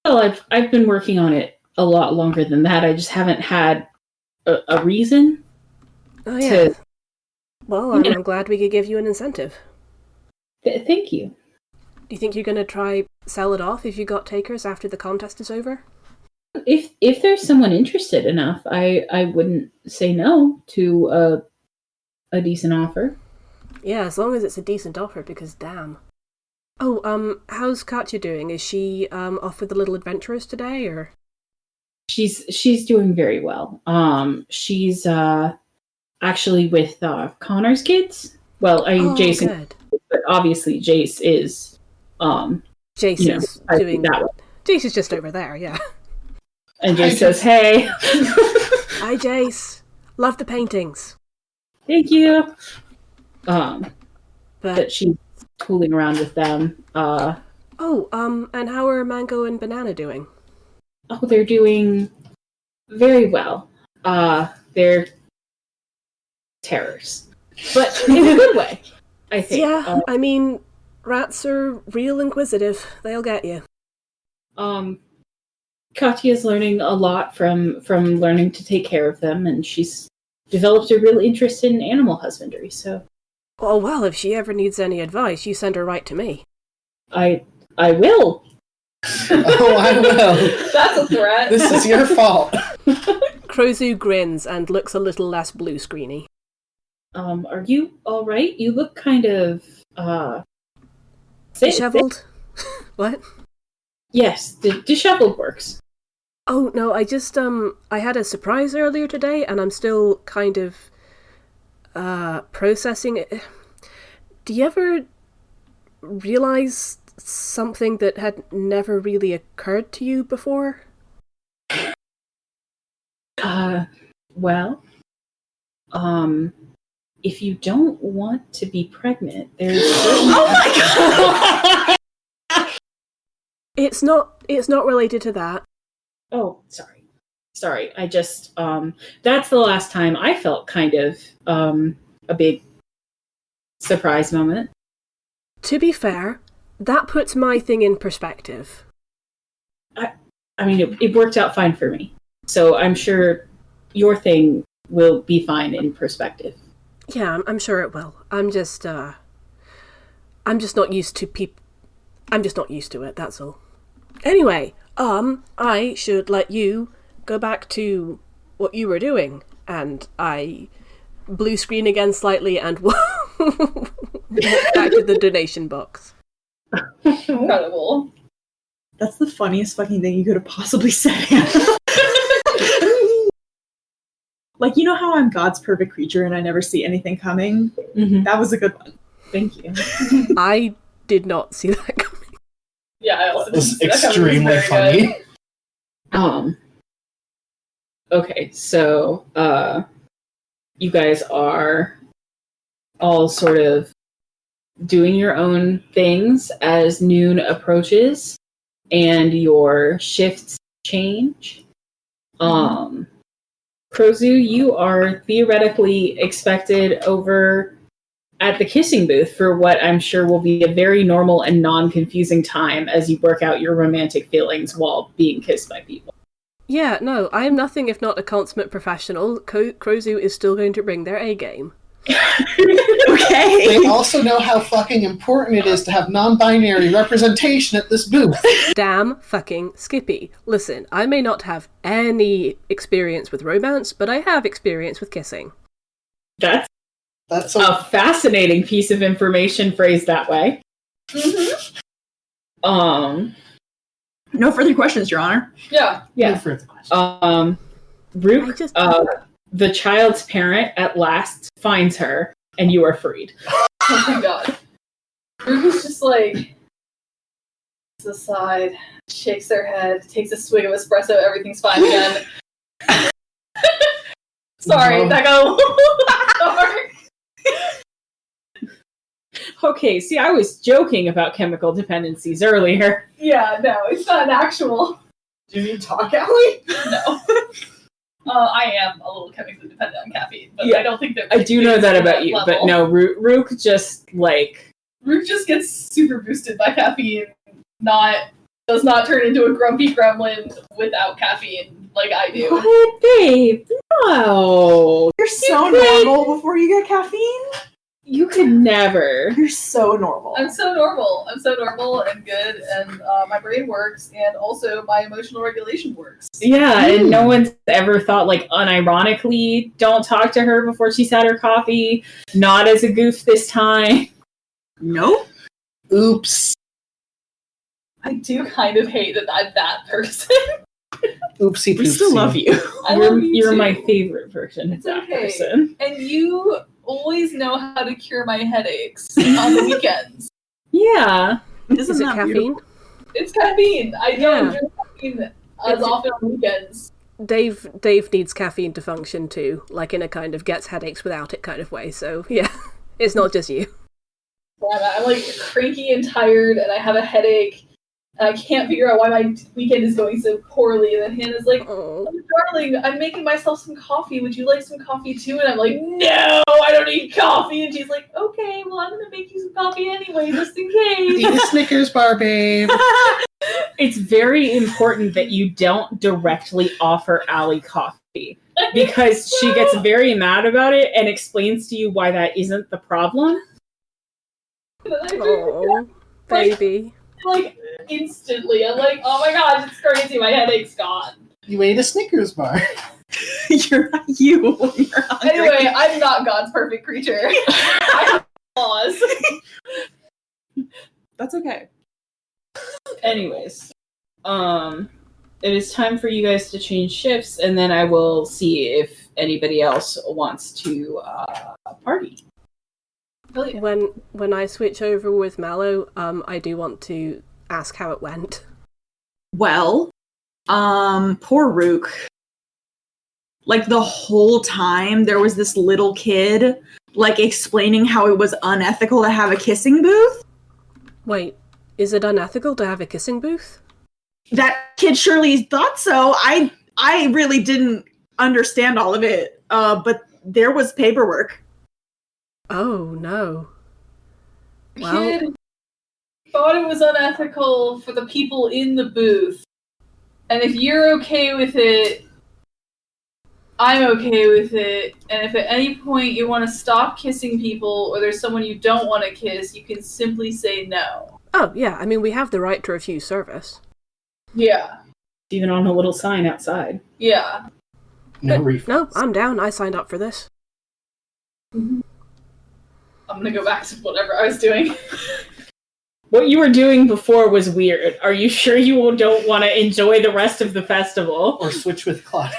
Well, I've been working on it a lot longer than that. I just haven't had a reason. Oh yeah. To- Well, I'm glad we could give you an incentive. Thank you. Do you think you're gonna try sell it off if you got takers after the contest is over? If there's someone interested enough, I wouldn't say no to a decent offer. Yeah, as long as it's a decent offer, because damn. Oh, how's Katya doing? Is she off with the little adventurers today, or? She's doing very well. She's actually with Connor's kids. Well, I mean Jason, Good. but obviously Jace is Jace you know, is I doing think that way. Jace is just over there, yeah. And Jace says, "Hey, Hi, Jace. Love the paintings. thank you." But But she's tooling around with them. and how are Mango and Banana doing? Oh, they're doing very well. They're terrors, but in a good way, I think. Yeah, I mean, rats are real inquisitive. They'll get you. Katya's learning a lot from learning to take care of them, and she's developed a real interest in animal husbandry. So, Oh, well, if she ever needs any advice, you send her right to me. I will. Oh, I will. That's a threat. This is your fault. Krozu grins and looks a little less blue screeny. Are you all right? You look kind of sick. Disheveled? What? Yes, the disheveled works. Oh, no, I just, I had a surprise earlier today, and I'm still kind of, processing it. Do you ever realize something that had never really occurred to you before? Well, if you don't want to be pregnant, there's Oh my god! It's not related to that. Oh, sorry. I just that's the last time I felt kind of a big surprise moment. To be fair, that puts my thing in perspective. I mean, it worked out fine for me. So I'm sure your thing will be fine in perspective. Yeah, I'm sure it will. I'm just not used to I'm just not used to it, that's all. Anyway, I should let you go back to what you were doing. And I blue screen again slightly and walk back to the donation box. Incredible. That's the funniest fucking thing you could have possibly said. Like, you know how I'm God's perfect creature and I never see anything coming? Mm-hmm. That was a good one. Thank you. I did not see that coming. Yeah, I also That was didn't see that coming. It extremely was very funny. Okay, so you guys are all sort of doing your own things as noon approaches and your shifts change. Krozu, you are theoretically expected over at the kissing booth for what I'm sure will be a very normal and non-confusing time as you work out your romantic feelings while being kissed by people. Yeah, no, I am nothing if not a consummate professional. Krozu is still going to bring their A game. Okay. They also know how fucking important it is to have non-binary representation at this booth. Damn fucking Skippy. Listen, I may not have any experience with romance, but I have experience with kissing. That's That's a fascinating piece of information phrased that way. Mm-hmm. No further questions, Your Honor. Yeah. no further questions. Rook, the child's parent at last finds her, and you are freed. Oh my god. Ruth is just like to the side, shakes their head, takes a swig of espresso, everything's fine again. Sorry, No. that got a little dark. Okay, see, I was joking about chemical dependencies earlier. Yeah, no, it's not an actual. Do you need to talk, Allie? No. I am a little chemically dependent on caffeine, but Yeah, I don't think that I do know that about you, but no, Rook just, like... Rook just gets super boosted by caffeine, does not turn into a grumpy gremlin without caffeine like I do. What, babe? No! You're so could- normal before you get caffeine. You could never. You're so normal. I'm so normal. I'm so normal and good, and my brain works, and also my emotional regulation works. Yeah, and no one's ever thought, like, unironically, don't talk to her before she's had her coffee. Not as a goof this time. Nope. Oops. I do kind of hate that I'm that person. Oopsie poopsie. We still love you. I love you You're too. my favorite version of It's that okay. person. And you always know how to cure my headaches on the weekends. Yeah. Isn't Is it that caffeine? beautiful? It's caffeine. I don't Yeah. drink caffeine as often on weekends. Dave needs caffeine to function too, like in a kind of gets headaches without it kind of way, so yeah, it's not just you. I'm like cranky and tired, and I have a headache, and I can't figure out why my weekend is going so poorly. And then Hannah's like, Oh. "Oh, darling, I'm making myself some coffee. Would you like some coffee too?" And I'm like, "No, I don't need coffee." And she's like, "Okay, well, I'm gonna make you some coffee anyway, just in Eat case." a Snickers bar, babe. It's very important that you don't directly offer Allie coffee because she gets very mad about it and explains to you why that isn't the problem. And I drink Oh, baby. like instantly. I'm like, "Oh my gosh, it's crazy. My headache's gone." You ate a Snickers bar. You're you. When you're hungry. Anyway, I'm not God's perfect creature. I have flaws. That's okay. Anyways, it is time for you guys to change shifts, and then I will see if anybody else wants to party. When I switch over with Mallow, I do want to ask how it went. Well, poor Rook. Like the whole time there was this little kid like explaining how it was unethical to have a kissing booth. Wait, is it unethical to have a kissing booth? That kid surely thought so. I really didn't understand all of it. But there was paperwork. Oh no. Well, Kid thought it was unethical for the people in the booth. And if you're okay with it, I'm okay with it. And if at any point you want to stop kissing people or there's someone you don't want to kiss, you can simply say no. Oh, yeah, I mean, we have the right to refuse service. Yeah. Even on a little sign outside. Yeah. No refunds. No, I'm down. I signed up for this. I'm gonna go back to whatever I was doing. What you were doing before was weird. Are you sure you don't want to enjoy the rest of the festival? Or switch with Claude.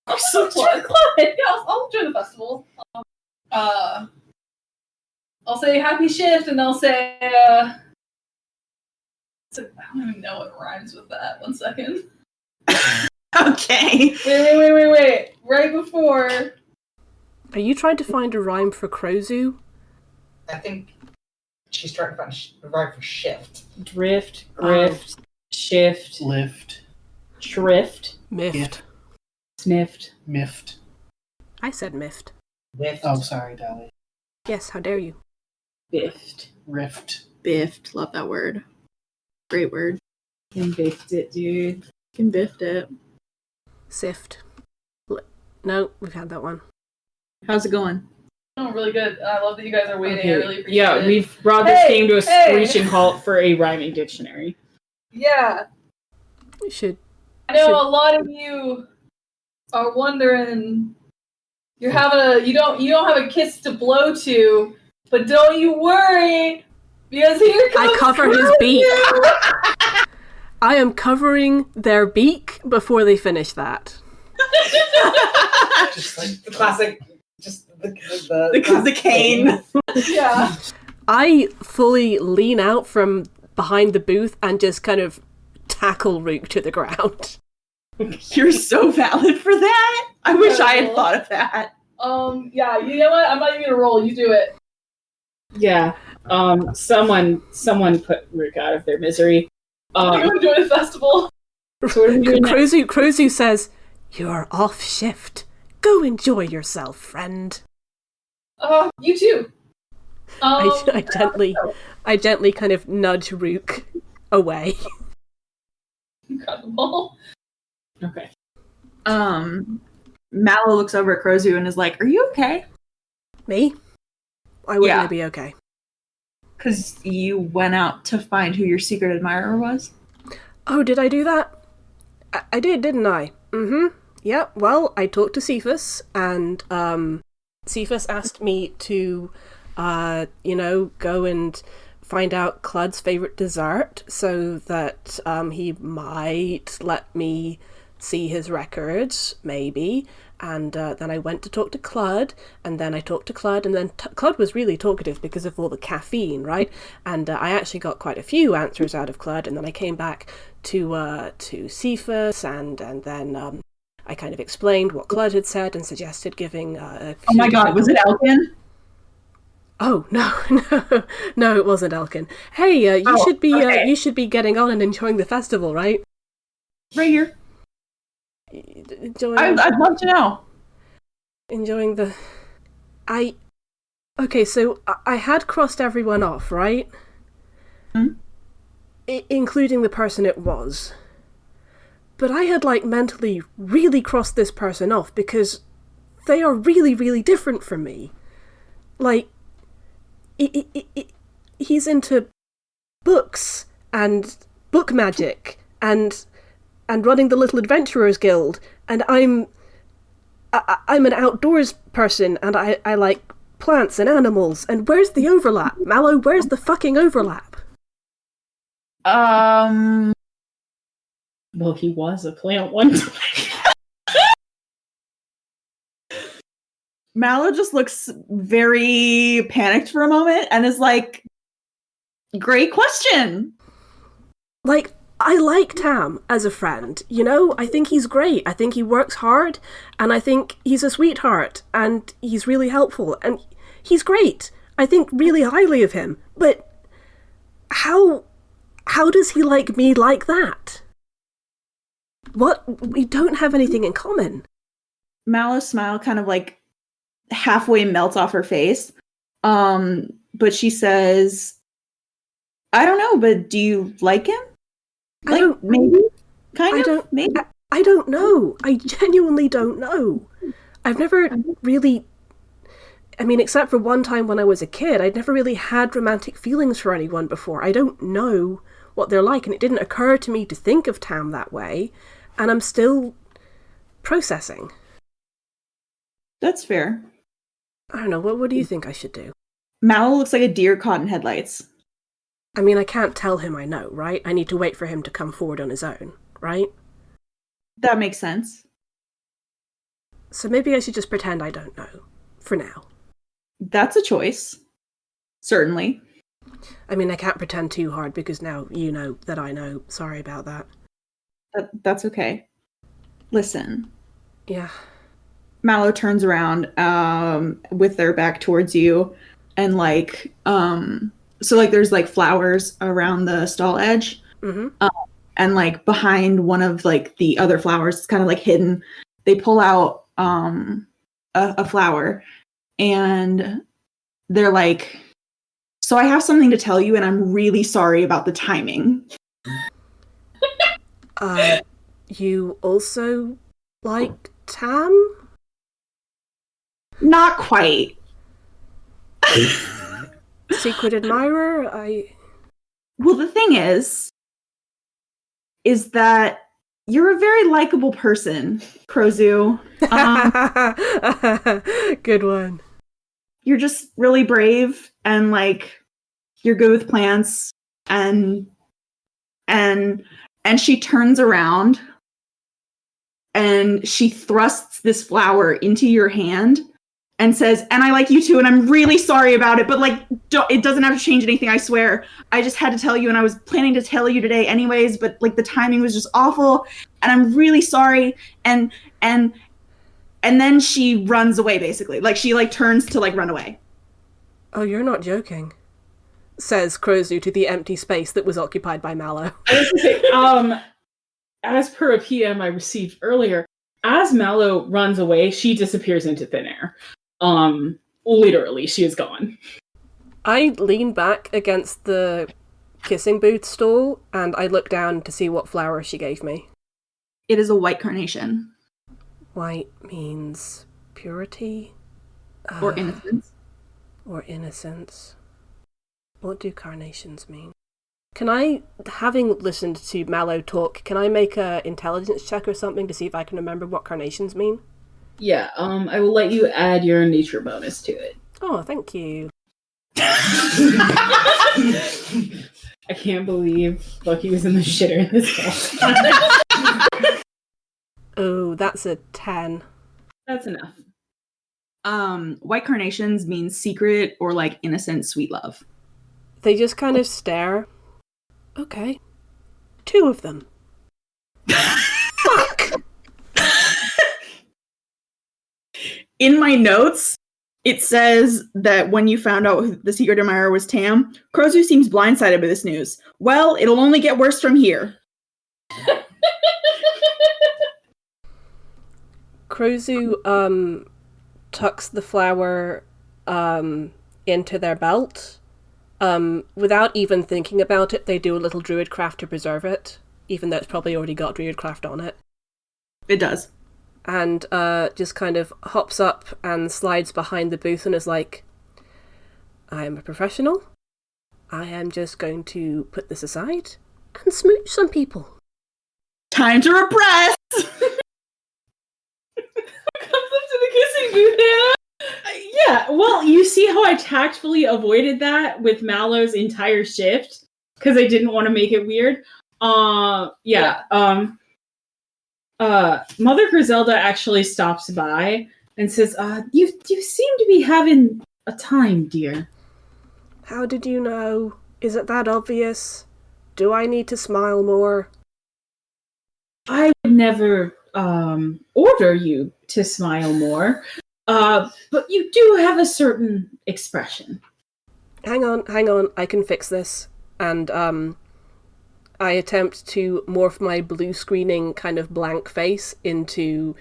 I'll enjoy the festival. I'll say happy shift, and I'll say, I don't even know what rhymes with that. 1 second. Okay. Wait. Right before. Are you trying to find a rhyme for Crozu? I think she's trying to find a rhyme for shift. Drift, grift, shift, Lift. shrift, Miffed. sniffed. Miffed. I said miffed. Lift. Oh, sorry, Dolly. Yes, how dare you? Biffed. Rift. Biffed. Love that word. Great word. Can biffed it, dude. Can biffed it. Sift. No, we've had that one. How's it going? Oh, really good. I love that you guys are waiting. I really appreciate it. Yeah, we've brought this Hey, game to a hey. screeching halt for a rhyming dictionary. Yeah. We should. I know a lot of you are wondering. You don't have a kiss to blow to, but don't you worry, because here comes I cover his beak. I am covering their beak before they finish that. Just like the classic, just The cane. Yeah. I fully lean out from behind the booth and just kind of tackle Rook to the ground. You're so valid for that. I wish I had thought of that. Yeah, you know what? I'm not even gonna roll. You do it. Yeah. Someone put Rook out of their misery. You enjoy the festival. So what are we doing next? Crozu says, "You're off shift. Go enjoy yourself, friend." You too. I gently kind of nudge Rook away. Incredible. Okay. Mallow looks over at Crozu and is like, "Are you okay?" Me? Why wouldn't Yeah. I be okay? Because you went out to find who your secret admirer was. Oh, did I do that? I did, didn't I? Mm-hmm. Yeah, well, I talked to Cephas, and Cephas asked me to, go and find out Clud's favourite dessert so that he might let me see his records, maybe. And then I went to talk to Clud, and then I talked to Clud, and then Clud was really talkative because of all the caffeine, right? And I actually got quite a few answers out of Clud, and then I came back to Cephas, and then I kind of explained what Clud had said and suggested giving. Oh my god, was it Elkin? Oh no, it wasn't Elkin. Hey, you should be getting on and enjoying the festival, right? Right here. I'd love to know. Enjoying the. Okay, so I had crossed everyone off, right? Including the person it was. But I had, mentally really crossed this person off because they are really, really different from me. He's into books and book magic and running the Little Adventurers Guild, and I'm an outdoors person, and I like plants and animals. And where's the overlap, Mallow? Where's the fucking overlap? Well, he was a plant one time. Mallow just looks very panicked for a moment and is like, "Great question." I like Tam as a friend, I think he's great. I think he works hard, and I think he's a sweetheart, and he's really helpful, and he's great. I think really highly of him. But how does he like me like that? What? We don't have anything in common. Mallow's smile kind of halfway melts off her face. But she says, I don't know, but do you like him? I don't. Maybe. Kind I of. don't. Maybe. I don't know. I genuinely don't know. I've never really. I mean, except for one time when I was a kid, I'd never really had romantic feelings for anyone before. I don't know what they're like, and it didn't occur to me to think of Tam that way, and I'm still processing. That's fair. I don't know. What do you think I should do? Mallow looks like a deer caught in headlights. I mean, I can't tell him I know, right? I need to wait for him to come forward on his own, right? That makes sense. So maybe I should just pretend I don't know, for now. That's a choice. Certainly. I mean, I can't pretend too hard because now you know that I know. Sorry about that. That's okay. Listen. Yeah. Mallow turns around with their back towards you and so there's like flowers around the stall edge. Mm-hmm. And like behind one of like the other flowers, it's kind of like hidden. They pull out a flower and they're like, so I have something to tell you and I'm really sorry about the timing. You also like Tam? Not quite. Secret admirer? Well, the thing is that you're a very likable person, Krozu. Good one. You're just really brave and like you're good with plants and she turns around and she thrusts this flower into your hand and says, and I like you too, and I'm really sorry about it, but like, it doesn't have to change anything, I swear. I just had to tell you, and I was planning to tell you today anyways, but like the timing was just awful, and I'm really sorry. And then she runs away, basically. Like, she like turns to like run away. Oh, you're not joking, says Krozu to the empty space that was occupied by Mallow. I was gonna say, as per a PM I received earlier, as Mallow runs away, she disappears into thin air. Literally, she is gone. I lean back against the kissing booth stall and I look down to see what flower she gave me. It is a white carnation. White means purity? Or innocence. Or innocence. What do carnations mean? Can I, having listened to Mallow talk, can I make a intelligence check or something to see if I can remember what carnations mean? Yeah, I will let you add your nature bonus to it. Oh, thank you. I can't believe Bucky was in the shitter in this call. Oh, that's a 10. That's enough. White carnations means secret or like innocent sweet love. They just kind of stare. Okay. 2 of them. Fuck! In my notes, it says that when you found out who the secret admirer was Tam, Krozu seems blindsided by this news. Well, it'll only get worse from here. Krozu tucks the flower into their belt. Without even thinking about it, they do a little druidcraft to preserve it, even though it's probably already got druidcraft on it. It does. And just kind of hops up and slides behind the booth and is like, I am a professional. I am just going to put this aside and smooch some people. Time to repress! Comes up to the kissing booth, Hannah. Yeah, well, you see how I tactfully avoided that with Mallow's entire shift because I didn't want to make it weird. Mother Griselda actually stops by and says, you seem to be having a time, dear. How did you know? Is it that obvious? Do I need to smile more? I would never order you to smile more, but you do have a certain expression. Hang on, I can fix this. And I attempt to morph my blue screening kind of blank face into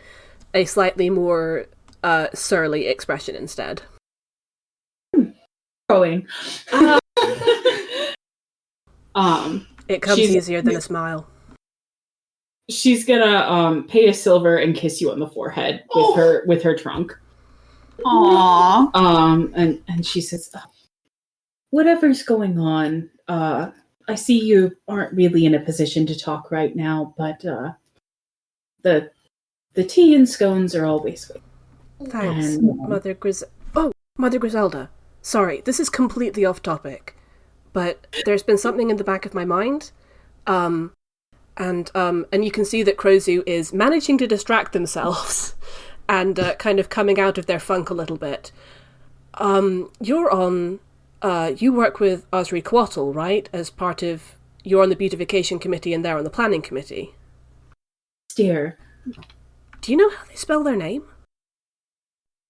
a slightly more surly expression instead. Going. It comes easier than a smile. She's gonna pay a silver and kiss you on the forehead with her trunk. Aww. And she says, whatever's going on, I see you aren't really in a position to talk right now, but the tea and scones are always good. Thanks, And, Mother Griselda. Sorry, this is completely off topic, but there's been something in the back of my mind. And you can see that Crozu is managing to distract themselves and kind of coming out of their funk a little bit. You work with Osri Quattle, right? You're on the beautification committee and they're on the planning committee. Dear. Do you know how they spell their name?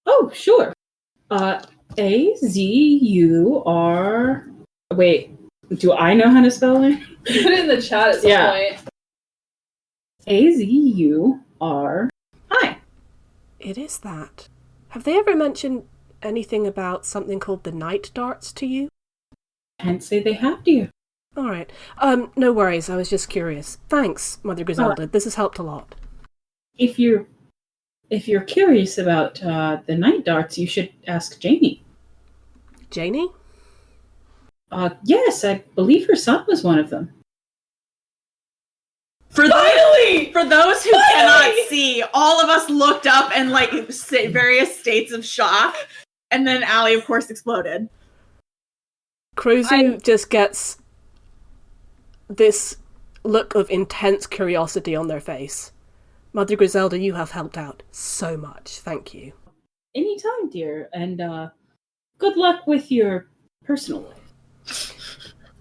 Oh, sure. A-Z-U-R... Wait, do I know how to spell it? You put it in the chat at some point. A-Z-U-R... Hi. It is that. Have they ever mentioned anything about something called the night darts to you? Can't say they have, dear. All right. No worries. I was just curious. Thanks, Mother Griselda. This has helped a lot. If you're curious about the night darts, you should ask Janie. Janie? Yes, I believe her son was one of them. For those who cannot see, all of us looked up and various states of shock, and then Allie, of course, exploded. Crozu just gets this look of intense curiosity on their face. Mother Griselda, you have helped out so much. Thank you. Anytime, dear, and good luck with your personal life.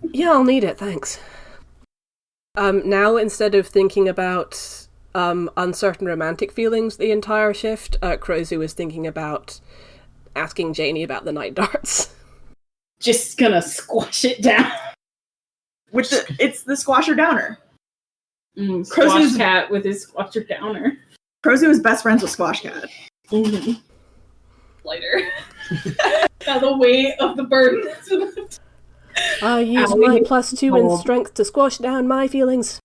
Yeah, I'll need it, thanks. Now, instead of thinking about uncertain romantic feelings the entire shift, Crozu is thinking about asking Janie about the night darts. Just gonna squash it down. It's the squasher downer. Squash Cat with his squasher downer. Crozu is best friends with Squash Cat. Mm-hmm. Lighter. Now the weight of the burden has been lifted. I use my +2 in strength to squash down my feelings.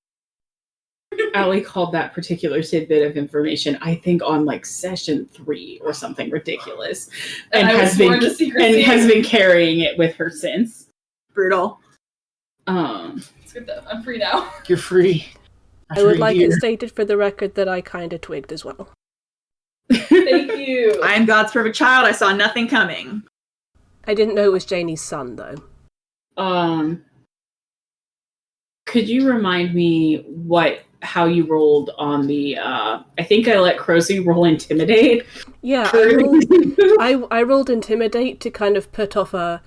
Allie called that particular tidbit of information, I think, on session 3 or something ridiculous, and has been carrying it with her since. Brutal. It's good though. I'm free now. You're free. I would like it stated for the record that I kind of twigged as well. Thank you. I am God's perfect child. I saw nothing coming. I didn't know it was Janie's son, though. Could you remind me how you rolled on the, I think I let Crozu roll Intimidate? Yeah, I rolled Intimidate to kind of put off a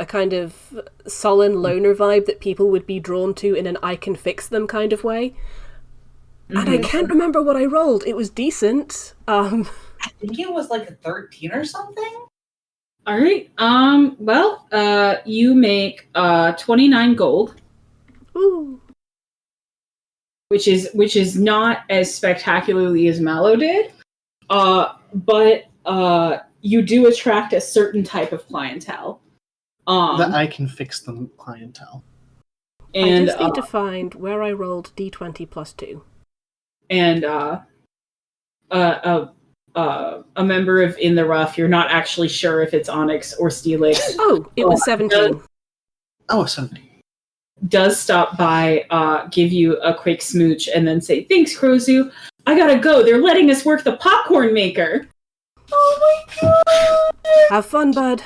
kind of sullen loner vibe that people would be drawn to in an I can fix them kind of way. Mm-hmm. And I can't remember what I rolled. It was decent. I think it was a 13 or something. All right. You make 29 gold. Ooh. Which is not as spectacularly as Mallow did. But you do attract a certain type of clientele. That I can fix them clientele. And I just need to find where I rolled D20 +2. And a member of In the Rough, you're not actually sure if it's Onyx or Steelix. Oh, it was 17. Oh, 17. Does stop by, give you a quick smooch, and then say, "Thanks, Crozu. I gotta go. They're letting us work the popcorn maker." Oh my god! Have fun, bud.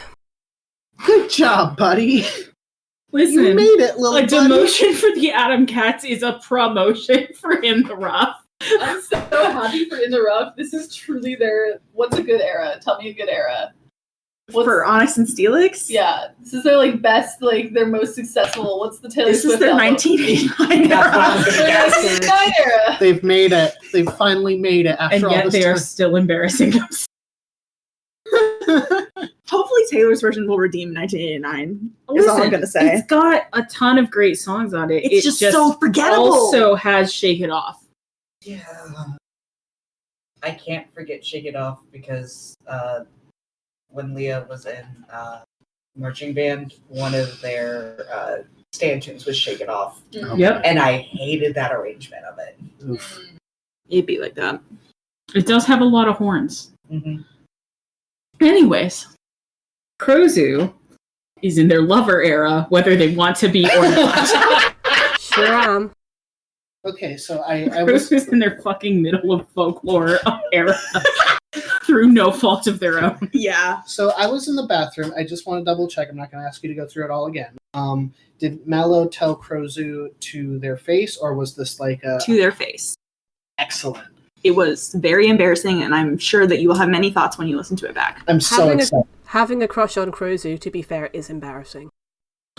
Good job, buddy. Listen, you made it, little buddy. Demotion for the Atom Cats is a promotion for In the Rough. I'm so happy for In the Rough. This is truly what's a good era? Tell me a good era. For Onyx and Steelix? Yeah. This is their best, their most successful. What's the Taylor Swift This is their album? 1989 era. They've made it. They've finally made it after and all yet this they are time. still embarrassing themselves. Hopefully Taylor's version will redeem 1989. Is all I'm going to say. It's got a ton of great songs on it. It's just so forgettable. Also has Shake It Off. Yeah. I can't forget Shake It Off because when Leah was in marching band, one of their stanchions was shaken off. Yep. And I hated that arrangement of it. Oof. It'd be like that. It does have a lot of horns. Mm-hmm. Anyways, Crozu is in their lover era, whether they want to be or not. Sure am. Okay, so I was Crozu's in their fucking middle of folklore era through no fault of their own. Yeah. So I was in the bathroom. I just want to double check. I'm not going to ask you to go through it all again. Did Mallow tell Crozu to their face, or was this like a To their face. excellent? It was very embarrassing, and I'm sure that you will have many thoughts when you listen to it back. I'm so excited. Having a crush on Crozu, to be fair, is embarrassing.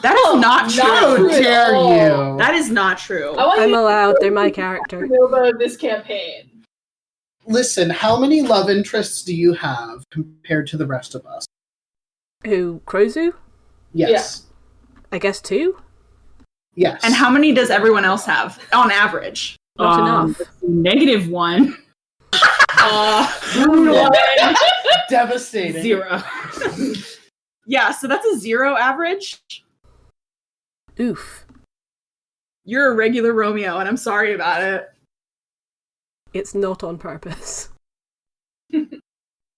That is not true. How dare you? That is not true. I'm allowed. They're my character. Nova of this campaign. Listen, how many love interests do you have compared to the rest of us? Who, Crozu? Yes. I guess 2? Yes. And how many does everyone else have on average? Not enough. -1. Devastating. 0. Yeah, so that's a 0 average. Oof. You're a regular Romeo, and I'm sorry about it. It's not on purpose.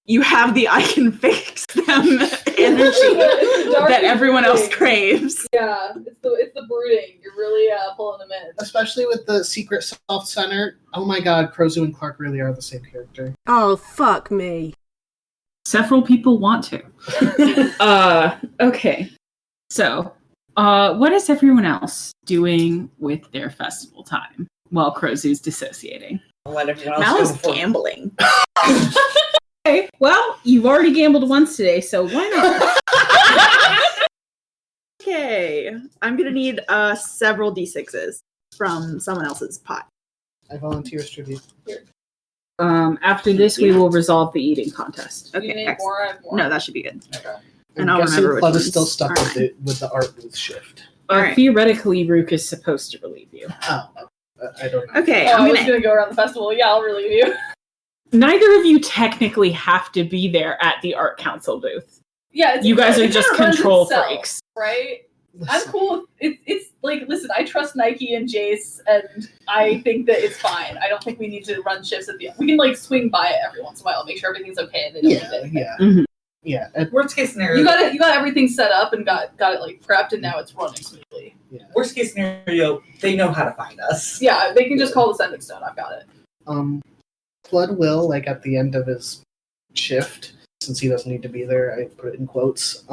You have the I can fix them energy that everyone else craves. Yeah, it's the brooding. You're really pulling them in. Especially with the secret soft center. Oh my god, Crozu and Clark really are the same character. Oh, fuck me. Several people want to. Okay. So, what is everyone else doing with their festival time while Crozu's dissociating? I'll let everyone else Mal's go before. gambling. Okay, well, you've already gambled once today, so why not? Okay, I'm gonna need several d6s from someone else's pot. I volunteer as tribute. After this, we will resolve the eating contest. You Okay, need excellent. more? I have more. No, that should be good. Okay. And I'm I'll guessing remember which Flood is ones still stuck are with the art booth shift. Alright. Theoretically, Rook is supposed to relieve you. Oh, I don't know. Okay, Oh, I'm I was gonna. gonna go around the festival. Yeah, I'll relieve you. Neither of you technically have to be there at the art council booth. Yeah, You guys are it just kinda runs control itself, freaks. right? I'm Listen, cool. It's like, listen, I trust Nike and Jace, and I think that it's fine. I don't think we need to run shifts at the. We can like swing by it every once in a while, make sure everything's okay, and they don't Yeah, need anything. yeah, Mhm. yeah. Worst case scenario. You got everything set up and got it like prepped, and now it's running smoothly. Worst case scenario, they know how to find us. Yeah, they can just call the sending stone. I've got it. Flood will, like at the end of his shift, since he doesn't need to be there, I put it in quotes.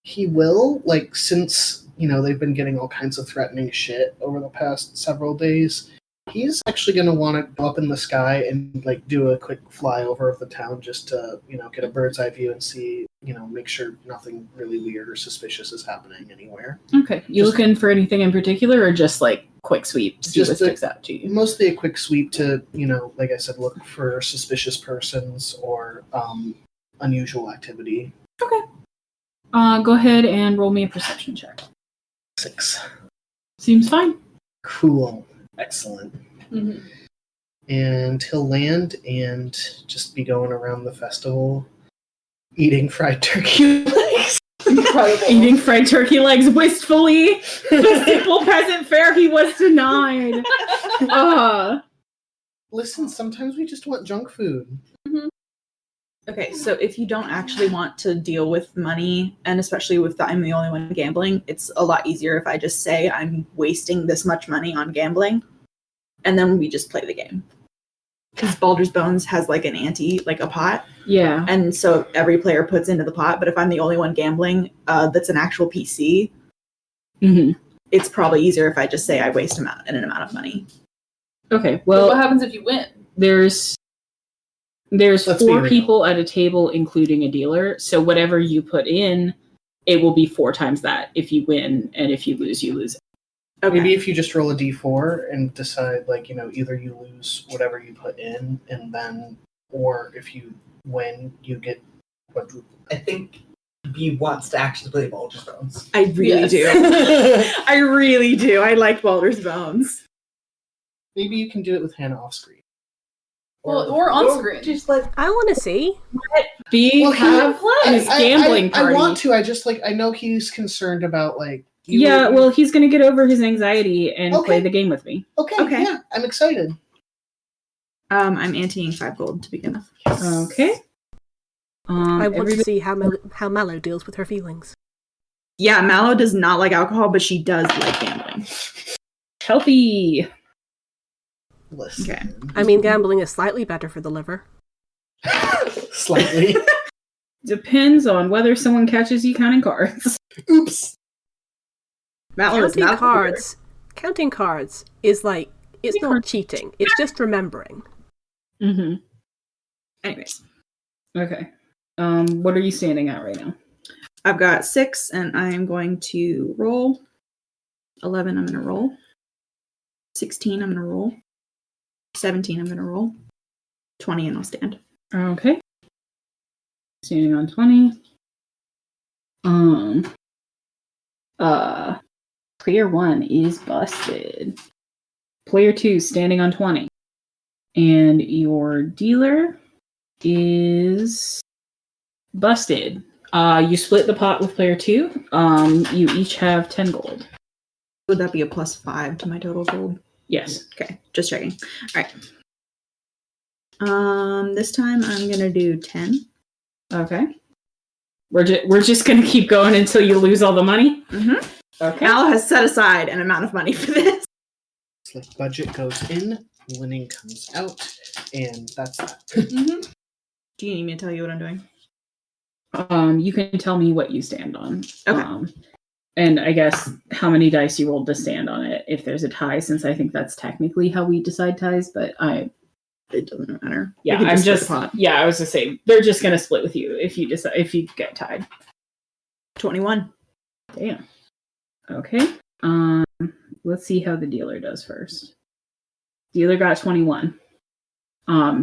He will, like, since they've been getting all kinds of threatening shit over the past several days, he's actually going to want to go up in the sky and like do a quick flyover of the town just to get a bird's eye view and see, make sure nothing really weird or suspicious is happening anywhere. Okay. You looking for anything in particular, or just like quick sweep? See what sticks out to you. Mostly a quick sweep to, like I said, look for suspicious persons or unusual activity. Okay. Go ahead and roll me a perception check. 6. Seems fine. Cool. Excellent. Mm-hmm. And he'll land and just be going around the festival eating fried turkey legs. Incredible. Eating fried turkey legs wistfully. The simple peasant fare he was denied. Listen, sometimes we just want junk food. Okay, so if you don't actually want to deal with money, and especially with I'm the only one gambling, it's a lot easier if I just say I'm wasting this much money on gambling, and then we just play the game. Because Baldur's Bones has like an ante, like a pot, Yeah. and so every player puts into the pot, but if I'm the only one gambling that's an actual PC, Mm-hmm. it's probably easier if I just say I waste an amount of money. Okay. Well, Well, what happens if you win? there's Let's be 4 real. people at a table, including a dealer. So whatever you put in, it will be 4 times that if you win, and if you lose, you lose. Okay. Maybe if you just roll a d4 and decide, like, either you lose whatever you put in, and then, or if you win, you get quadruple. I think B wants to actually play Baldur's Bones. I really Yes. do. I really do. I like Baldur's Bones. Maybe you can do it with Hannah off screen. Well, or on screen. Just like I want to see. B Well, have his gambling I party. want to. I just I know he's concerned about like Yeah, well, he's going to get over his anxiety and Okay. play the game with me. Okay, yeah, I'm excited. I'm anteing 5 gold to begin with. Okay. I want to see how Mallow deals with her feelings. Yeah, Mallow does not like alcohol, but she does like gambling. Healthy. Listen. Okay. I mean, gambling is slightly better for the liver. Slightly. Depends on whether someone catches you counting cards. Oops. Mallow is not Counting cards is like, it's not cheating. It's just remembering. Mm-hmm. Anyways. Okay. What are you standing at right now? I've got 6, and I am going to roll. 11, I'm going to roll. 16, I'm going to roll. 17, I'm going to roll. 20, and I'll stand. Okay. Standing on 20. Player 1 is busted. Player 2 standing on 20. And your dealer is busted. You split the pot with player 2. You each have 10 gold. Would that be a +5 to my total gold? Yes. Okay, just checking. All right. This time I'm going to do 10. Okay. We're just gonna keep going until you lose all the money. Mm-hmm. Okay. Mallow has set aside an amount of money for this. It's like budget goes in, winning comes out, and that's that. Mm-hmm. Do you need me to tell you what I'm doing? You can tell me what you stand on. Okay. And I guess how many dice you rolled to stand on it. If there's a tie, since I think that's technically how we decide ties, but it doesn't matter. Yeah, I was gonna say they're just gonna split with you if you get tied. 21. Damn. Okay. Let's see how the dealer does first. Dealer got 21.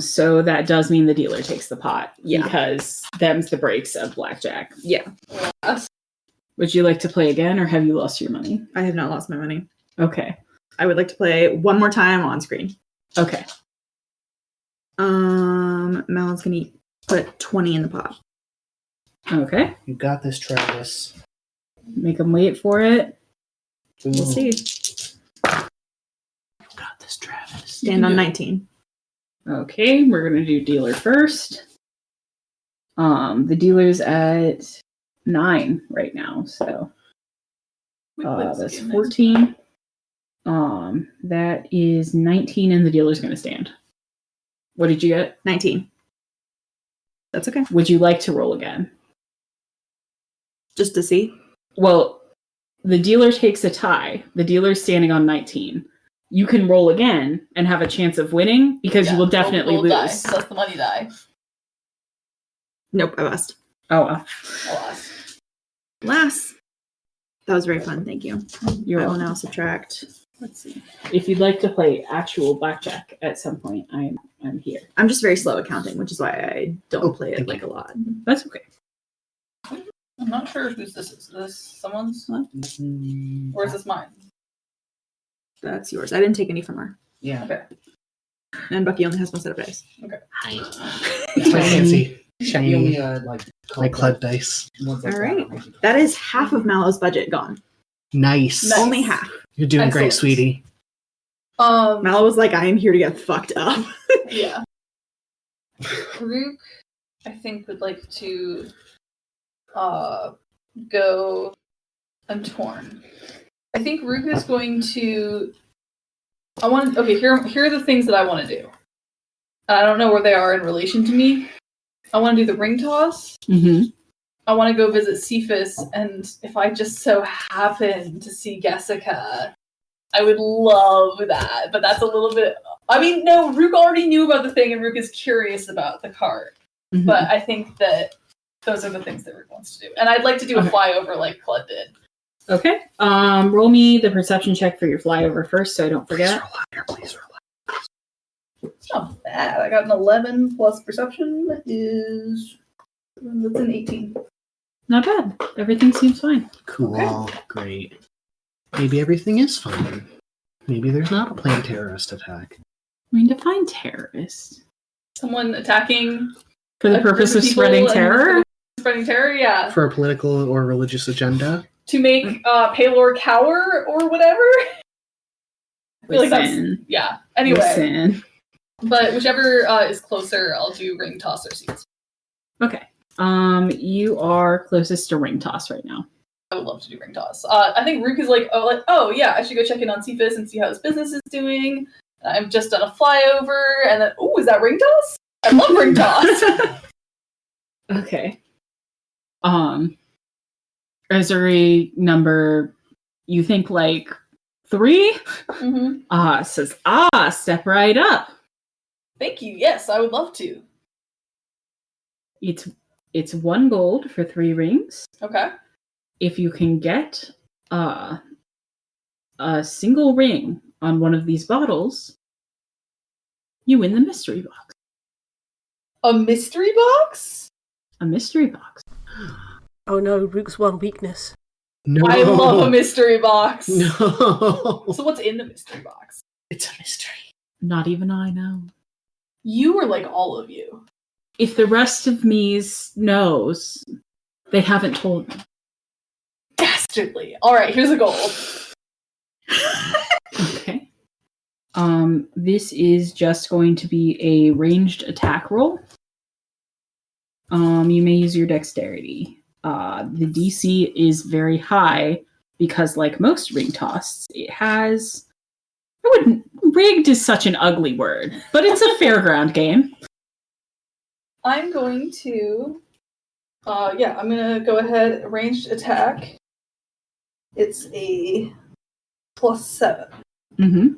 So that does mean the dealer takes the pot. Yeah. Because them's the breaks of blackjack. Yeah. Would you like to play again, or have you lost your money? I have not lost my money. Okay. I would like to play one more time on screen. Okay. Malon's gonna put 20 in the pot. Okay. You got this, Travis. Make them wait for it. Ooh. We'll see. You got this, Travis. Stand on 19. Okay, we're gonna do dealer first. The dealer's at 9 right now, so that's 14. That is 19, and the dealer's gonna stand. What did you get? 19. That's okay. Would you like to roll again? Just to see? Well, the dealer takes a tie. The dealer's standing on 19. You can roll again and have a chance of winning because you will definitely lose. Die. That's the money die. Nope, I lost. Oh, well. Last. That was very fun. Thank you. You're I will welcome. now subtract. Let's see. If you'd like to play actual blackjack at some point, I'm here. I'm just very slow at counting, which is why I don't play it like a lot. That's okay. I'm not sure whose this is. Is this someone's? Or is this mine? That's yours. I didn't take any from her. Yeah. Okay. And Bucky only has one set of dice. Hi. It's my fancy, shiny, like Clud dice. All right. That is half of Mallow's budget gone. Nice. Only half. You're doing great, Excellent. sweetie. Mallow was like, I am here to get fucked up. Yeah. Rook, I think, would like to go Untorn. I think Rook is going to. Here are the things that I want to do. I don't know where they are in relation to me. I want to do the ring toss. Mm-hmm. I want to go visit Cephas, and if I just so happen to see Jessica, I would love that. But that's a little bit. I mean, no, Rook already knew about the thing, and Rook is curious about the card. Mm-hmm. But I think that those are the things that Rook wants to do. And I'd like to do a flyover like Clud did. Okay. Roll me the perception check for your flyover first, so I don't forget. Please roll higher. It's not bad. I got an 11 plus perception that's an 18. Not bad. Everything seems fine. Cool. Okay. Great. Maybe everything is fine. Maybe there's not a planned terrorist attack. I mean, define terrorist. Someone attacking For the a group purpose of people spreading and terror? Spreading terror, yeah. For a political or religious agenda? to make Pelor cower or whatever. I feel like that's yeah. Anyway, Listen. but whichever is closer, I'll do ring toss or seeds. Okay. You are closest to ring toss right now. I would love to do ring toss. I think Rook is like, oh yeah, I should go check in on Cephas and see how his business is doing. I've just done a flyover, and then is that ring toss? I love ring toss. Okay. Reserie number, you think like 3? Mm-hmm. Says, step right up. Thank you. Yes, I would love to. It's 1 gold for 3 rings. Okay. If you can get a single ring on one of these bottles, you win the mystery box. A mystery box? A mystery box. Oh no, Rook's one weakness. No. I love a mystery box. No. So what's in the mystery box? It's a mystery. Not even I know. You or like all of you? If the rest of me knows, they haven't told me. Dastardly. All right, here's a gold. Okay. This is just going to be a ranged attack roll. You may use your dexterity. The DC is very high because, like most ring toss, it has. Rigged is such an ugly word, but it's a fairground game. I'm going to. I'm gonna go ahead. Ranged attack. It's a +7. Mm-hmm.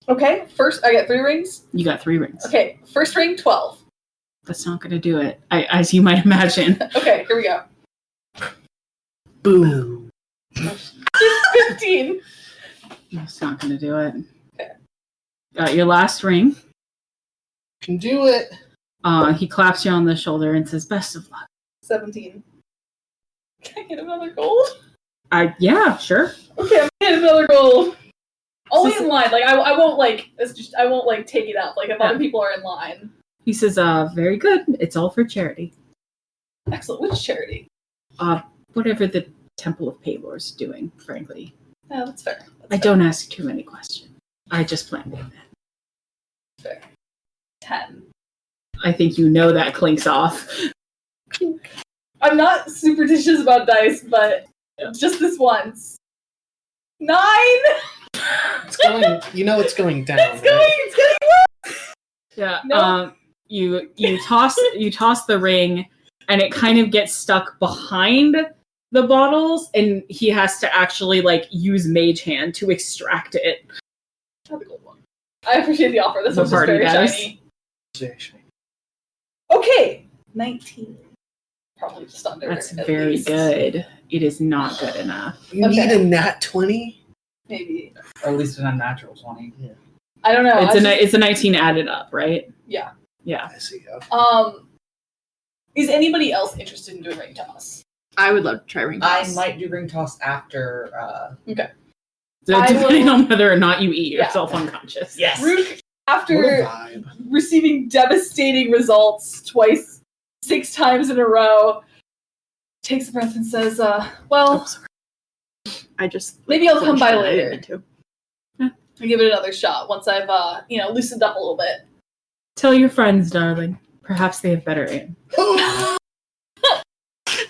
Okay, first I get 3 rings. You got 3 rings. Okay, first ring 12. That's not going to do it, as you might imagine. Okay, here we go. Boom. 15. That's not going to do it. Okay. Got your last ring. Can do it. He claps you on the shoulder and says, "Best of luck." 17. Can I get another gold? Yeah, sure. Okay, I'm gonna get another gold. Only in line. Like I won't like. It's just I won't like take it up. Like if other people are in line. He says, "Very good. It's all for charity." Excellent. Which charity? Whatever the Temple of Pelor is doing. Frankly, Yeah, that's fair. I don't ask too many questions. I just plan it. Fair. 10. I think you know that clinks off. I'm not superstitious about dice, but just this once. 9. It's going. It's going down. It's getting worse. Yeah. Nope. You toss the ring, and it kind of gets stuck behind the bottles, and he has to actually like use Mage Hand to extract it. Have a gold one. I appreciate the offer. This The one's just party very dice. shiny. Very shiny. Okay, 19. Probably just under. That's at very least. good. It is not good enough. You Okay. need a nat 20? Maybe. Or at least an unnatural 20. I don't know. It's a 19 added up, right? Yeah. Yeah. I see. Is anybody else interested in doing ring toss? I would love to try ring I toss. might do ring toss after. So I depending will- on whether or not you eat Yeah. yourself unconscious. Yes. Rook, What after a vibe. receiving devastating results 6 times in a row, takes a breath and says, well, I just maybe I'll come by bullshit I later. didn't mean to. I'll give it another shot once I've, loosened up a little bit. Tell your friends, darling. Perhaps they have better aim.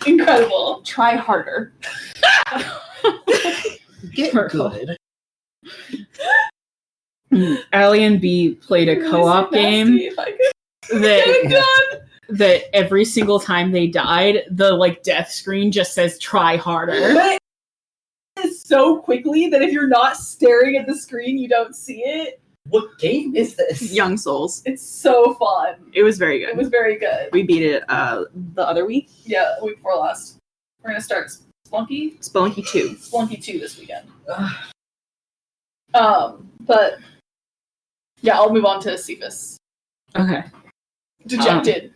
Incredible. Try harder. Get Purple. good. Allie and B played a Really so nasty game if I could that get it done. that every single time they died, the like death screen just says "try harder." But it is so quickly that if you're not staring at the screen, you don't see it. What game is this? Young Souls. It's so fun. It was very It good. was very good. We beat it the other week. Yeah, the week before last. We're gonna start Splunky Spelunky 2. 2 this weekend. Ugh. But yeah, I'll move on to Cephas. Okay. Dejected.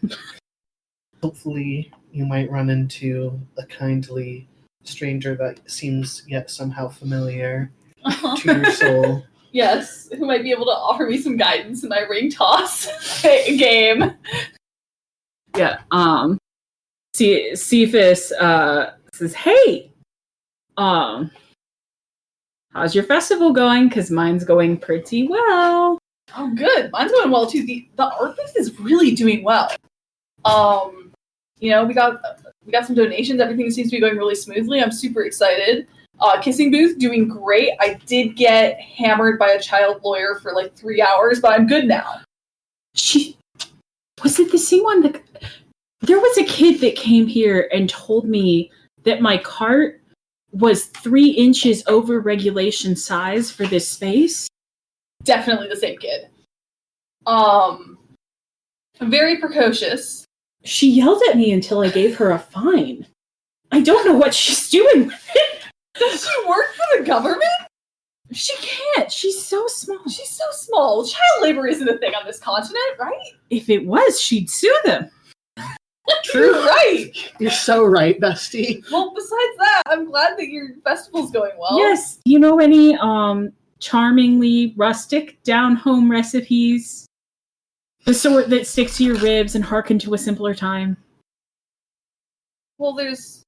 Hopefully, you might run into a kindly stranger that seems yet somehow familiar to your soul. Yes, who might be able to offer me some guidance in my ring toss game. Yeah. Cephas says, "Hey, How's your festival going? Because mine's going pretty well. Oh, good. Mine's going well too. The art booth is really doing well. We got some donations. Everything seems to be going really smoothly. I'm super excited. Kissing booth doing great. I did get hammered by a child lawyer for like 3 hours, but I'm good now. Was it the same one that there was a kid that came here and told me that my cart was 3 inches over regulation size for this space? Definitely the same kid. Very precocious. She yelled at me until I gave her a fine. I don't know what she's doing with it. Does she work for the government? She can't. She's so small. She's so small. Child labor isn't a thing on this continent, right? If it was, she'd sue them. You're right. You're so right, bestie. Well, besides that, I'm glad that your festival's going well. Yes. You know any charmingly rustic down-home recipes? The sort that stick to your ribs and harken to a simpler time? Well, there's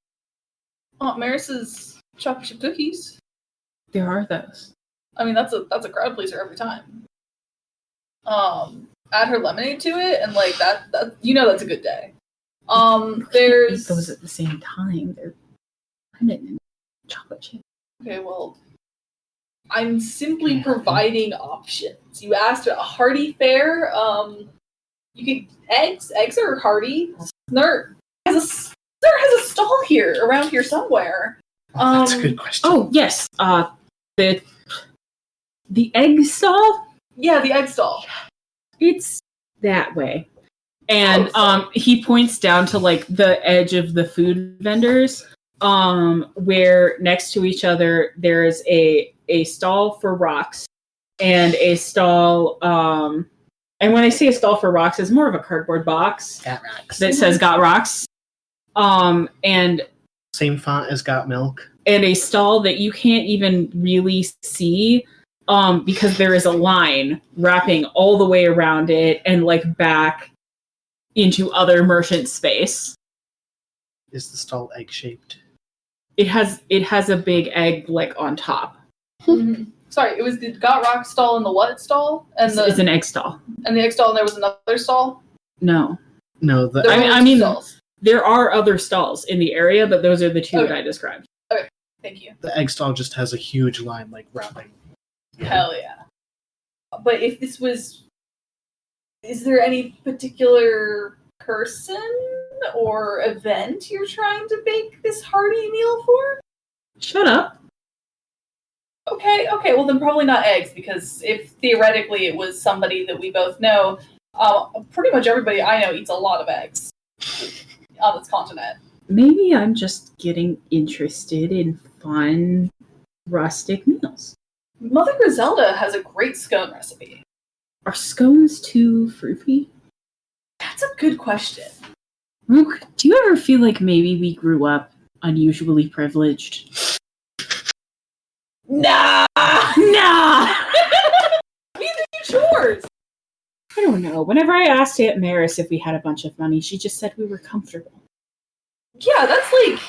Aunt Maris's chocolate chip cookies. There are those. I mean, that's a crowd pleaser every time. Add her lemonade to it, and like that that's a good day. There's eat those at the same time. They're lemon and chocolate chip. Okay, well, I'm simply providing options. You asked a hearty fare. You can eggs. Eggs are hearty. There has a stall here around here somewhere. That's a good question. Oh yes, the egg stall. Yeah, the egg stall. It's that way. And he points down to like the edge of the food vendors, where next to each other there's a stall for rocks and a stall. And when I say a stall for rocks, it's more of a cardboard box Got rocks. that says "Got Rocks." And Same font as Got Milk. And a stall that you can't even really see, because there is a line wrapping all the way around it and like back into other merchant space. Is the stall egg-shaped? It has a big egg like on top. Mm-hmm. Sorry, it was the Got Rock stall and the what stall? And It's an egg stall. And the egg stall, and there was another stall? No. No, I mean, stalls. There are other stalls in the area, but those are the two that I described. Okay, thank you. the egg stall just has a huge line like wrapping. Hell yeah. But if this was... Is there any particular person or event you're trying to bake this hearty meal for? Shut up. Okay, well then probably not eggs, because if theoretically it was somebody that we both know, pretty much everybody I know eats a lot of eggs on this continent. Maybe I'm just getting interested in fun, rustic meals. Mother Griselda has a great scone recipe. Are scones too fruity? That's a good question. Rook, do you ever feel like maybe we grew up unusually privileged? Nah! Nah! Neither do yours! I don't know. Whenever I asked Aunt Maris if we had a bunch of money, she just said we were comfortable. Yeah, that's like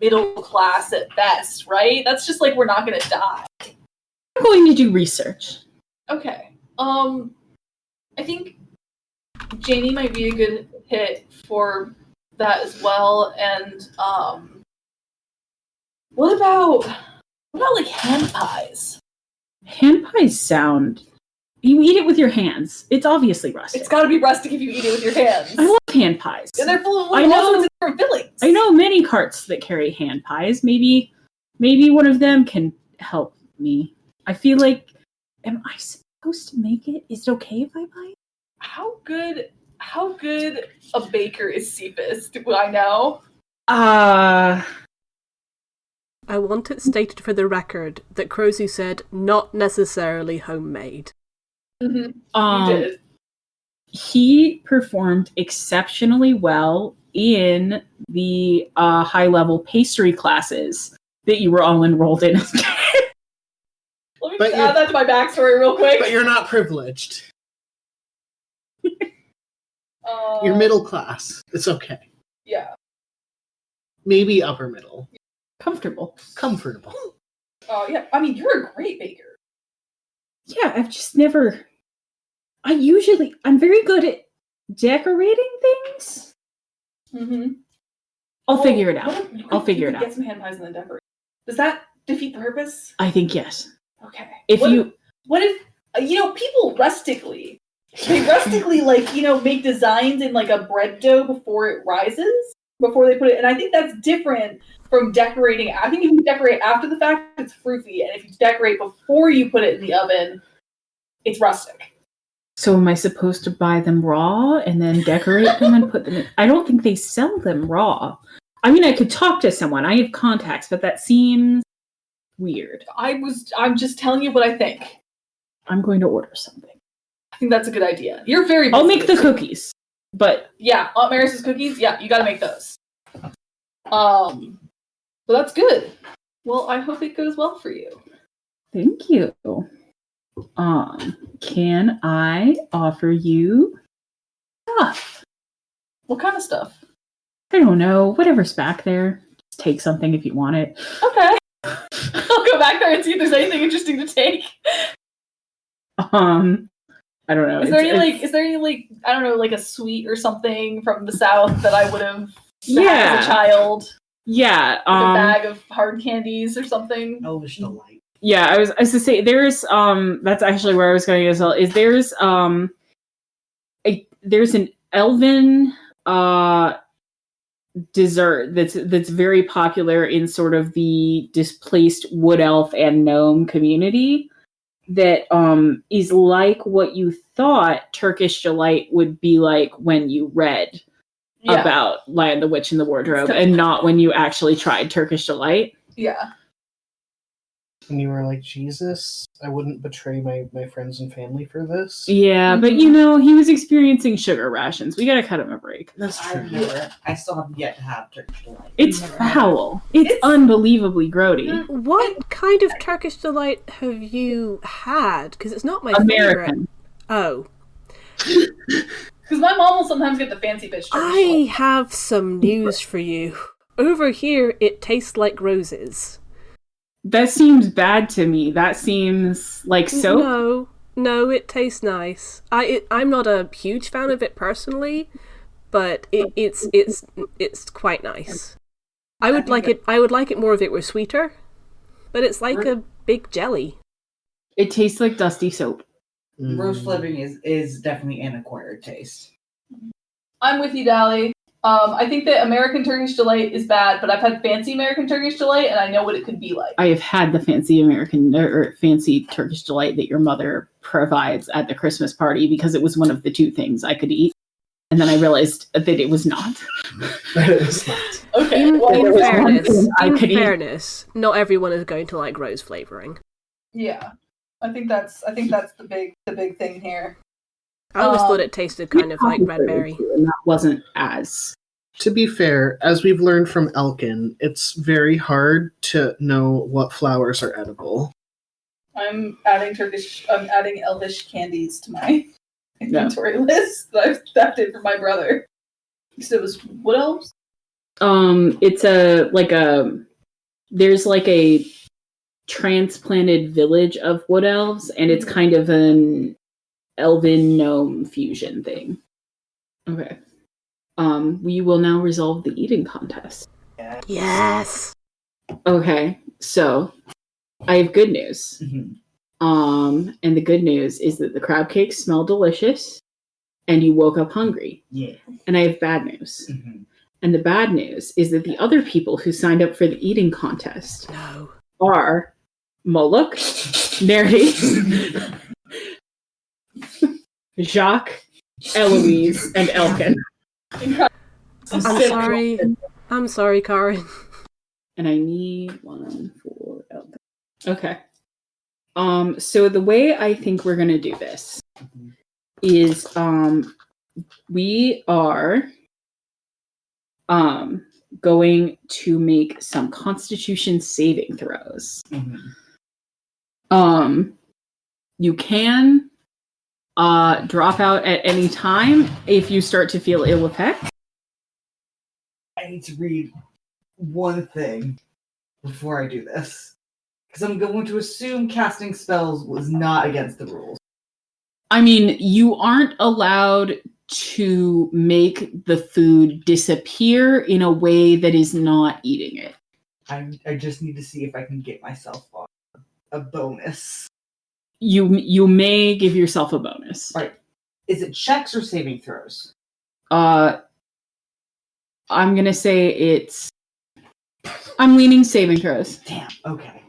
middle class at best, right? That's just like we're not gonna die. I'm going to do research. Okay. I think Janie might be a good hit for that as well. And what about like hand pies? Hand pies sound... You eat it with your hands. It's obviously rustic. It's gotta be rustic if you eat it with your hands. I love hand pies. And they're full of I all know- sorts of different fillings. I know many carts that carry hand pies. Maybe one of them can help me. I feel like... Am I supposed to make it? Is it okay if I buy it? How good a baker is Cephas? Do I know? I want it stated for the record that Crozu said not necessarily homemade. Mm-hmm. You did. He performed exceptionally well in the high-level pastry classes that you were all enrolled in. Let me just add that to my backstory real quick. But you're not privileged. You're middle class. It's okay. Yeah. Maybe upper middle. Comfortable. Comfortable. Oh yeah, I mean you're a great baker. Yeah, I've just never. I'm very good at decorating things. Mm-hmm. I'll figure it out. I'll figure it out. Get some hand pies and then decorate. Does that defeat the purpose? I think yes. Okay. What if people rustically make designs in like a bread dough before it rises, before they put it, and I think that's different from decorating. I think if you decorate after the fact, it's froofy, and if you decorate before you put it in the oven, it's rustic. So am I supposed to buy them raw and then decorate them and put them in? I don't think they sell them raw. I mean, I could talk to someone. I have contacts, but that seems weird. I'm just telling you what I think. I'm going to order something. I think that's a good idea. You're very busy. I'll make the cookies. But yeah, Aunt Maris's cookies, yeah, you gotta make those. But that's good. Well, I hope it goes well for you. Thank you. Can I offer you stuff? What kind of stuff? I don't know. Whatever's back there. Just take something if you want it. Okay. I'll go back there and see if there's anything interesting to take. I don't know. Is there any I don't know, like a sweet or something from the South that I would have had as a child? Yeah. Like a bag of hard candies or something. Elvish delight. Yeah, I was to say there's that's actually where I was going as well. Is there's an elven dessert that's very popular in sort of the displaced wood elf and gnome community that is like what you thought Turkish delight would be like when you read about Lion the Witch and the Wardrobe and not when you actually tried Turkish delight. Yeah. And you were like, Jesus, I wouldn't betray my friends and family for this. Yeah, but he was experiencing sugar rations. We gotta cut him a break. That's true. I still haven't yet to have Turkish delight. It's foul. It's unbelievably grody. What kind of Turkish delight have you had? Because it's not my American. favorite. Oh. Because my mom will sometimes get the fancy bitch Turkish delight. I have some news for you. Over here, it tastes like roses. That seems bad to me. That seems like soap. No, it tastes nice. I'm not a huge fan of it personally, but it's quite nice. I would like it more if it were sweeter, but it's like a big jelly. It tastes like dusty soap. Rose flavoring is definitely an acquired taste. I'm with you, Dally. I think that American Turkish Delight is bad, but I've had fancy American Turkish Delight, and I know what it could be like. I have had the fancy American or fancy Turkish Delight that your mother provides at the Christmas party because it was one of the two things I could eat. And then I realized that it was not. It's not. Okay. In fairness, not everyone is going to like rose flavoring. Yeah. I think that's the big thing here. I always thought it tasted kind of like red berry. And that wasn't as. To be fair, as we've learned from Elkin, it's very hard to know what flowers are edible. I'm adding elvish candies to my inventory list that I've adapted for my brother. So it was wood elves? It's there's like a transplanted village of wood elves, and it's kind of an elven gnome fusion thing. Okay. We will now resolve the eating contest. Yes. Okay, so I have good news. Mm-hmm. And the good news is that the crab cakes smell delicious, and you woke up hungry. Yeah. And I have bad news. Mm-hmm. And the bad news is that the other people who signed up for the eating contest are Moloch, Nerdy, Jacques, Eloise, and Elkin. I'm sorry, Karen. And I need one for Elkin. Okay. So the way I think we're gonna do this is we are going to make some Constitution saving throws. Mm-hmm. You can drop out at any time if you start to feel ill effect. I need to read one thing. before I do this. Because I'm going to assume casting spells was not against the rules. I mean, you aren't allowed to make the food disappear in a way that is not eating it. I just need to see if I can get myself on a bonus. You may give yourself a bonus. Right. Is it checks or saving throws? I'm gonna say I'm leaning saving throws. Damn, okay.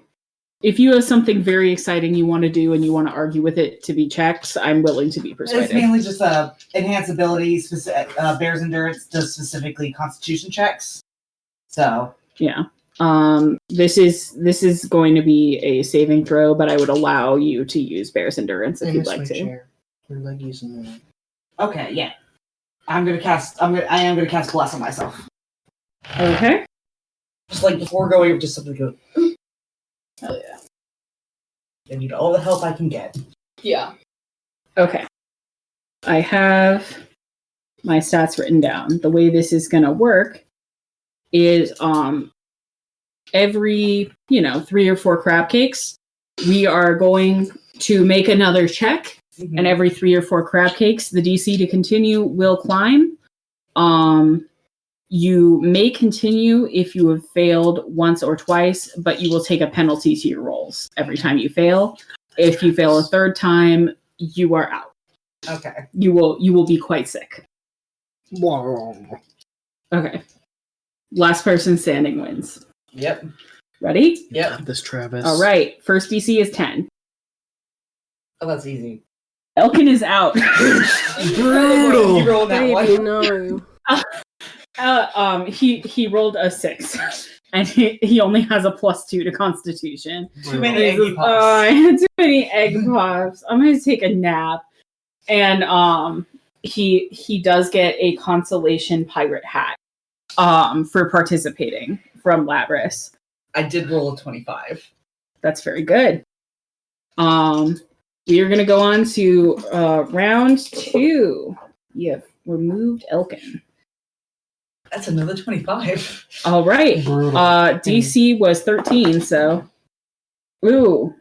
If you have something very exciting you want to do and you want to argue with it to be checks, I'm willing to be persuaded. It's mainly just enhance ability. Bear's endurance does specifically Constitution checks. So yeah. This is going to be a saving throw, but I would allow you to use Bear's endurance if you'd like to. Chair. Your leggies in there. Okay, yeah. I am gonna cast bless on myself. Okay. Just like before going, just something to go. Hell yeah. I need all the help I can get. Yeah. Okay. I have my stats written down. The way this is gonna work is every 3 or 4 crab cakes, we are going to make another check, and every 3 or 4 crab cakes, the DC to continue will climb. You may continue if you have failed once or twice, but you will take a penalty to your rolls every time you fail. If you fail a third time, you are out. Okay. You will be quite sick. Okay. Last person standing wins. Yep. Ready? Yep. Got this, Travis. All right. First DC is 10. Oh, that's easy. Elkin is out. Brutal. You rolled that Baby, one. no. He rolled a 6, and he only has a +2 to Constitution. Too many egg pops. I had too many egg pops. I'm gonna take a nap. And he does get a consolation pirate hat for participating from Labris. I did roll a 25. That's very good. We are gonna go on to round 2. You have removed Elkin. That's another 25. All right. Brutal. DC was 13, so. Ooh.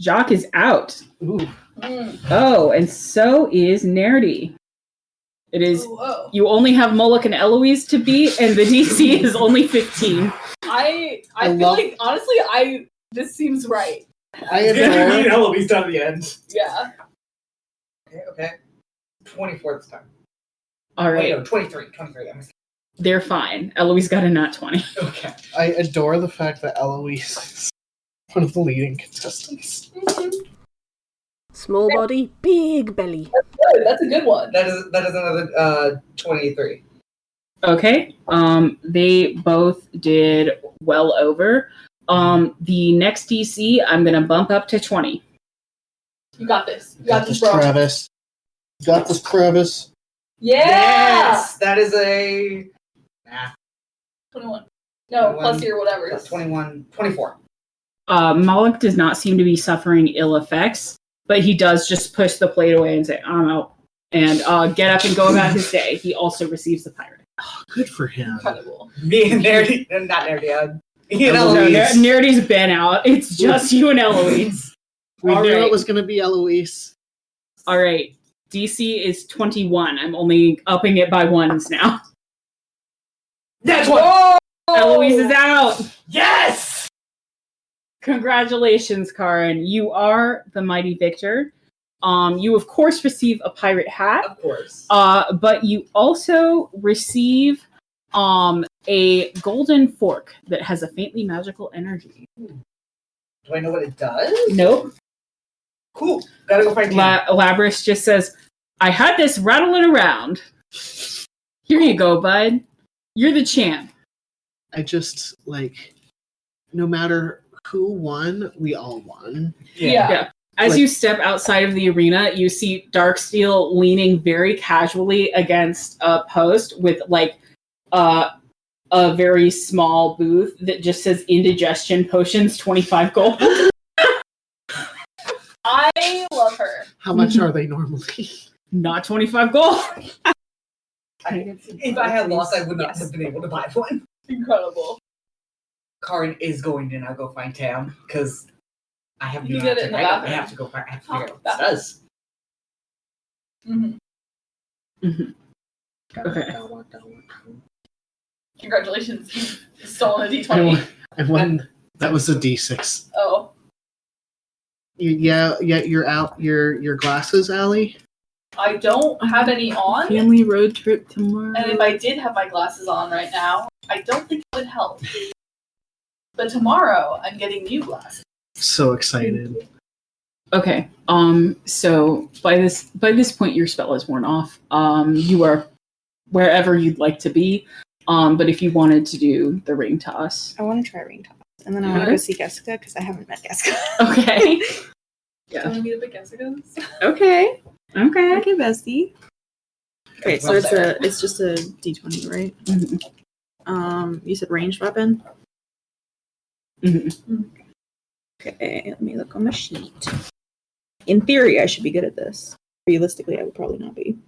Jacques is out. Ooh. Oh, and so is Nerdy. It is. Whoa. You only have Moloch and Eloise to beat, and the DC is only 15. I I feel love- like honestly this seems right. I It's gonna be adore. Eloise done at the end. Yeah. Okay. 24 this time. All right. Wait, no, 23. 23. I'm They're fine. Eloise got a nat 20. okay. I adore the fact that Eloise is one of the leading contestants. Small body, big belly. Good. That's a good one. That is another 23. Okay. They both did well over. The next DC, I'm gonna bump up to 20. You got this. You Got this, bro. Travis. Got this, Travis. Yeah. Yes! That is a 21. No, 21. plus your whatever. That's 21. 24. Moloch does not seem to be suffering ill effects, but he does just push the plate away and say, I'm out, and get up and go about his day. He also receives the pirate. Good for him. Incredible. Me and Nerdy, not Nerdy, me and No, Eloise. Nerdy's been out. It's just you and Eloise. We All knew right. it was going to be Eloise. All right. DC is 21. I'm only upping it by 1s now. That's what. Eloise is out. Yes! Congratulations, Karin. You are the mighty victor. You of course receive a pirate hat, Of course. but you also receive a golden fork that has a faintly magical energy. Do I know what it does? Nope. Cool. Gotta go find him. Labris just says, I had this rattling around. Here you go, bud. You're the champ. I just, no matter who won, we all won. Yeah. As you step outside of the arena, you see Darksteel leaning very casually against a post with a very small booth that just says indigestion potions 25 gold. I love her. How much are they normally? Not 25 gold. If I had lost, I would not have been able to buy one. Incredible. Karin is going to now go find Tam because I have You no get it in answer. the I bathroom. have to go find. I have to figure out what Bathroom. this does. Okay. Congratulations, you've stolen a D20. And when that was a D6. Oh. Yeah, you're out. Your glasses, Allie. I don't have any on. Family road trip tomorrow. And if I did have my glasses on right now, I don't think it would help. But tomorrow, I'm getting new glasses. So excited. Okay. So by this point, your spell is worn off. You are wherever you'd like to be. But if you wanted to do the ring toss, I want to try ring toss, and then I want to go see Jessica because I haven't met Jessica. okay. Do you want to meet up at Jessica's? Okay, Okay. bestie. Okay, so it's just a D20, right? Mm-hmm. You said ranged weapon. Mm-hmm. Okay, let me look on my sheet. In theory, I should be good at this. Realistically, I would probably not be.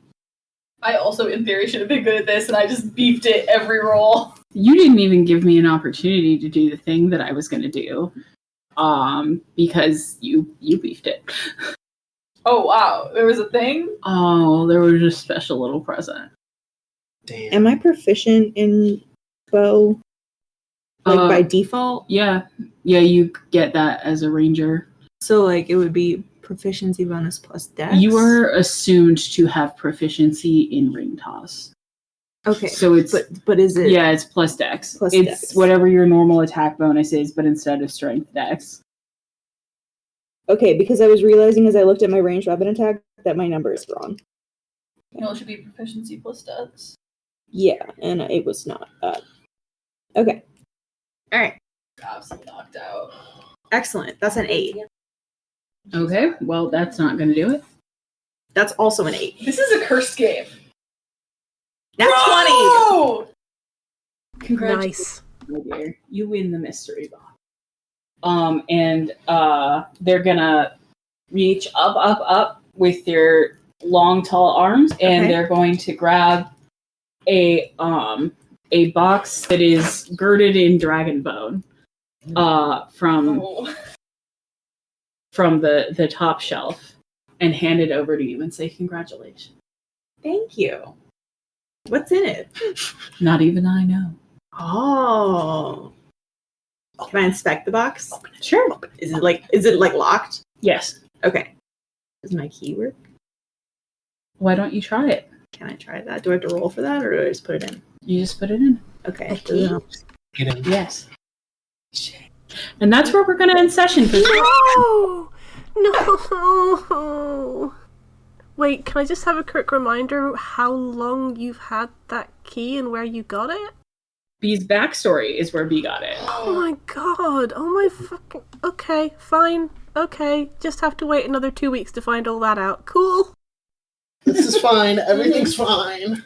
I also, in theory, should have been good at this, and I just beefed it every roll. You didn't even give me an opportunity to do the thing that I was going to do, because you beefed it. Oh, wow. There was a thing? Oh, there was a special little present. Damn. Am I proficient in bow? Like by default? Yeah, you get that as a ranger. So like it would be proficiency bonus plus dex? You are assumed to have proficiency in ring toss. Okay. So it's but is it yeah, it's plus dex. Plus it's dex. whatever your normal attack bonus is, but instead of strength, dex. Okay, because I was realizing as I looked at my ranged weapon attack that my number is wrong. No, it should be proficiency plus dex. Yeah, and it was not that. Okay. Alright. Absolutely knocked out. Excellent. That's an 8. Okay, well that's not going to do it. That's also an 8. This is a cursed game. That's 20! Oh! Congratulations, my dear. You win the mystery box. And they're gonna reach up with their long, tall arms, and they're going to grab a box that is girded in dragon bone, from the top shelf, and hand it over to you and say congratulations. Thank you. What's in it? Not even I know. Oh. Can I inspect the box? Sure. Is it like locked? Yes. Okay. Does my key work? Why don't you try it? Can I try that? Do I have to roll for that, or do I just put it in? You just put it in. Okay. Get in. Yes. And that's where we're going to end session for today. No! Wait, can I just have a quick reminder how long you've had that key and where you got it? B's backstory is where B got it. Oh my god! Oh my fucking... Okay, fine. Okay, just have to wait another 2 weeks to find all that out. Cool! This is fine. Everything's fine.